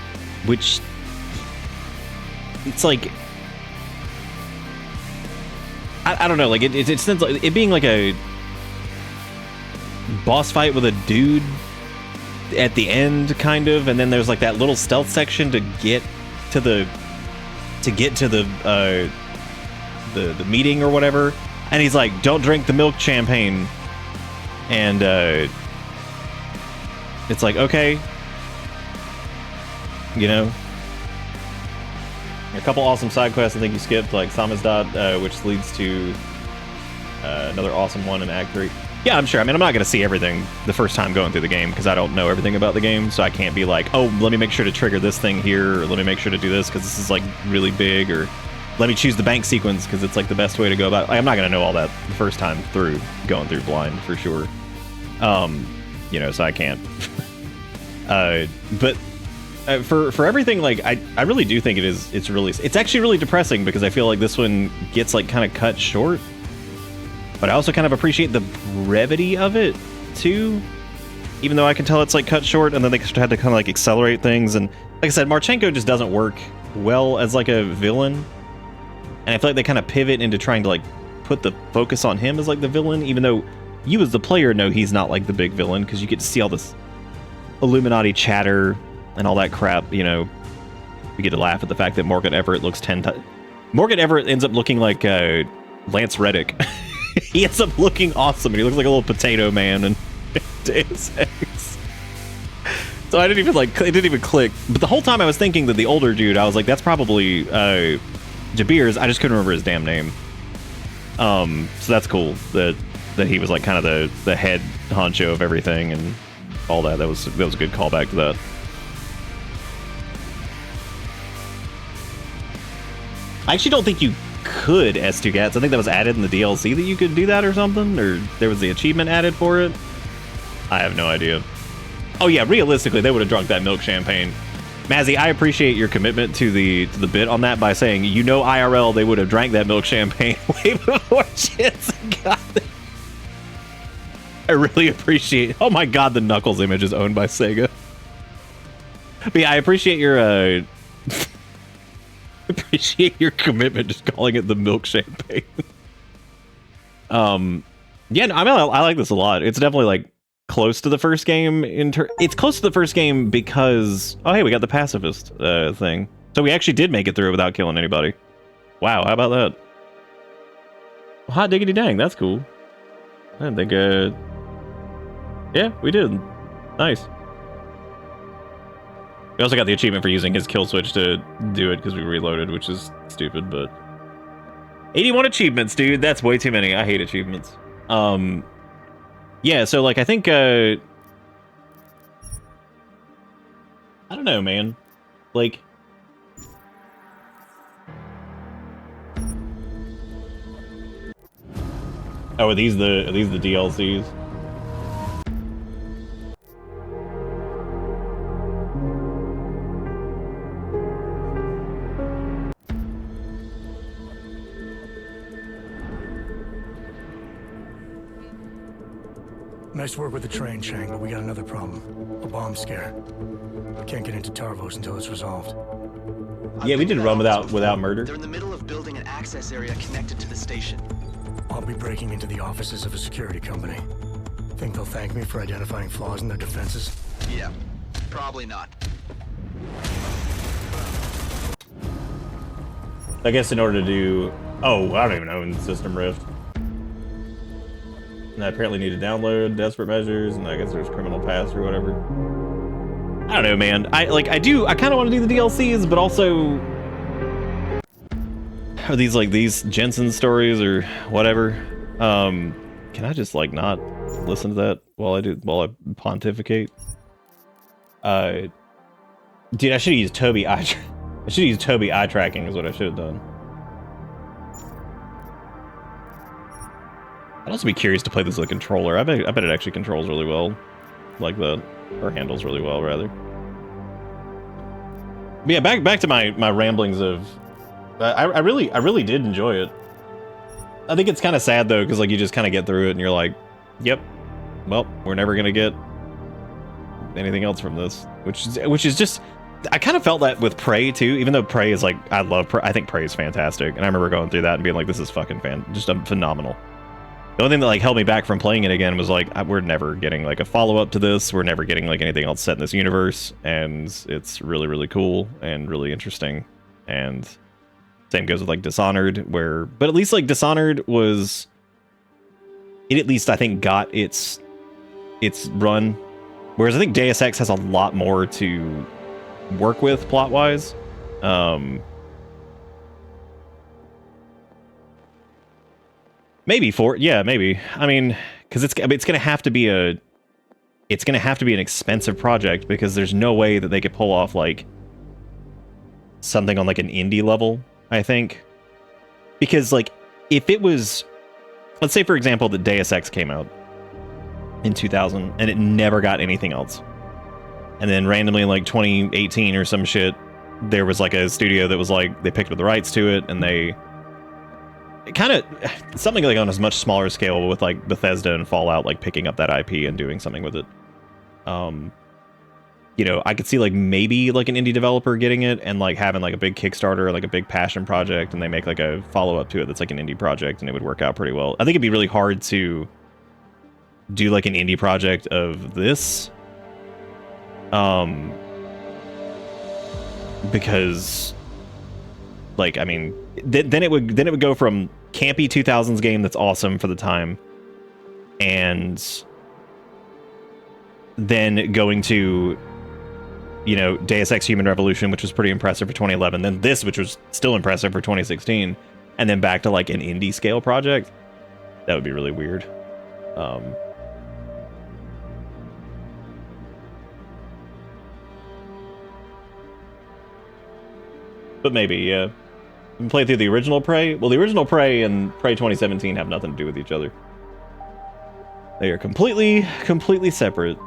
which it's like, I don't know, like it sounds like it being like a boss fight with a dude at the end, kind of, and then there's like that little stealth section to get to the meeting or whatever, and he's like, don't drink the milk champagne, And it's like, okay, you know, a couple awesome side quests I think you skipped, like Samizdat, which leads to another awesome one in Act 3. Yeah, I'm sure. I mean, I'm not going to see everything the first time going through the game because I don't know everything about the game, so I can't be like, oh, let me make sure to trigger this thing here, or let me make sure to do this because this is, like, really big, or let me choose the bank sequence because it's, like, the best way to go about it. I'm not going to know all that the first time through, going through blind, for sure. You know, so I can't. But for everything, like, I really do think it's actually really depressing because I feel like this one gets, like, kind of cut short. But I also kind of appreciate the brevity of it, too. Even though I can tell it's, like, cut short, and then they had to kind of, like, accelerate things. And, like I said, Marchenko just doesn't work well as, like, a villain. And I feel like they kind of pivot into trying to, like, put the focus on him as, like, the villain, even though you as the player know he's not, like, the big villain, because you get to see all this Illuminati chatter and all that crap, you know. We get to laugh at the fact that Morgan Everett looks 10 times... Morgan Everett ends up looking like Lance Reddick. He ends up looking awesome, and he looks like a little potato man in Deus Ex. So I didn't even, like, it didn't even click. But the whole time I was thinking that the older dude, I was like, that's probably Jabir's. I just couldn't remember his damn name. So that's cool that he was, like, kind of the head honcho of everything and all that. That was a good callback to that. I actually don't think you could S2 Gats. I think that was added in the DLC that you could do that or something, or there was the achievement added for it. I have no idea. Oh yeah, realistically, they would have drunk that milk champagne. Mazzy, I appreciate your commitment to the bit on that by saying, you know, IRL, they would have drank that milk champagne way before Jensen got it. I really appreciate. Oh my god, the Knuckles image is owned by Sega. But yeah, I appreciate your appreciate your commitment, just calling it the milk champagne. Yeah, no, I mean, I like this a lot. It's definitely, like, close to the first game. It's close to the first game because, oh hey, we got the pacifist thing, so we actually did make it through without killing anybody. Wow, how about that? Well, hot diggity dang, that's cool. I didn't think yeah, we did. Nice. We also got the achievement for using his kill switch to do it because we reloaded, which is stupid, but 81 achievements, dude. That's way too many. I hate achievements. Yeah, so, like, I think I don't know, man. Like, oh, are these the DLCs? Nice work with the train, Chang, but we got another problem. A bomb scare. We can't get into Tarvos until it's resolved. Yeah, we did run without murder. They're in the middle of building an access area connected to the station. I'll be breaking into the offices of a security company. Think they'll thank me for identifying flaws in their defenses? Yeah, probably not. I guess in order to do... Oh, I don't even know, in System Rift. And I apparently need to download Desperate Measures, and I guess there's Criminal Past or whatever. I don't know, man. I kind of want to do the DLCs, but also... Are these, like, these Jensen stories or whatever? Can I just, like, not listen to that while I pontificate? Dude, I should have used Toby eye tracking is what I should have done. I'd also be curious to play this with a controller. I bet it actually controls really well, like that, or handles really well rather. But yeah, back to my ramblings of. I really did enjoy it. I think it's kind of sad though, because like you just kind of get through it and you're like, yep, well, we're never gonna get anything else from this, which is just. I kind of felt that with Prey too, even though Prey is like, I love Prey. I think Prey is fantastic, and I remember going through that and being like, this is fucking just phenomenal. The only thing that like held me back from playing it again was like, we're never getting like a follow-up to this. We're never getting like anything else set in this universe, and it's really, really cool and really interesting. And same goes with like Dishonored, but at least like Dishonored was, it at least I think got its its run. Whereas I think Deus Ex has a lot more to work with plot-wise. Maybe maybe. I mean, because it's gonna have to be an expensive project, because there's no way that they could pull off like something on like an indie level, I think. Because like if it was, let's say for example that Deus Ex came out in 2000 and it never got anything else, and then randomly in like 2018 or some shit there was like a studio that was like, they picked up the rights to it, and they kind of something like on a much smaller scale with like Bethesda and Fallout like picking up that IP and doing something with it. You know, I could see like maybe like an indie developer getting it and like having like a big Kickstarter, like a big passion project, and they make like a follow-up to it that's like an indie project, and it would work out pretty well. I think it'd be really hard to do like an indie project of this, because like, I mean, then it would go from campy 2000s game that's awesome for the time, and then going to, you know, Deus Ex Human Revolution, which was pretty impressive for 2011, then this, which was still impressive for 2016, and then back to like an indie scale project. That would be really weird. But maybe, yeah. You can play through the original Prey. Well, the original Prey and Prey 2017 have nothing to do with each other. They are completely separate.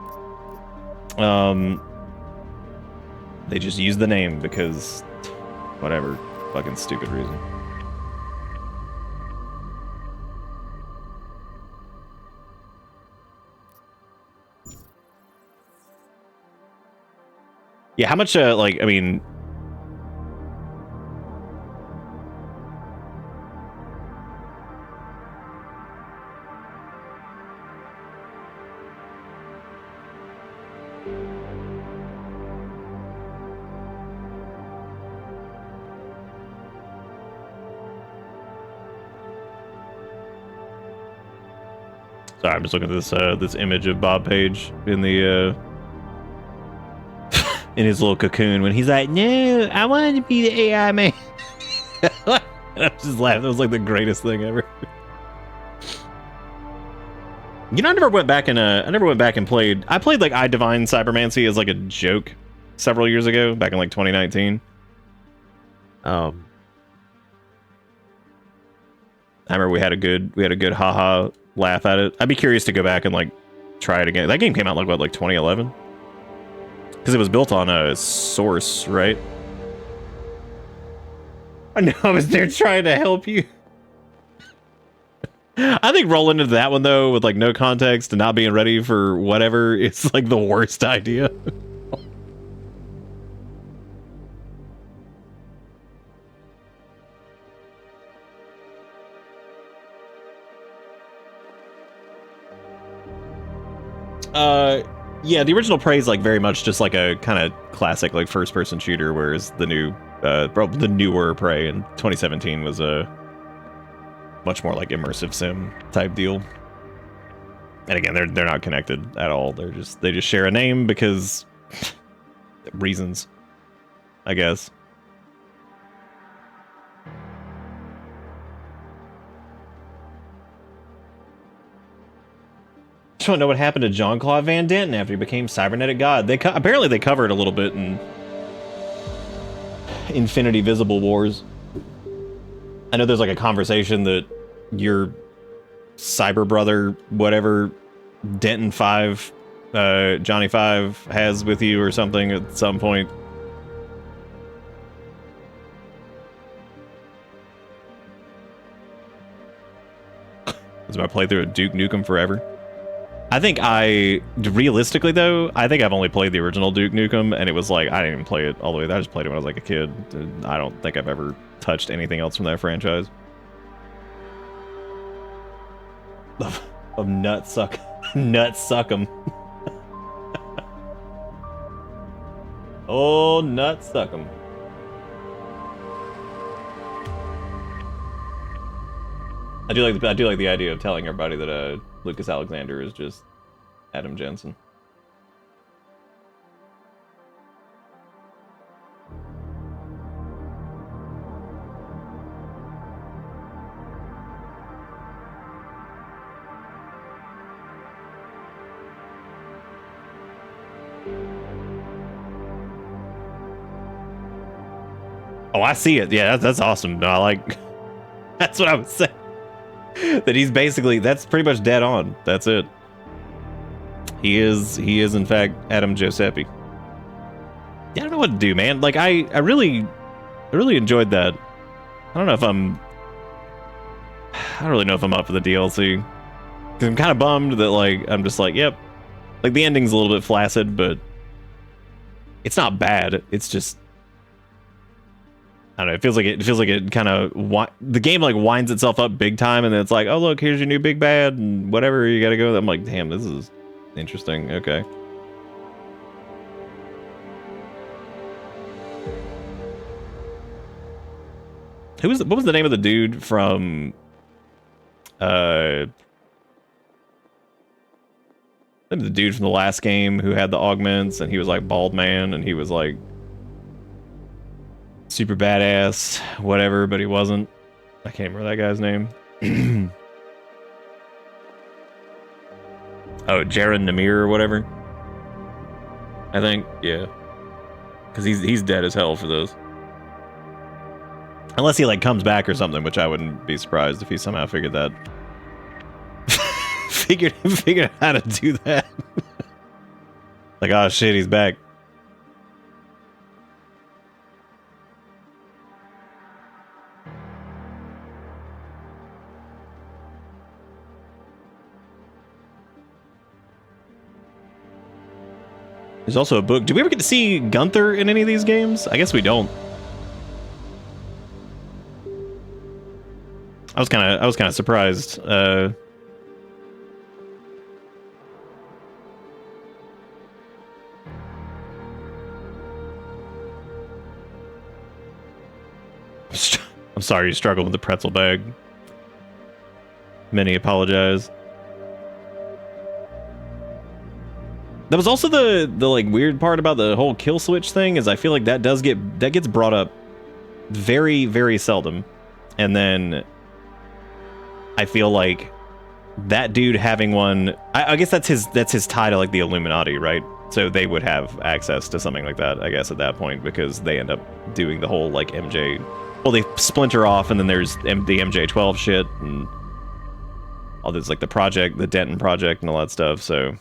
They just use the name because whatever fucking stupid reason. Yeah, how much, like, I mean... Sorry, I'm just looking at this this image of Bob Page in the in his little cocoon when he's like, "No, I wanted to be the AI man." And I was just laughing. That was like the greatest thing ever. You know, I never went back and played. I played like I Divine Cybermancy as like a joke several years ago, back in like 2019. I remember we had a good haha laugh at it. I'd be curious to go back and like try it again. That game came out like what, like 2011? Because it was built on a Source, right? I know, I was there trying to help you. I think rolling into that one though with like no context and not being ready for whatever is like the worst idea. Yeah, the original Prey is like very much just like a kind of classic like first-person shooter, whereas the newer Prey in 2017 was a much more like immersive sim type deal. And again, they're not connected at all. They just share a name because reasons, I guess. Just want to know what happened to Jean-Claude Van Damme after he became Cybernetic God. Apparently they covered a little bit in Infinity Visible Wars. I know there's like a conversation that your cyber brother, whatever, Denton 5, Johnny 5 has with you or something at some point. Was my playthrough of Duke Nukem Forever? I think realistically though, I think I've only played the original Duke Nukem, and it was like, I didn't even play it all the way. I just played it when I was like a kid. I don't think I've ever touched anything else from that franchise. Of nut suck 'em. Oh, nut suck 'em. I do like the idea of telling everybody that Lucas Alexander is just Adam Jensen. Oh, I see it. Yeah, that's awesome. No, I like. That's what I was saying. That he's basically, that's pretty much dead on. That's it. He is in fact Adam Giuseppe. Yeah, I don't know what to do, man. Like I really enjoyed that. I don't really know if I'm up for the DLC. Cause I'm kind of bummed that like I'm just like, yep. Like the ending's a little bit flaccid, but it's not bad. It's just, I don't know. It feels like it kind of the game like winds itself up big time, and then it's like, oh look, here's your new big bad, and whatever you got to go. I'm like, damn, this is interesting. Okay. What was the name of the dude from? The dude from the last game who had the augments, and he was like bald man, and he was like super badass, whatever, but he wasn't. I can't remember that guy's name. Oh, Jaren Namir or whatever. I think, yeah. Because he's dead as hell for those. Unless he like comes back or something, which I wouldn't be surprised if he somehow figured that. figured out how to do that. Like, oh shit, he's back. There's also a book. Do we ever get to see Gunther in any of these games? I guess we don't. I was kind of surprised. I'm sorry you struggled with the pretzel bag. Many apologize. That was also the like weird part about the whole kill switch thing, is I feel like that gets brought up very, very seldom. And then I feel like that dude having one, I guess that's his tie to like the Illuminati, right? So they would have access to something like that, I guess, at that point, because they end up doing the whole like MJ. Well, they splinter off, and then there's the MJ12 shit, and all this like the Denton project, and all that stuff. So.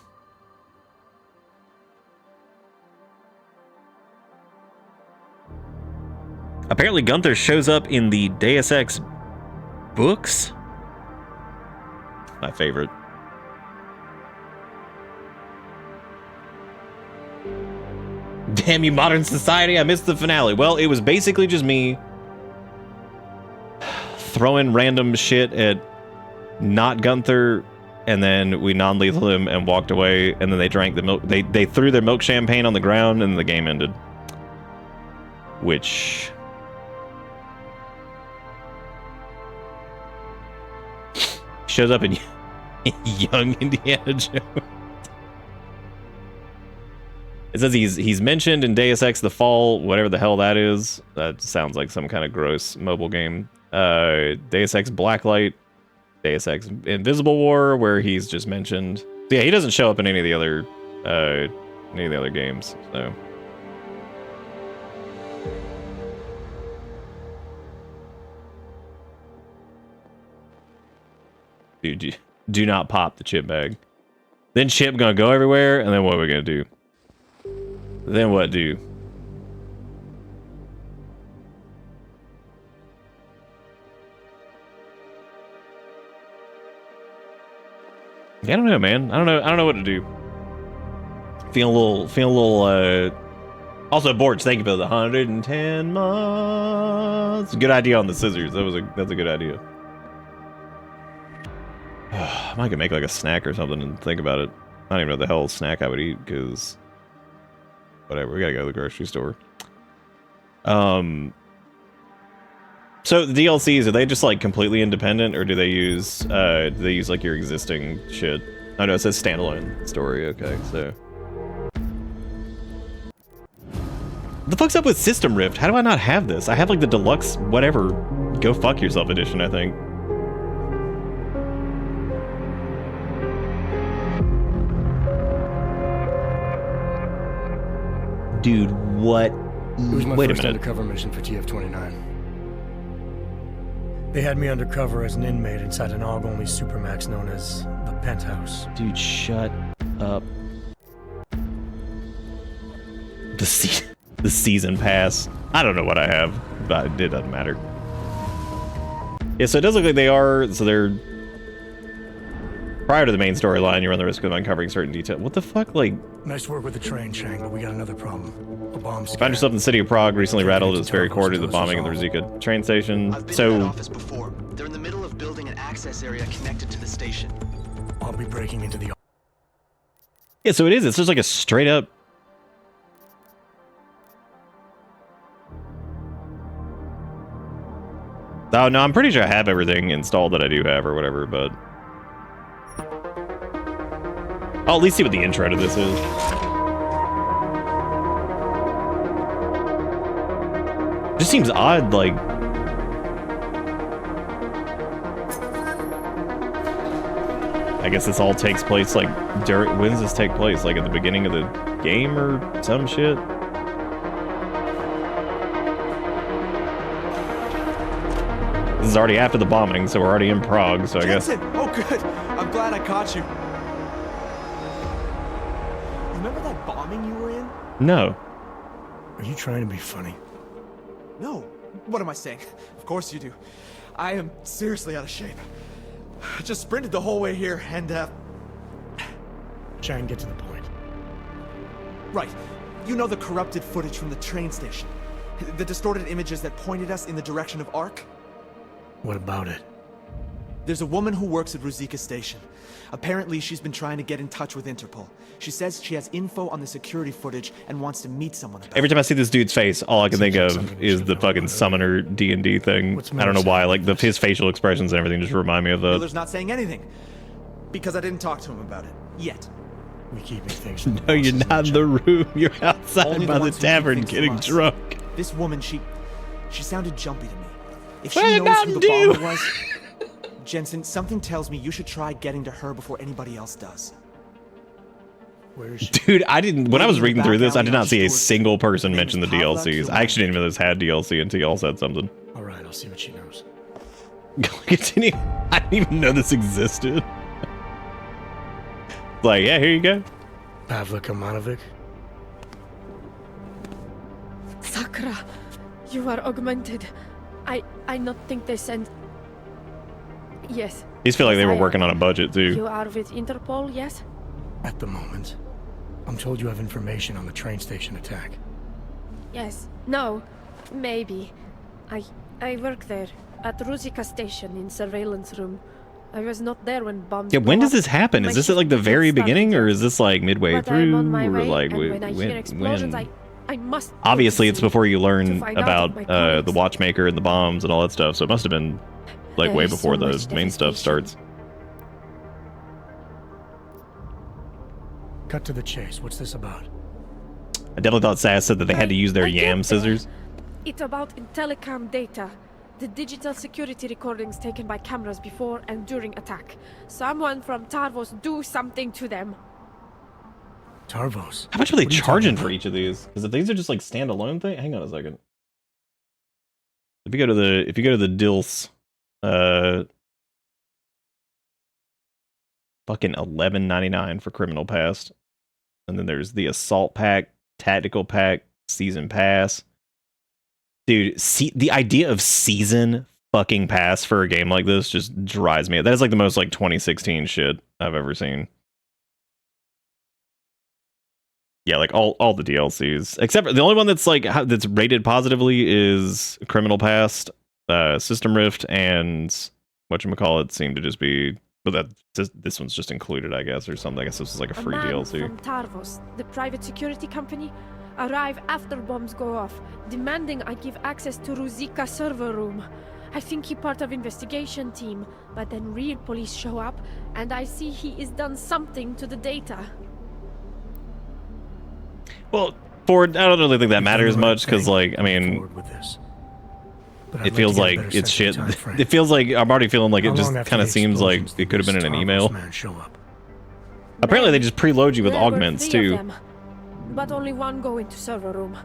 Apparently Gunther shows up in the Deus Ex books. My favorite. Damn you, modern society, I missed the finale. Well, it was basically just me throwing random shit at not Gunther, and then we non-lethal him and walked away, and then they drank the milk. They threw their milk champagne on the ground, and the game ended. Which... shows up in young Indiana Jones. It says he's mentioned in Deus Ex The Fall, whatever the hell that is. That sounds like some kind of gross mobile game. Deus Ex Blacklight, Deus Ex Invisible War, where he's just mentioned. So yeah, he doesn't show up in any of the other games. So. Dude, do not pop the chip bag. Then chip gonna go everywhere, and then what are we gonna do? Then what do? Yeah, I don't know, man. I don't know what to do. Feeling a little. Also, Borch, thank you for the 110 months. Good idea on the scissors. That's a good idea. I might could make like a snack or something and think about it. I don't even know what the hell snack I would eat, because whatever, we gotta go to the grocery store. So the DLCs, are they just like completely independent, or do they use like your existing shit? Oh no, it says standalone story. Okay, so. What the fuck's up with System Rift? How do I not have this? I have like the deluxe whatever go fuck yourself edition, I think. Dude, what? It was my Wait a first minute. undercover mission for TF-29. They had me undercover as an inmate inside an AUG-only supermax known as the Penthouse. Dude, shut up. The season pass. I don't know what I have, but it doesn't matter. Yeah, so it does look like they are. So they're prior to the main storyline. You run the risk of uncovering certain detail. What the fuck, like? Nice work with the train, Chang, but we got another problem. A bomb Found yourself in the city of Prague. Recently rattled its very core to the bombing of the Ruzicka train station. I've been in that office before. They're in the middle of building an access area connected to the station. I'll be breaking into the. Yeah, so it is. It's just like a straight up. Oh, no, I'm pretty sure I have everything installed that I do have or whatever, but... I'll at least see what the intro to this is. Just seems odd, like... I guess this all takes place, like, during... When does this take place? Like, at the beginning of the game or some shit? This is already after the bombing, so we're already in Prague, so I guess... Oh, good. I'm glad I caught you. Remember that bombing you were in? No. Are you trying to be funny? No. What am I saying? Of course you do. I am seriously out of shape. I just sprinted the whole way here, and, Chang, get to the point. Right. You know the corrupted footage from the train station? The distorted images that pointed us in the direction of Ark? What about it? There's a woman who works at Ruzicka Station. Apparently, she's been trying to get in touch with Interpol. She says she has info on the security footage and wants to meet someone about Every time I see this dude's face, all I can think of is the fucking summoner D&D thing. I don't know why, like his facial expressions and everything just remind me of that. Miller's not saying anything. Because I didn't talk to him about it. Yet. We keeping things. No, you're not in the room. You're outside by the tavern getting drunk. This woman, she sounded jumpy to me. If she knows who the bomber was, Jensen, something tells me you should try getting to her before anybody else does. Where is she? Dude, I didn't. When I was reading through this, I did not see a single person mention the DLCs. I actually didn't even know this had DLC until y'all said something. All right, I'll see what she knows. Continue. I didn't even know this existed. Like, yeah, here you go. Pavlik Amanovic. Sakra, you are augmented. I not think they sent... Yes. These feel like they were I working am. on a budget, too. You are with Interpol, yes? At the moment. I'm told you have information on the train station attack. Yes. No. Maybe. I work there. At Ruzicka Station in surveillance room. I was not there when bombs Yeah, when blew does up. this happen? My Is this at like the shift very started beginning, yet. or is this like midway But through, I'm on my or way, like and when I hear explosions, when? I must... Obviously, it's before you to learn find out about if my the colleagues- watchmaker and the bombs and all that stuff. So it must have been like There way is so before the much main stuff starts. Cut to the chase. What's this about? I definitely thought Sass said that they had to use their I get yam there. scissors. It's about telecom data. The digital security recordings taken by cameras before and during attack. Someone from Tarvos do something to them. Tarvos? How much are they What are you charging talking for about? each of these? Because if these are just like standalone thing, hang on a second. If you go to the DILS, fucking $11.99 for Criminal Pass, and then there's the Assault Pack, Tactical Pack, Season Pass. Dude, the idea of season fucking pass for a game like this just drives me. That is like the most like 2016 shit I've ever seen. Yeah, like all the DLCs, except for the only one that's like that's rated positively is Criminal Pass, System Rift, and whatchamacallit seem to just be. But this one's just included, I guess, or something. I guess this is like a free man DLC. From Tarvos, the private security company, arrive after bombs go off, demanding I give access to Ruzicka server room. I think he part of investigation team, but then real police show up, and I see he is done something to the data. Well, Ford, I don't really think that matters much, because, like, I mean, it feels like it's shit. It feels like, I'm already feeling like it just kind of seems like it could have been in an email. Apparently they just preload you with augments, too. But only one go into server room.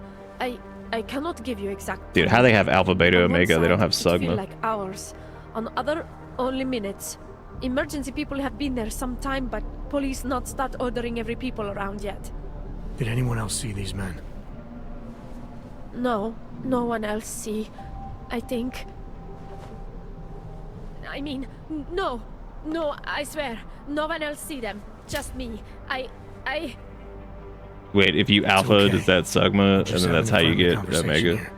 I cannot give you exact. Dude, how they have Alpha, Beta, On one Omega, they don't have side, it feel Sigma. like hours. On other, only minutes. Emergency people have been there some time, but police not start ordering every people around yet. Did anyone else see these men? No, no one else see. I think. I mean, no, I swear, no one else see them. Just me. I. Wait, if you Alpha, okay. does that Sigma, and then that's how you get Omega? Here.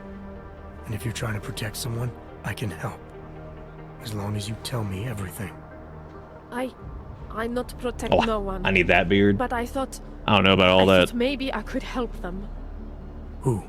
And if you're trying to protect someone, I can help. As long as you tell me everything. I not protect no one. I need that beard. But I thought. I don't know about all that. Thought maybe I could help them. Who?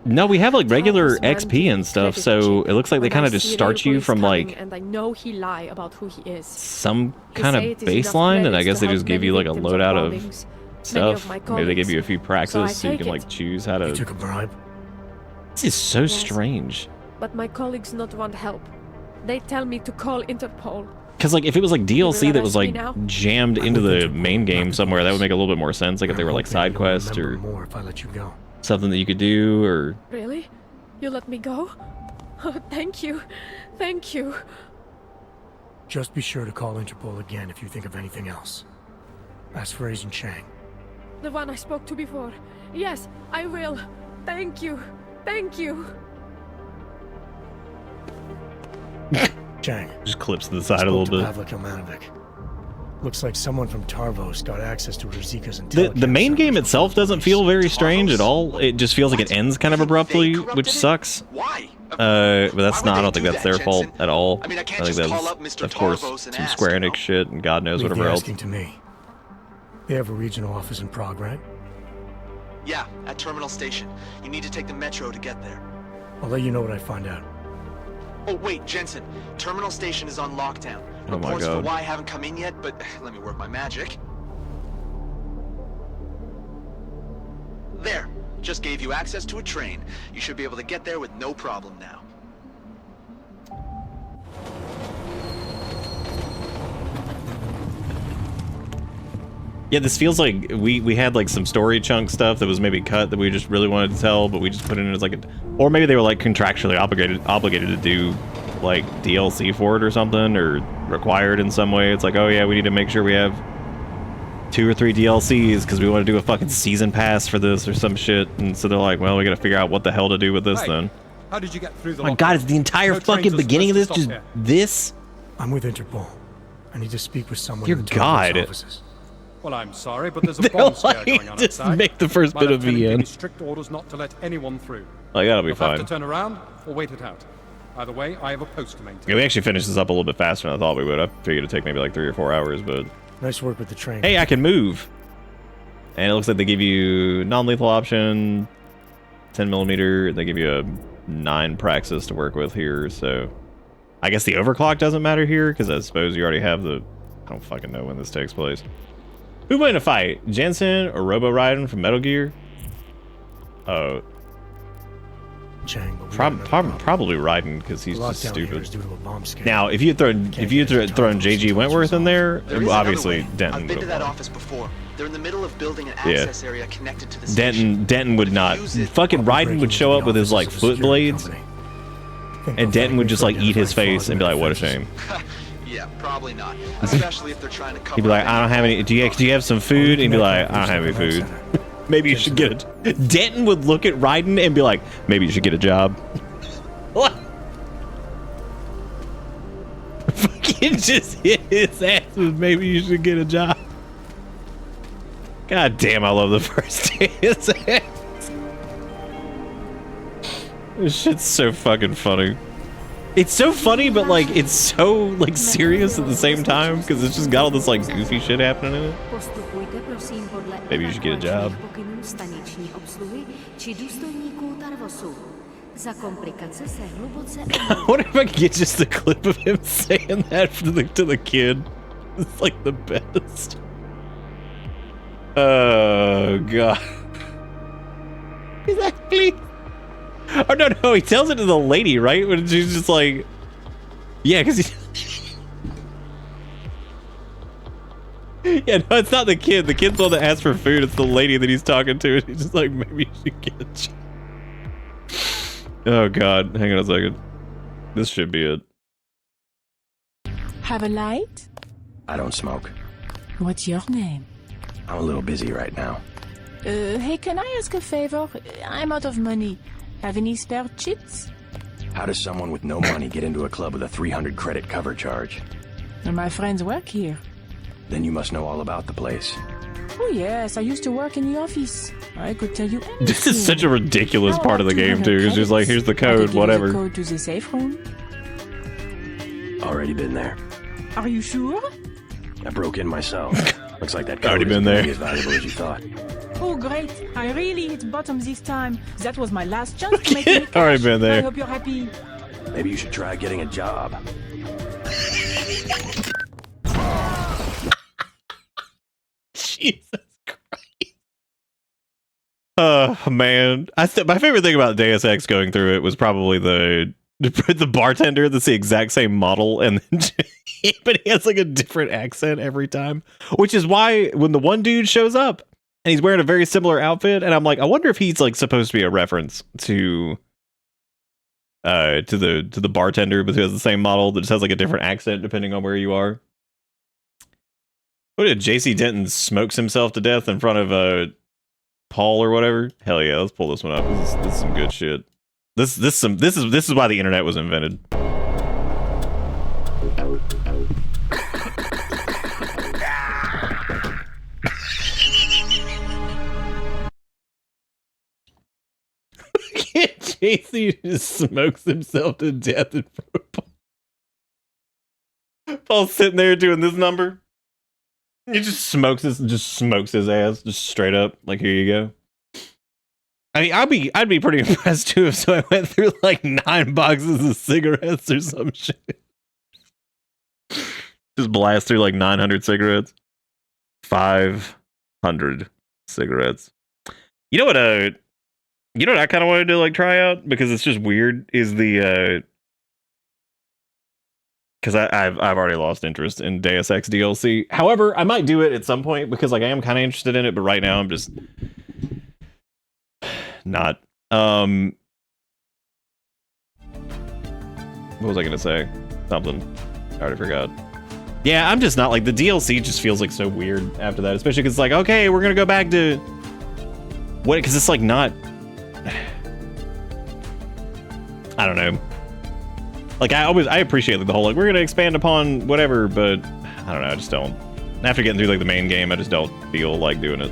No, we have like regular XP and stuff, so it looks like they kind of just start you from like and I know he lie about who he is. some kind of baseline, and I guess they just give you like a loadout of stuff. Maybe they give you a few praxis so you can like choose how to. You took a bribe? This is so strange. But my colleagues not want help. They tell me to call Interpol. Because like if it was like DLC that was like jammed into the main game somewhere, that would make a little bit more sense. Like if they were like side quests or more if I let you go. something that you could do, or Really? You let me go? Oh, thank you. Thank you. Just be sure to call Interpol again if you think of anything else. Ask for Agent Chang. The one I spoke to before. Yes, I will. Thank you. Thank you. Chang. just clips to the side a little bit. Looks like someone from Tarvos got access to Ruzika's intelligence. The main game itself doesn't feel very strange at all. It just feels like it ends kind of abruptly, which sucks. Why? But that's not. I don't think that's their fault at all. I mean, I can't think just that's, call up Mr. of course, Tarvos and some ask, Square you know? Enix shit and God knows Leave whatever the else. asking to me. They have a regional office in Prague, right? Yeah, at Terminal Station. You need to take the metro to get there. I'll let you know what I find out. Oh, wait, Jensen. Terminal Station is on lockdown. Oh my Reports for God. why haven't come in yet, but let me work my magic. There. Just gave you access to a train. You should be able to get there with no problem now. Yeah, this feels like we had like some story chunk stuff that was maybe cut that we just really wanted to tell, but we just put it in as like a, or maybe they were like contractually obligated to do like DLC for it or something, or required in some way. It's like, oh yeah, we need to make sure we have 2 or 3 DLCs because we want to do a fucking season pass for this or some shit. And so they're like, well, we got to figure out what the hell to do with this then. How did you get through the Oh my God, is the entire fucking beginning of this just this? I'm with Interpol. I need to speak with someone Dear in the God. Tarvos offices. Well, I'm sorry, but there's a They're bomb scare like, going on just outside. make the first My bit of lieutenant gave VN. me strict orders not to let anyone through. Like, that'll be You'll have fine. to turn around or wait it out. Either way, I have a post to maintain. Yeah, we actually finished this up a little bit faster than I thought we would. I figured it'd take maybe like 3 or 4 hours, but Nice work with the train. hey, I can move. And it looks like they give you non-lethal option, 10mm. They give you a 9 praxis to work with here. So I guess the overclock doesn't matter here because I suppose you already have the. I don't fucking know when this takes place. Who won in a fight, Jensen or Robo Raiden from Metal Gear? Oh, Chang, probably Raiden because he's just Lockdown here stupid. is due to a bomb scare. Now, if you had thrown JG Wentworth in there, There is obviously another way. Denton I've been would to have that won. office before. They're in the middle of building an Yeah. access area connected to the station. Denton would not. Fucking Raiden would show up with his like foot blades, and Denton would just like eat his face and be like, "What a shame." Yeah, probably not. Especially if they're trying to cover He'd be like, up "I don't have any. Do you have some food?" And he'd be like, "I don't have any food." Maybe you should get it. Denton would look at Raiden and be like, "Maybe you should get a job." What? Fucking just hit his ass with "maybe you should get a job." God damn, I love the first his ass. This shit's so fucking funny. It's so funny, but like it's so like serious at the same time because it's just got all this like goofy shit happening in it. Maybe you should get a job. I wonder if I can get just a clip of him saying that to the kid. It's like the best. Oh god. He's like, please. Oh no, he tells it to the lady, right? When she's just like, yeah, because he. Yeah, no, it's not the kid. The kid's the one that asks for food. It's the lady that he's talking to, and he's just like, maybe you should get a job. Oh god, hang on a second. This should be it. Have a light? I don't smoke. What's your name? I'm a little busy right now. Hey, can I ask a favor? I'm out of money. Have any spare chits? How does someone with no money get into a club with a 300 credit cover charge? My friends work here. Then you must know all about the place. Oh yes, I used to work in the office. I could tell you anything. This is such a ridiculous part of the game too. It's just like, here's the code, whatever. The code to the safe room. Already been there. Are you sure? I broke in myself. Looks like that code Already been there. As valuable as you thought. Oh great! I really hit bottom this time. That was my last chance to make me cash. Already been there. I hope you're happy. Maybe you should try getting a job. Jesus Christ. Oh man, my favorite thing about Deus Ex going through it was probably the bartender that's the exact same model, and then but he has like a different accent every time, which is why when the one dude shows up and he's wearing a very similar outfit, and I'm like, I wonder if he's like supposed to be a reference to the bartender because he has the same model that just has like a different accent depending on where you are. What did JC Denton smokes himself to death in front of Paul or whatever? Hell yeah, let's pull this one up. This is some good shit. This is why the internet was invented. JC just smokes himself to death in front of Paul. Paul's sitting there doing this number. He just smokes his ass, just straight up. Like, here you go. I mean, I'd be pretty impressed too if so I went through like 9 boxes of cigarettes or some shit. Just blast through like 900 cigarettes. 500 cigarettes. You know what I kind of wanted to like try out because it's just weird is the because I've already lost interest in Deus Ex DLC. However, I might do it at some point because like I am kind of interested in it, but right now I'm just not. What was I gonna say? Something. I already forgot. Yeah, I'm just not like the DLC just feels like so weird after that, especially because it's like, okay, we're gonna go back to what? Because it's like not. I don't know. Like I appreciate like the whole like we're gonna expand upon whatever, but I don't know. I just don't. After getting through like the main game, I just don't feel like doing it.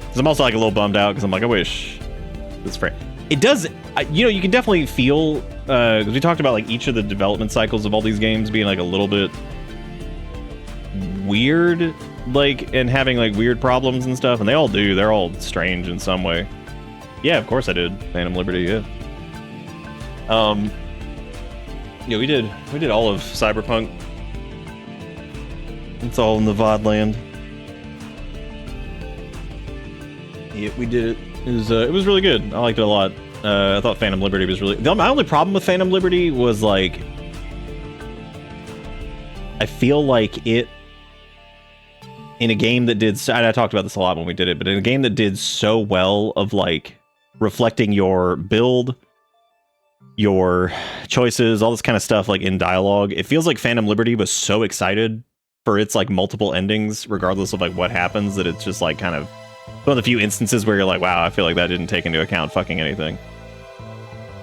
Because I'm also like a little bummed out because I'm like I wish this frame. It does. You know, you can definitely feel because we talked about like each of the development cycles of all these games being like a little bit weird, like and having like weird problems and stuff, and they all do. They're all strange in some way. Yeah, of course I did. Phantom Liberty. Yeah. Yeah, we did all of Cyberpunk. It's all in the VOD land. Yeah, we did it. It was really good. I liked it a lot. I thought Phantom Liberty was really. My only problem with Phantom Liberty was like, I feel like it in a game that did. And I talked about this a lot when we did it, but in a game that did so well of like reflecting your build, your choices, all this kind of stuff like in dialogue, it feels like Phantom Liberty was so excited for its like multiple endings regardless of like what happens that it's just like kind of one of the few instances where you're like, wow, I feel like that didn't take into account fucking anything.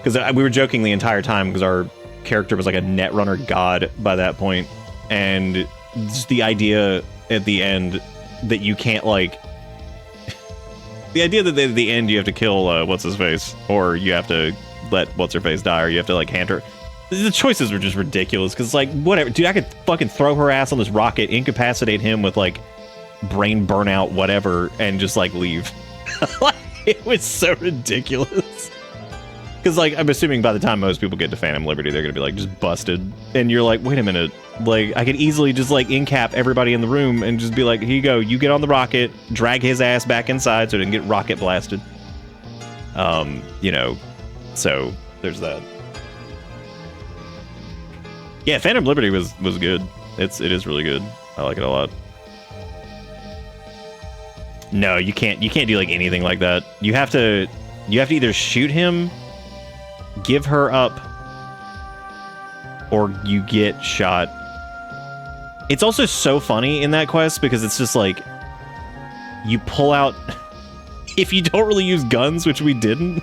Because we were joking the entire time because our character was like a Netrunner god by that point, and just the idea at the end that you can't like the idea that at the end you have to kill what's his face, or you have to let what's her face die, or you have to like hand her. The choices were just ridiculous because it's like whatever, dude. I could fucking throw her ass on this rocket, incapacitate him with like brain burnout, whatever, and just like leave. Like, it was so ridiculous. Because Because, like, I'm assuming by the time most people get to Phantom Liberty, they're going to be, like, just busted. And you're like, wait a minute. Like, I could easily just, like, in-cap everybody in the room and just be like, here you go. You get on the rocket, drag his ass back inside so it didn't get rocket blasted. You know, so there's that. Yeah, Phantom Liberty was good. It is really good. I like it a lot. No, you can't do, like, anything like that. You have to either shoot him, give her up, or you get shot. It's also so funny in that quest because it's just like you pull out if you don't really use guns, which we didn't.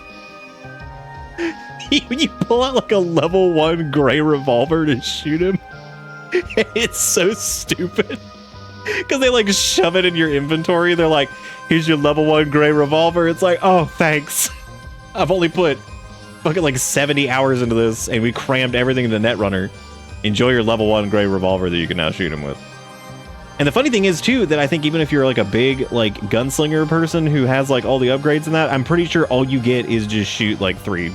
You pull out like a level 1 gray revolver to shoot him. It's so stupid because they like shove it in your inventory. They're like, here's your level 1 gray revolver. It's like, oh, thanks. I've only put fucking like 70 hours into this and we crammed everything into Netrunner. Enjoy your level 1 gray revolver that you can now shoot him with. And the funny thing is too that I think even if you're like a big like gunslinger person who has like all the upgrades and that, I'm pretty sure all you get is just shoot like three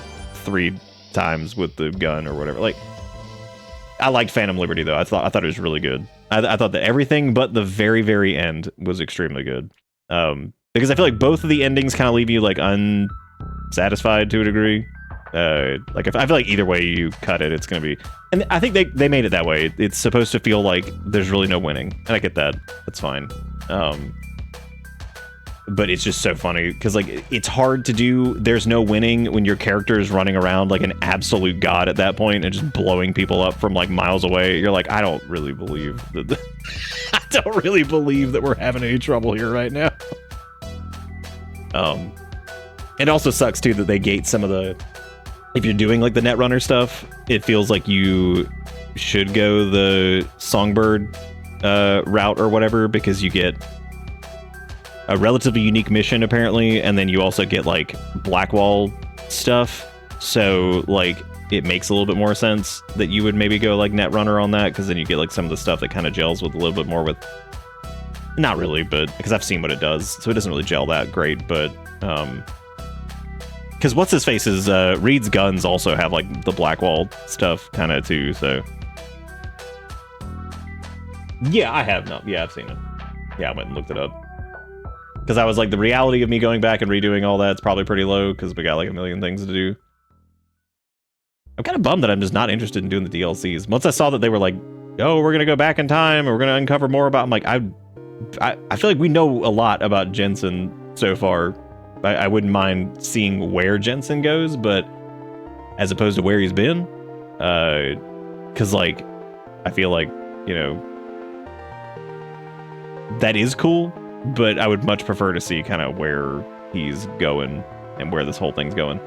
times with the gun or whatever. Like, I liked Phantom Liberty though. I thought it was really good. I thought that everything but the very, very end was extremely good. Because I feel like both of the endings kind of leave you like unsatisfied to a degree. Like if I feel like either way you cut it, it's gonna be, and I think they made it that way. It's supposed to feel like there's really no winning, and I get that. That's fine. But it's just so funny because like it's hard to do. There's no winning when your character is running around like an absolute god at that point and just blowing people up from like miles away. You're like, I don't really believe that. I don't really believe that we're having any trouble here right now. It also sucks too that they gate some of the. If you're doing like the Netrunner stuff, it feels like you should go the Songbird route or whatever because you get a relatively unique mission apparently, and then you also get like Blackwall stuff. So like it makes a little bit more sense that you would maybe go like Netrunner on that because then you get like some of the stuff that kind of gels with a little bit more with. Not really, but because I've seen what it does, so it doesn't really gel that great, but because what's his face is Reed's guns also have like the Blackwall stuff kind of too, so yeah, I have not. Yeah, I've seen it. Yeah, I went and looked it up because I was like, the reality of me going back and redoing all that's probably pretty low because we got like a million things to do. I'm kind of bummed that I'm just not interested in doing the DLCs. Once I saw that they were like, oh, we're gonna go back in time and we're gonna uncover more about, I'm like, I feel like we know a lot about Jensen so far. I wouldn't mind seeing where Jensen goes, but as opposed to where he's been, because like I feel like, you know, that is cool, but I would much prefer to see kind of where he's going and where this whole thing's going.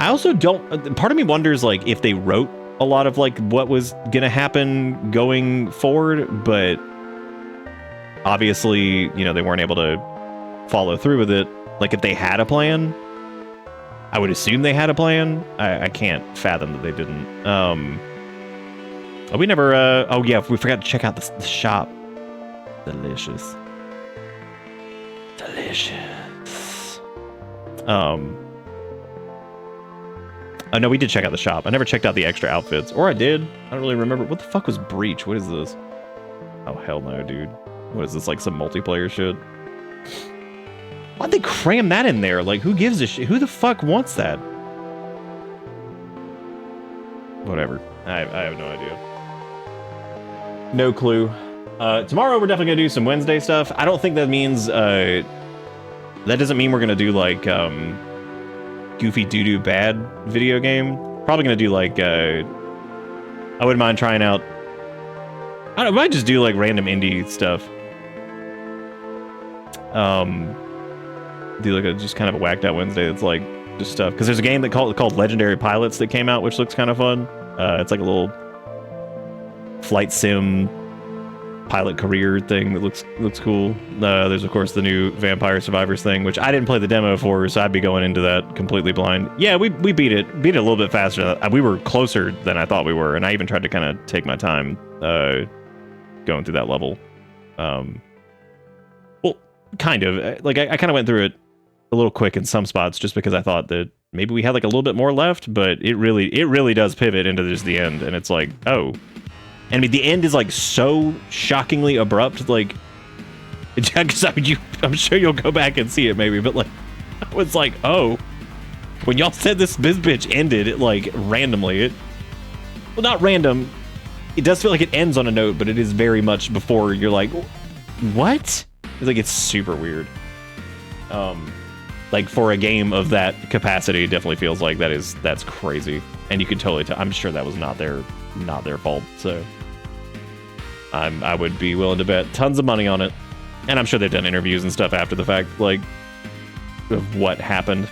I also don't. Part of me wonders like if they wrote a lot of like what was gonna happen going forward, but obviously, you know, they weren't able to follow through with it. Like, if they had a plan, I would assume they had a plan. I can't fathom that they didn't. We never, oh yeah, we forgot to check out the shop. Delicious. Delicious. Oh no, we did check out the shop. I never checked out the extra outfits. Or I did. I don't really remember. What the fuck was Breach? What is this? Oh, hell no, dude. What is this, like some multiplayer shit? Why'd they cram that in there? Like, who gives a shit? Who the fuck wants that? Whatever. I have no idea. No clue. Tomorrow we're definitely gonna do some Wednesday stuff. I don't think that means, that doesn't mean we're gonna do, like, goofy doo-doo bad video game. Probably gonna do, like, I wouldn't mind trying out... I might just do, like, random indie stuff. Do like a just kind of a whacked out Wednesday that's like just stuff, because there's a game called Legendary Pilots that came out, which looks kind of fun. It's like a little flight sim pilot career thing that looks cool. There's of course the new Vampire Survivors thing, which I didn't play the demo for, so I'd be going into that completely blind. Yeah, we beat it a little bit faster. We were closer than I thought we were, and I even tried to kind of take my time going through that level. Well, kind of. Like I kind of went through it a little quick in some spots just because I thought that maybe we had like a little bit more left, but it really does pivot into just the end, and it's like, oh. And I mean, the end is like so shockingly abrupt, like, because I'm sure you'll go back and see it maybe, but like, I was like, oh, when y'all said this bitch ended, it like randomly, well, not random, it does feel like it ends on a note, but it is very much before you're like, what? It's like, it's super weird. Like for a game of that capacity, it definitely feels like that's crazy, and you could totally tell. I'm sure that was not their fault. So I would be willing to bet tons of money on it, and I'm sure they've done interviews and stuff after the fact, like of what happened.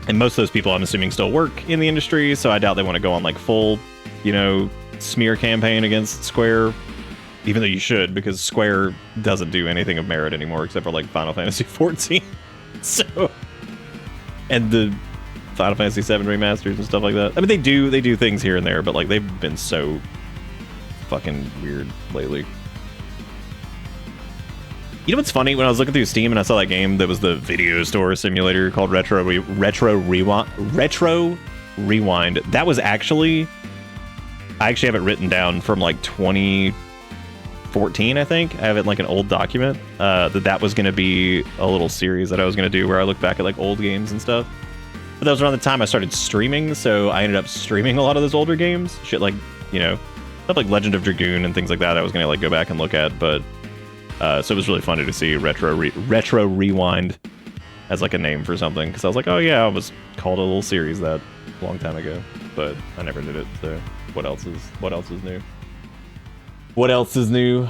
And most of those people, I'm assuming, still work in the industry, so I doubt they want to go on like full, smear campaign against Square. Even though you should, because Square doesn't do anything of merit anymore except for like Final Fantasy XIV. So, and the Final Fantasy VII remasters and stuff like that. I mean, they do things here and there, but like they've been so fucking weird lately. You know what's funny? When I was looking through Steam and I saw that game that was the video store simulator called Retro Rewind. That was actually, I actually have it written down from like 2014, I think. I have it in like an old document that was going to be a little series that I was going to do where I look back at like old games and stuff. But that was around the time I started streaming, so I ended up streaming a lot of those older games. Shit like, stuff like Legend of Dragoon and things like that I was going to like go back and look at, but so it was really funny to see Retro Rewind as like a name for something, because I was like, oh yeah, I was called a little series that a long time ago, but I never did it, so what else is new? What else is new?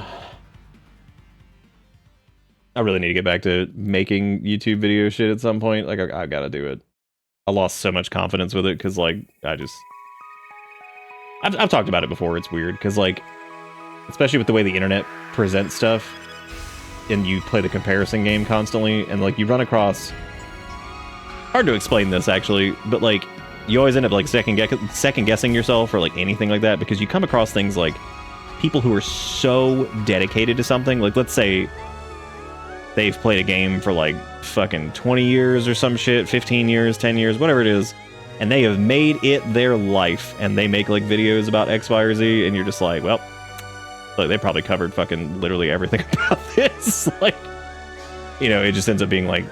I really need to get back to making YouTube video shit at some point. Like, I gotta do it. I lost so much confidence with it, because, like, I've talked about it before. It's weird, because, like, especially with the way the internet presents stuff, and you play the comparison game constantly, and, like, you run across... Hard to explain this, actually, but, like, you always end up, like, second-guessing yourself or, like, anything like that, because you come across things like people who are so dedicated to something. Like, let's say they've played a game for like fucking 20 years or some shit, 15 years, 10 years, whatever it is, and they have made it their life, and they make like videos about X, Y, or Z, and you're just like, well, like, they probably covered fucking literally everything about this. Like, it just ends up being like,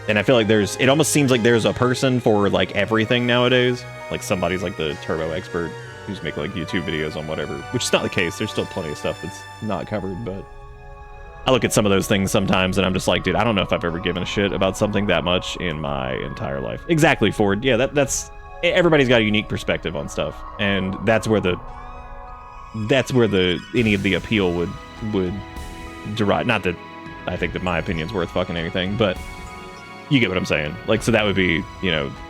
and I feel like it almost seems like there's a person for like everything nowadays. Like, somebody's like the turbo expert who's making like YouTube videos on whatever, which is not the case. There's still plenty of stuff that's not covered, but I look at some of those things sometimes and I'm just like, dude, I don't know if I've ever given a shit about something that much in my entire life. Exactly, Ford. Yeah, that's everybody's got a unique perspective on stuff, and that's where any of the appeal would derive. Not that I think that my opinion's worth fucking anything, but you get what I'm saying. Like, so that would be,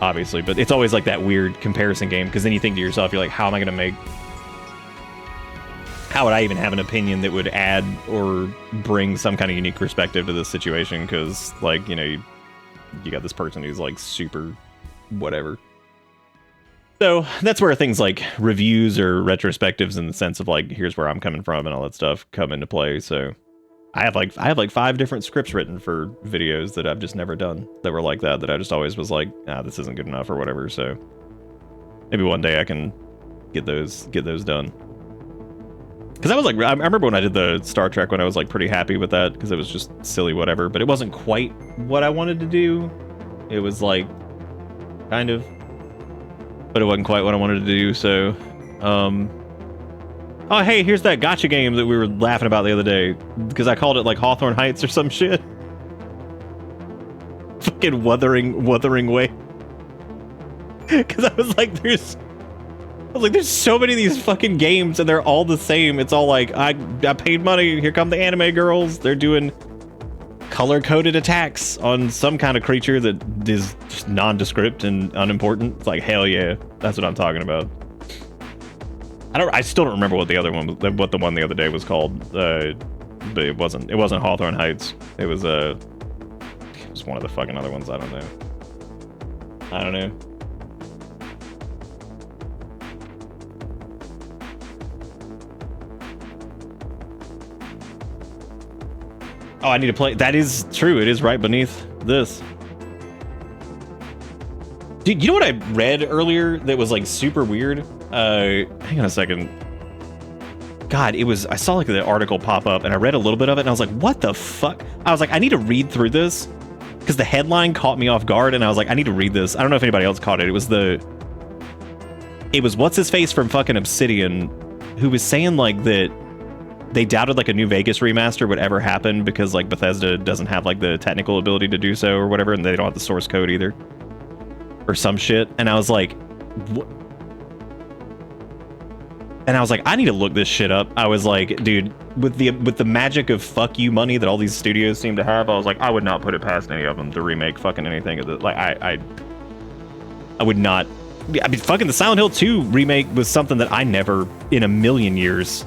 obviously, but it's always like that weird comparison game, because then you think to yourself, you're like, how would I even have an opinion that would add or bring some kind of unique perspective to this situation? Because, like, you got this person who's like super whatever. So that's where things like reviews or retrospectives, in the sense of like, here's where I'm coming from and all that stuff, come into play. So I have like 5 different scripts written for videos that I've just never done that were like that I just always was like, this isn't good enough or whatever. So maybe one day I can get those done. Because I was like, I remember when I did the Star Trek one, I was like pretty happy with that, because it was just silly whatever, but it wasn't quite what I wanted to do. It was like kind of, but it wasn't quite what I wanted to do. So oh, hey, here's that gacha game that we were laughing about the other day, because I called it like Hawthorne Heights or some shit. Fucking Wuthering Way. Because I was like, there's so many of these fucking games, and they're all the same. It's all like, I paid money, here come the anime girls. They're doing color-coded attacks on some kind of creature that is just nondescript and unimportant. It's like, hell yeah, that's what I'm talking about. I still don't remember what the one the other day was called, but it wasn't Hawthorne Heights. It was one of the fucking other ones. I don't know. Oh, I need to play. That is true. It is right beneath this. Dude, you know what I read earlier that was like super weird? Hang on a second. God, I saw like the article pop up and I read a little bit of it and I was like, what the fuck? I was like, I need to read through this because the headline caught me off guard and I was like, I need to read this. I don't know if anybody else caught it. It was what's his face from fucking Obsidian who was saying like that they doubted like a New Vegas remaster would ever happen because like Bethesda doesn't have like the technical ability to do so or whatever, and they don't have the source code either. Or some shit. And I was like, what? And I was like, I need to look this shit up. I was like, dude, with the magic of fuck you money that all these studios seem to have, I was like, I would not put it past any of them to remake fucking anything. Like, I would not. I mean, fucking the Silent Hill 2 remake was something that I never in a million years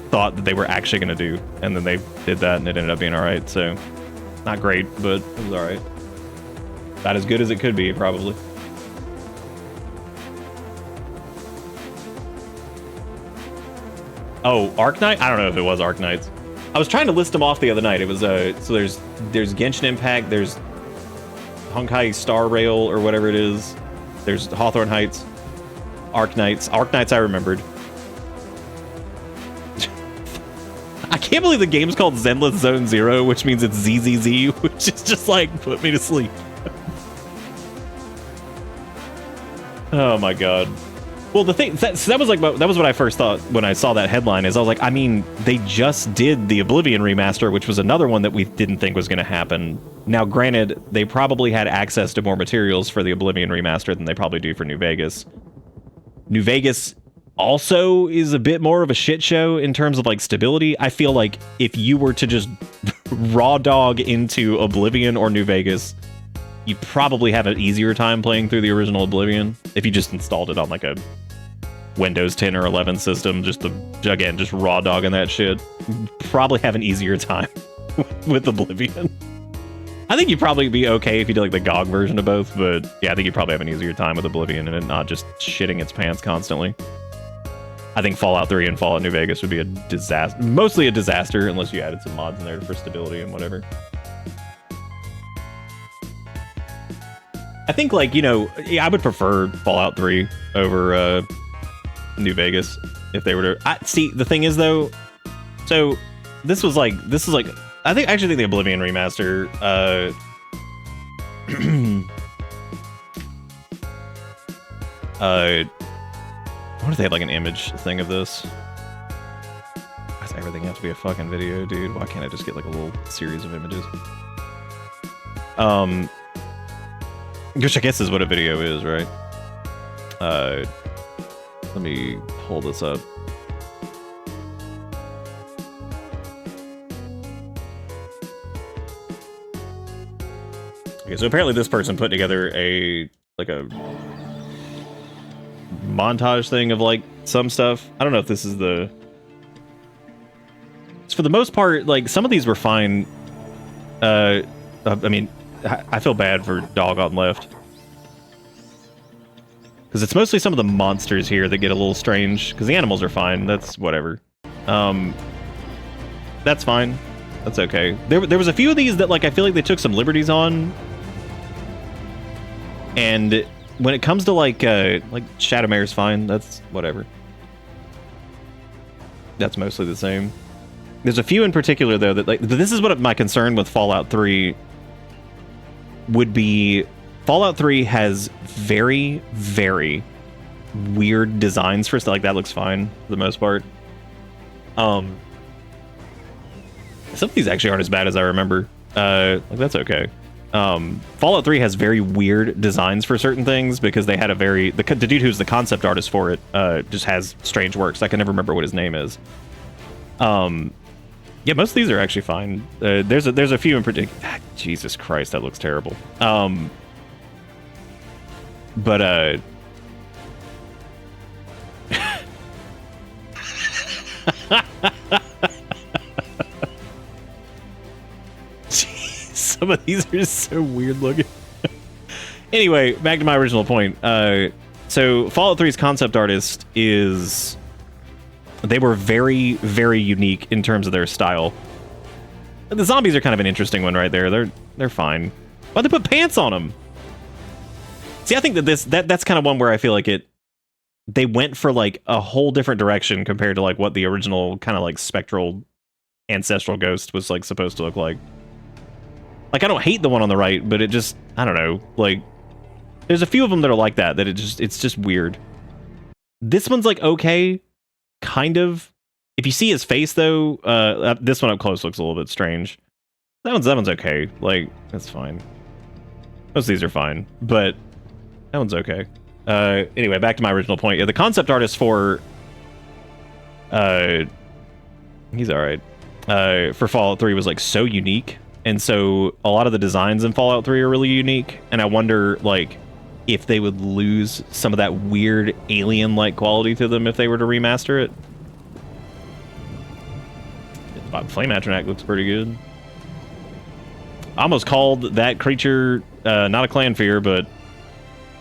thought that they were actually going to do. And then they did that and it ended up being all right. So, not great, but it was all right. Not as good as it could be, probably. Oh, Arknight? I don't know if it was Arknights. I was trying to list them off the other night. It was so there's Genshin Impact, there's Honkai Star Rail or whatever it is. There's Hawthorne Heights, Arknights. Arknights I remembered. I can't believe the game's called Zenless Zone Zero, which means it's ZZZ, which is just like put me to sleep. Oh my god. Well, the thing that was what I first thought when I saw that headline. Is I was like, I mean, they just did the Oblivion remaster, which was another one that we didn't think was going to happen. Now, granted, they probably had access to more materials for the Oblivion remaster than they probably do for New Vegas. New Vegas also is a bit more of a shit show in terms of like stability. I feel like if you were to just raw dog into Oblivion or New Vegas, you'd probably have an easier time playing through the original Oblivion if you just installed it on like a Windows 10 or 11 system, just raw dogging that shit. You'd probably have an easier time with Oblivion. I think you'd probably be okay if you did like the GOG version of both, but yeah, I think you'd probably have an easier time with Oblivion and it not just shitting its pants constantly. I think Fallout 3 and Fallout New Vegas would be a disaster, mostly a disaster, unless you added some mods in there for stability and whatever. I think, like, you know, I would prefer Fallout 3 over New Vegas if they were to. See, the thing is, though, so this is like, I actually think the Oblivion remaster, I wonder if they had like an image thing of this. Why does everything have to be a fucking video, dude? Why can't I just get like a little series of images? Which I guess is what a video is, right? Let me pull this up. Okay, so apparently this person put together a montage thing of like some stuff. I don't know if this is the... For the most part, like some of these were fine. I mean, I feel bad for Dog on Left. Because it's mostly some of the monsters here that get a little strange. Because the animals are fine. That's whatever. That's fine. That's okay. There was a few of these that like I feel like they took some liberties on. And when it comes to like Shadowmare's fine. That's whatever. That's mostly the same. There's a few in particular though that like this is what my concern with Fallout 3 would be. Fallout 3 has very, very weird designs for stuff. Like that looks fine for the most part. Some of these actually aren't as bad as I remember. Like that's okay. Fallout 3 has very weird designs for certain things because they had a very the dude who's the concept artist for it just has strange works. I can never remember what his name is. Yeah, most of these are actually fine. There's a few in particular. Jesus Christ, that looks terrible. But jeez, some of these are just so weird looking. Anyway, back to my original point. So Fallout 3's concept artist is... They were very, very unique in terms of their style. The zombies are kind of an interesting one right there. They're fine. Why'd they put pants on them? See, I think that that's kind of one where I feel like they went for like a whole different direction compared to like what the original kind of like spectral ancestral ghost was like supposed to look like. Like, I don't hate the one on the right, but it just, I don't know, like, there's a few of them that are like that it's just weird. This one's like okay, kind of. If you see his face though, this one up close looks a little bit strange. That one's okay. Like, that's fine. Most of these are fine, but that one's okay. Anyway, back to my original point. Yeah, the concept artist for he's all right. For Fallout 3 was like so unique, and so a lot of the designs in Fallout 3 are really unique, and I wonder like if they would lose some of that weird alien-like quality to them if they were to remaster it. Flame Atronach looks pretty good. I almost called that creature not a clan fear, but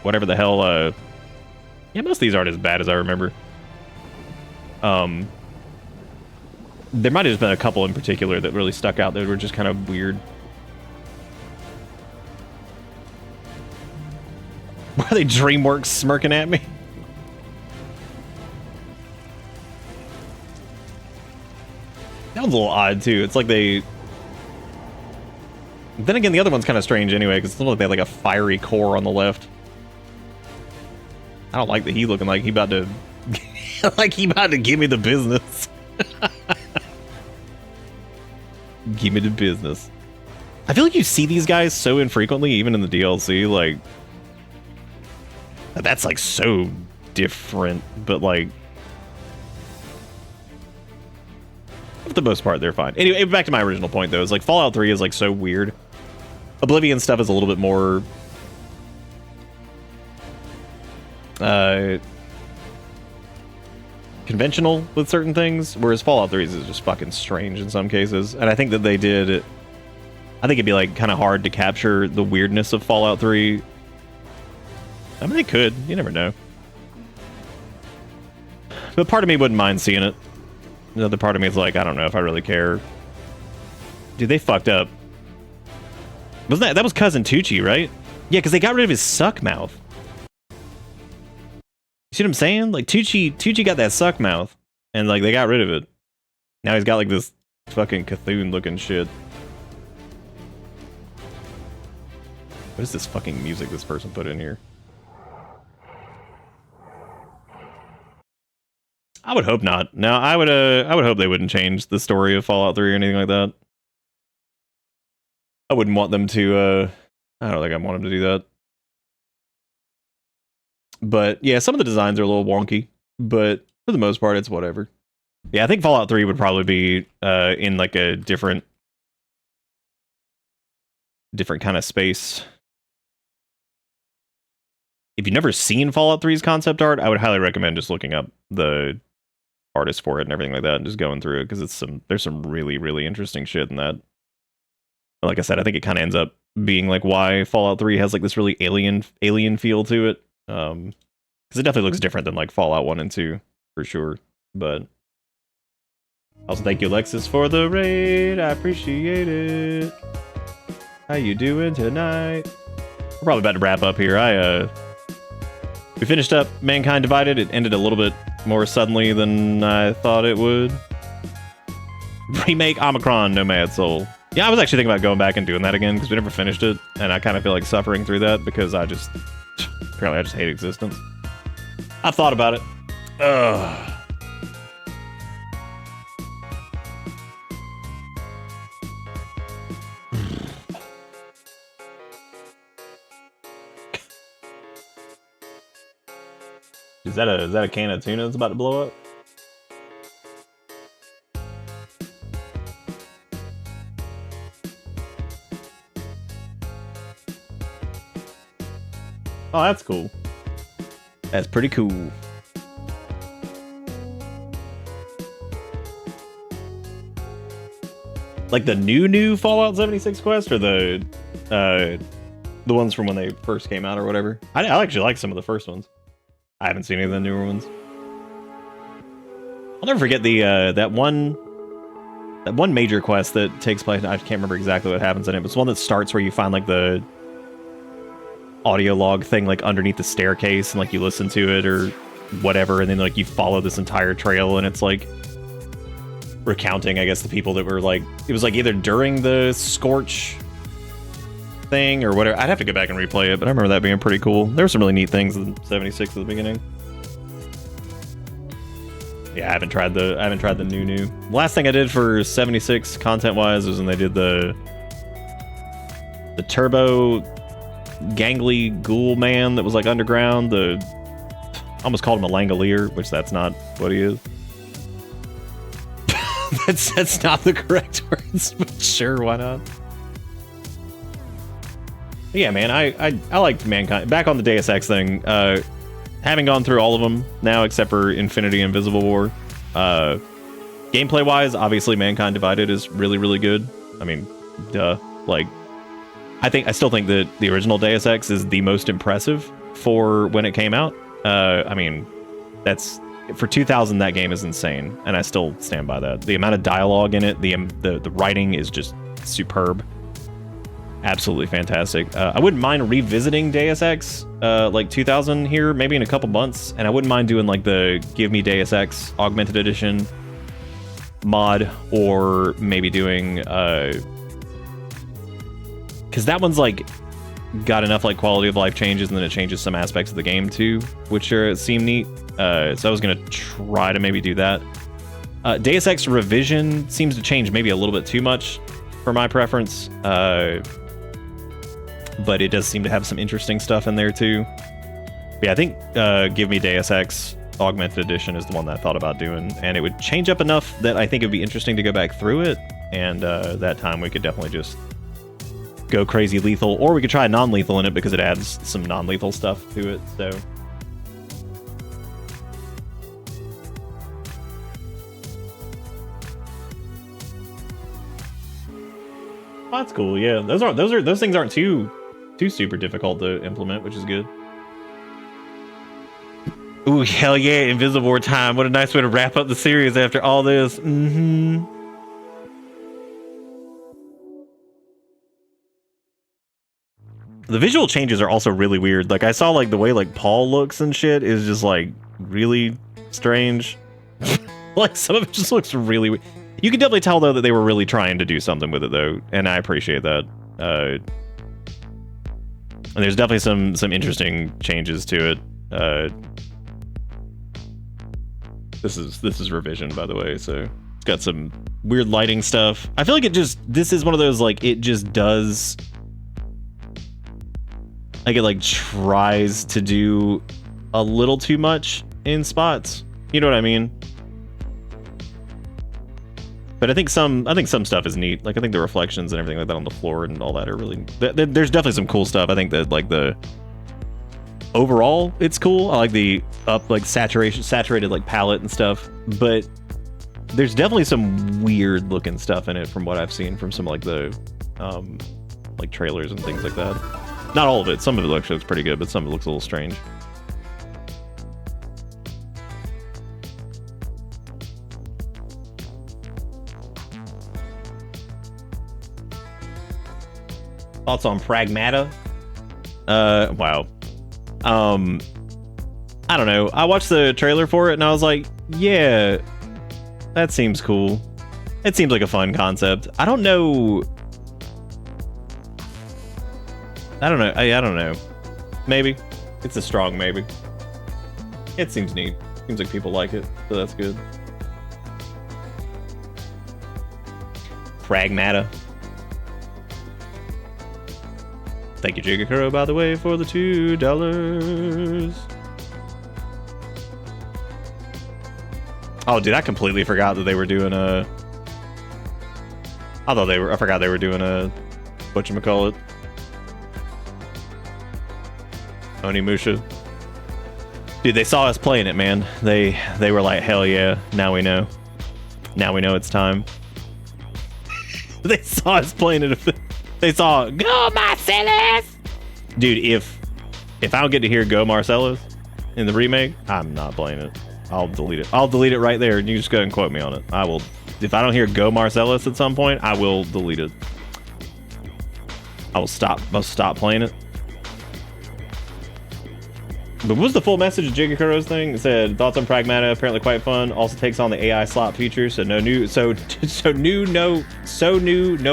whatever the hell. Yeah, most of these aren't as bad as I remember. There might have just been a couple in particular that really stuck out that were just kind of weird. Why are they DreamWorks smirking at me? That one's a little odd too. It's like they... Then again, the other one's kind of strange anyway, because it looks like they have like a fiery core on the left. I don't like that he looking like he about to... like he about to give me the business. Give me the business. I feel like you see these guys so infrequently, even in the DLC, like... That's like so different, but like... For the most part, they're fine. Anyway, back to my original point, though. Is like Fallout 3 is like so weird. Oblivion stuff is a little bit more... conventional with certain things, whereas Fallout 3 is just fucking strange in some cases. And I think that they did... I think it'd be like kind of hard to capture the weirdness of Fallout 3. I mean, they could. You never know. But part of me wouldn't mind seeing it. Another part of me is like, I don't know if I really care. Dude, they fucked up. Wasn't that was Cousin Tucci, right? Yeah, because they got rid of his suck mouth. You see what I'm saying? Like Tucci got that suck mouth, and like they got rid of it. Now he's got like this fucking Cthulhu looking shit. What is this fucking music this person put in here? I would hope not. No, I would hope they wouldn't change the story of Fallout 3 or anything like that. I wouldn't want them to, I don't think I want them to do that. But yeah, some of the designs are a little wonky, but for the most part, it's whatever. Yeah, I think Fallout 3 would probably be in like a different kind of space. If you've never seen Fallout 3's concept art, I would highly recommend just looking up the artist for it and everything like that and just going through it, because there's some really, really interesting shit in that. But like I said, I think it kind of ends up being like why Fallout 3 has like this really alien feel to it. Because it definitely looks different than like Fallout 1 and 2 for sure. But also thank you, Alexis, for the raid. I appreciate it. How you doing tonight? We're probably about to wrap up here. We finished up Mankind Divided. It ended a little bit more suddenly than I thought it would. Remake Omicron, Nomad Soul. Yeah, I was actually thinking about going back and doing that again because we never finished it, and I kind of feel like suffering through that because apparently I just hate existence. I thought about it. Ugh. Is that a can of tuna that's about to blow up? Oh, that's cool. That's pretty cool. Like the new Fallout 76 quest, or the ones from when they first came out or whatever? I actually like some of the first ones. I haven't seen any of the newer ones. I'll never forget the that one major quest that takes place. I can't remember exactly what happens in it, but it's one that starts where you find like the audio log thing like underneath the staircase, and like you listen to it or whatever, and then like you follow this entire trail, and it's like recounting, I guess, the people that were like, it was like either during the Scorch thing or whatever. I'd have to go back and replay it, but I remember that being pretty cool. There were some really neat things in 76 at the beginning. Yeah, I haven't tried the new. Last thing I did for 76 content wise was when they did the turbo gangly ghoul man that was like underground. I almost called him a Langolier, which that's not what he is. that's not the correct words, but sure, why not? But yeah, man, I liked Mankind. Back on the Deus Ex thing, having gone through all of them now except for Infinity and Invisible War, gameplay wise, obviously Mankind Divided is really, really good. I mean, duh. Like, I still think that the original Deus Ex is the most impressive for when it came out. I mean, that's for 2000. That game is insane, and I still stand by that. The amount of dialogue in it, the writing is just superb, absolutely fantastic. I wouldn't mind revisiting Deus Ex like 2000 here, maybe in a couple months, and I wouldn't mind doing like the Give Me Deus Ex Augmented Edition mod, or maybe doing because that one's like got enough like quality of life changes, and then it changes some aspects of the game too, which seem neat. So I was gonna try to maybe do that. Deus Ex Revision seems to change maybe a little bit too much for my preference, but it does seem to have some interesting stuff in there too. But yeah, I think Give Me Deus Ex Augmented Edition is the one that I thought about doing, and it would change up enough that I think it would be interesting to go back through it, and that time we could definitely just go crazy lethal, or we could try non-lethal in it because it adds some non-lethal stuff to it. So oh, that's cool. Yeah, those things aren't too super difficult to implement, which is good. Ooh, hell yeah, Invisible War time. What a nice way to wrap up the series after all this. The visual changes are also really weird. Like, I saw like the way like Paul looks and shit is just like really strange. Like, some of it just looks really weird. You can definitely tell though that they were really trying to do something with it though, and I appreciate that. And there's definitely some interesting changes to it. This is revision, by the way, so it's got some weird lighting stuff. I feel like this is one of those like it just does. Like, it like tries to do a little too much in spots. You know what I mean? But I think some stuff is neat. Like, I think the reflections and everything like that on the floor and all that are really. There's definitely some cool stuff. I think that like the overall it's cool. I like the saturated like palette and stuff. But there's definitely some weird looking stuff in it from what I've seen from some like the like trailers and things like that. Not all of it. Some of it looks pretty good, but some of it looks a little strange. Thoughts on Pragmata? Wow. I don't know. I watched the trailer for it and I was like, yeah, that seems cool. It seems like a fun concept. I don't know. I don't know. Maybe. It's a strong maybe. It seems neat. Seems like people like it, so that's good. Pragmata. Thank you, Jigakuro, by the way, for the $2. Oh, dude, I completely forgot that they were doing a... I forgot they were doing a... whatchamacallit? Onimusha. Dude, they saw us playing it, man. They were like, hell yeah, now we know. Now we know it's time. They saw us playing it. They saw, go Marcellus! Dude, if I don't get to hear go Marcellus in the remake, I'm not playing it. I'll delete it. I'll delete it right there, and you just go ahead and quote me on it. I will. If I don't hear go Marcellus at some point, I will delete it. I'll stop playing it. But what was the full message of Jigakoro's thing? It said thoughts on Pragmata, apparently quite fun. Also takes on the AI slot feature, so no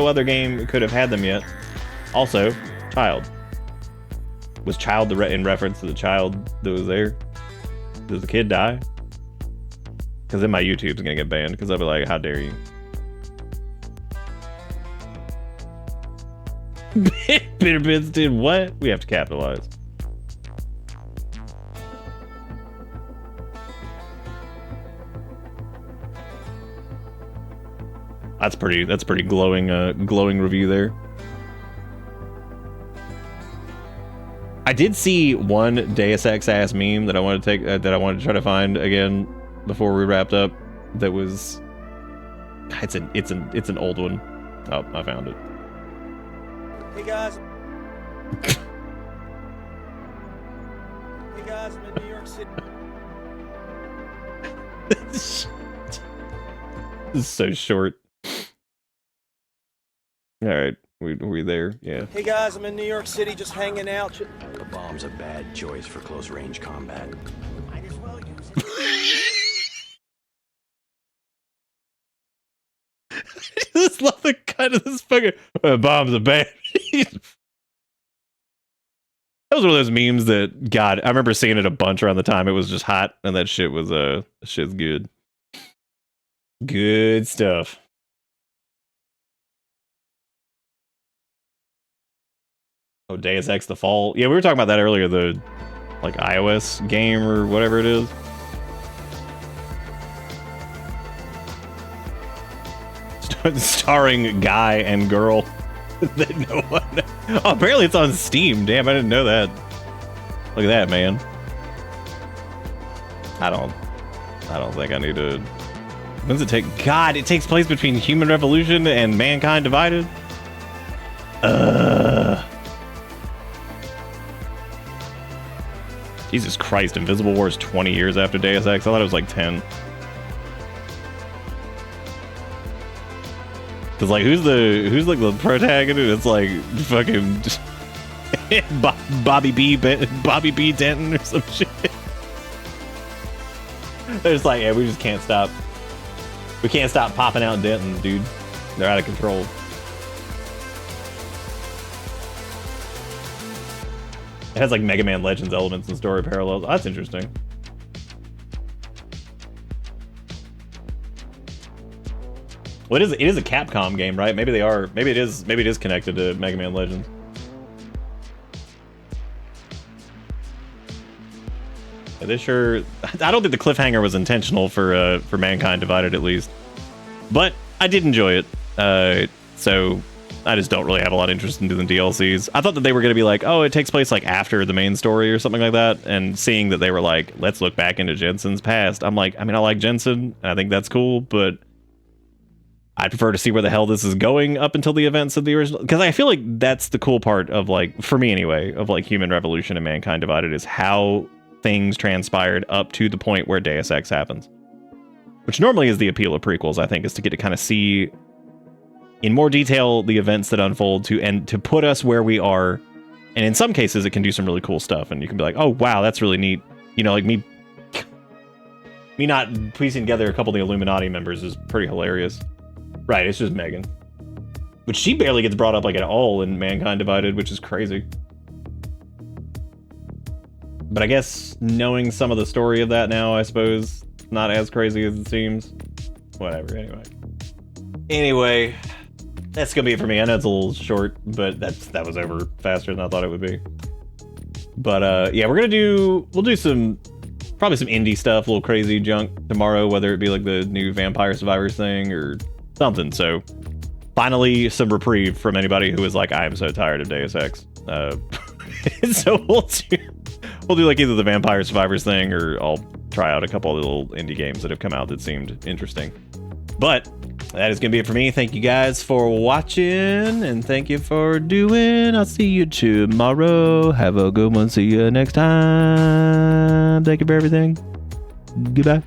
other game could have had them yet. Also, child. Was child in reference to the child that was there? Does the kid die? Because then my YouTube's gonna get banned because I'll be like, how dare you? Bitter Bits did what? We have to capitalize. That's pretty glowing review there. I did see one Deus Ex ass meme that I wanted to take that I wanted to try to find again before we wrapped up. That was it's an old one. Oh, I found it. Hey guys. Hey guys, I'm in New York City. This is so short. All right, we there? Yeah. Hey guys, I'm in New York City, just hanging out. A bomb's a bad choice for close-range combat. Might as well use I just love the cut of this fucking bomb's a bad. That was one of those memes that, God, I remember seeing it a bunch around the time it was just hot, and that shit was shit's good. Good stuff. Oh, Deus Ex The Fall. Yeah, we were talking about that earlier, the like iOS game or whatever it is. Starring guy and girl. That no one. Oh, apparently it's on Steam. Damn, I didn't know that. Look at that, man. I don't think I need to. When does it take? God, it takes place between Human Revolution and Mankind Divided. Jesus Christ, Invisible War is 20 years after Deus Ex. I thought it was like 10. Cause like who's like the protagonist? It's like fucking Bobby B Denton or some shit. They're just like, yeah, we just can't stop. We can't stop popping out Denton, dude. They're out of control. It has like Mega Man Legends elements and story parallels. Oh, that's interesting. Well, it is a Capcom game, right? Maybe it is connected to Mega Man Legends. Yeah, they sure. I don't think the cliffhanger was intentional for Mankind Divided, at least. But I did enjoy it. So I just don't really have a lot of interest in doing DLCs. I thought that they were going to be like, oh, it takes place like after the main story or something like that. And seeing that they were like, let's look back into Jensen's past. I'm like, I mean, I like Jensen. I think that's cool, but I'd prefer to see where the hell this is going up until the events of the original. Because I feel like that's the cool part of, like, for me anyway, of like Human Revolution and Mankind Divided, is how things transpired up to the point where Deus Ex happens. Which normally is the appeal of prequels, I think, is to get to kind of see in more detail the events that unfold to put us where we are. And in some cases, it can do some really cool stuff. And you can be like, oh, wow, that's really neat. You know, like me not piecing together a couple of the Illuminati members is pretty hilarious. Right, it's just Megan. Which she barely gets brought up like at all in Mankind Divided, which is crazy. But I guess knowing some of the story of that now, I suppose, not as crazy as it seems. Whatever, anyway. That's gonna be it for me. I know it's a little short, but that was over faster than I thought it would be. But yeah, we'll do probably some indie stuff, a little crazy junk tomorrow, whether it be like the new Vampire Survivors thing or something. So finally some reprieve from anybody who is like, I am so tired of Deus Ex. So we'll do like either the Vampire Survivors thing, or I'll try out a couple of little indie games that have come out that seemed interesting. But that is going to be it for me. Thank you guys for watching, and thank you for doing. I'll see you tomorrow. Have a good one. See you next time. Thank you for everything. Goodbye.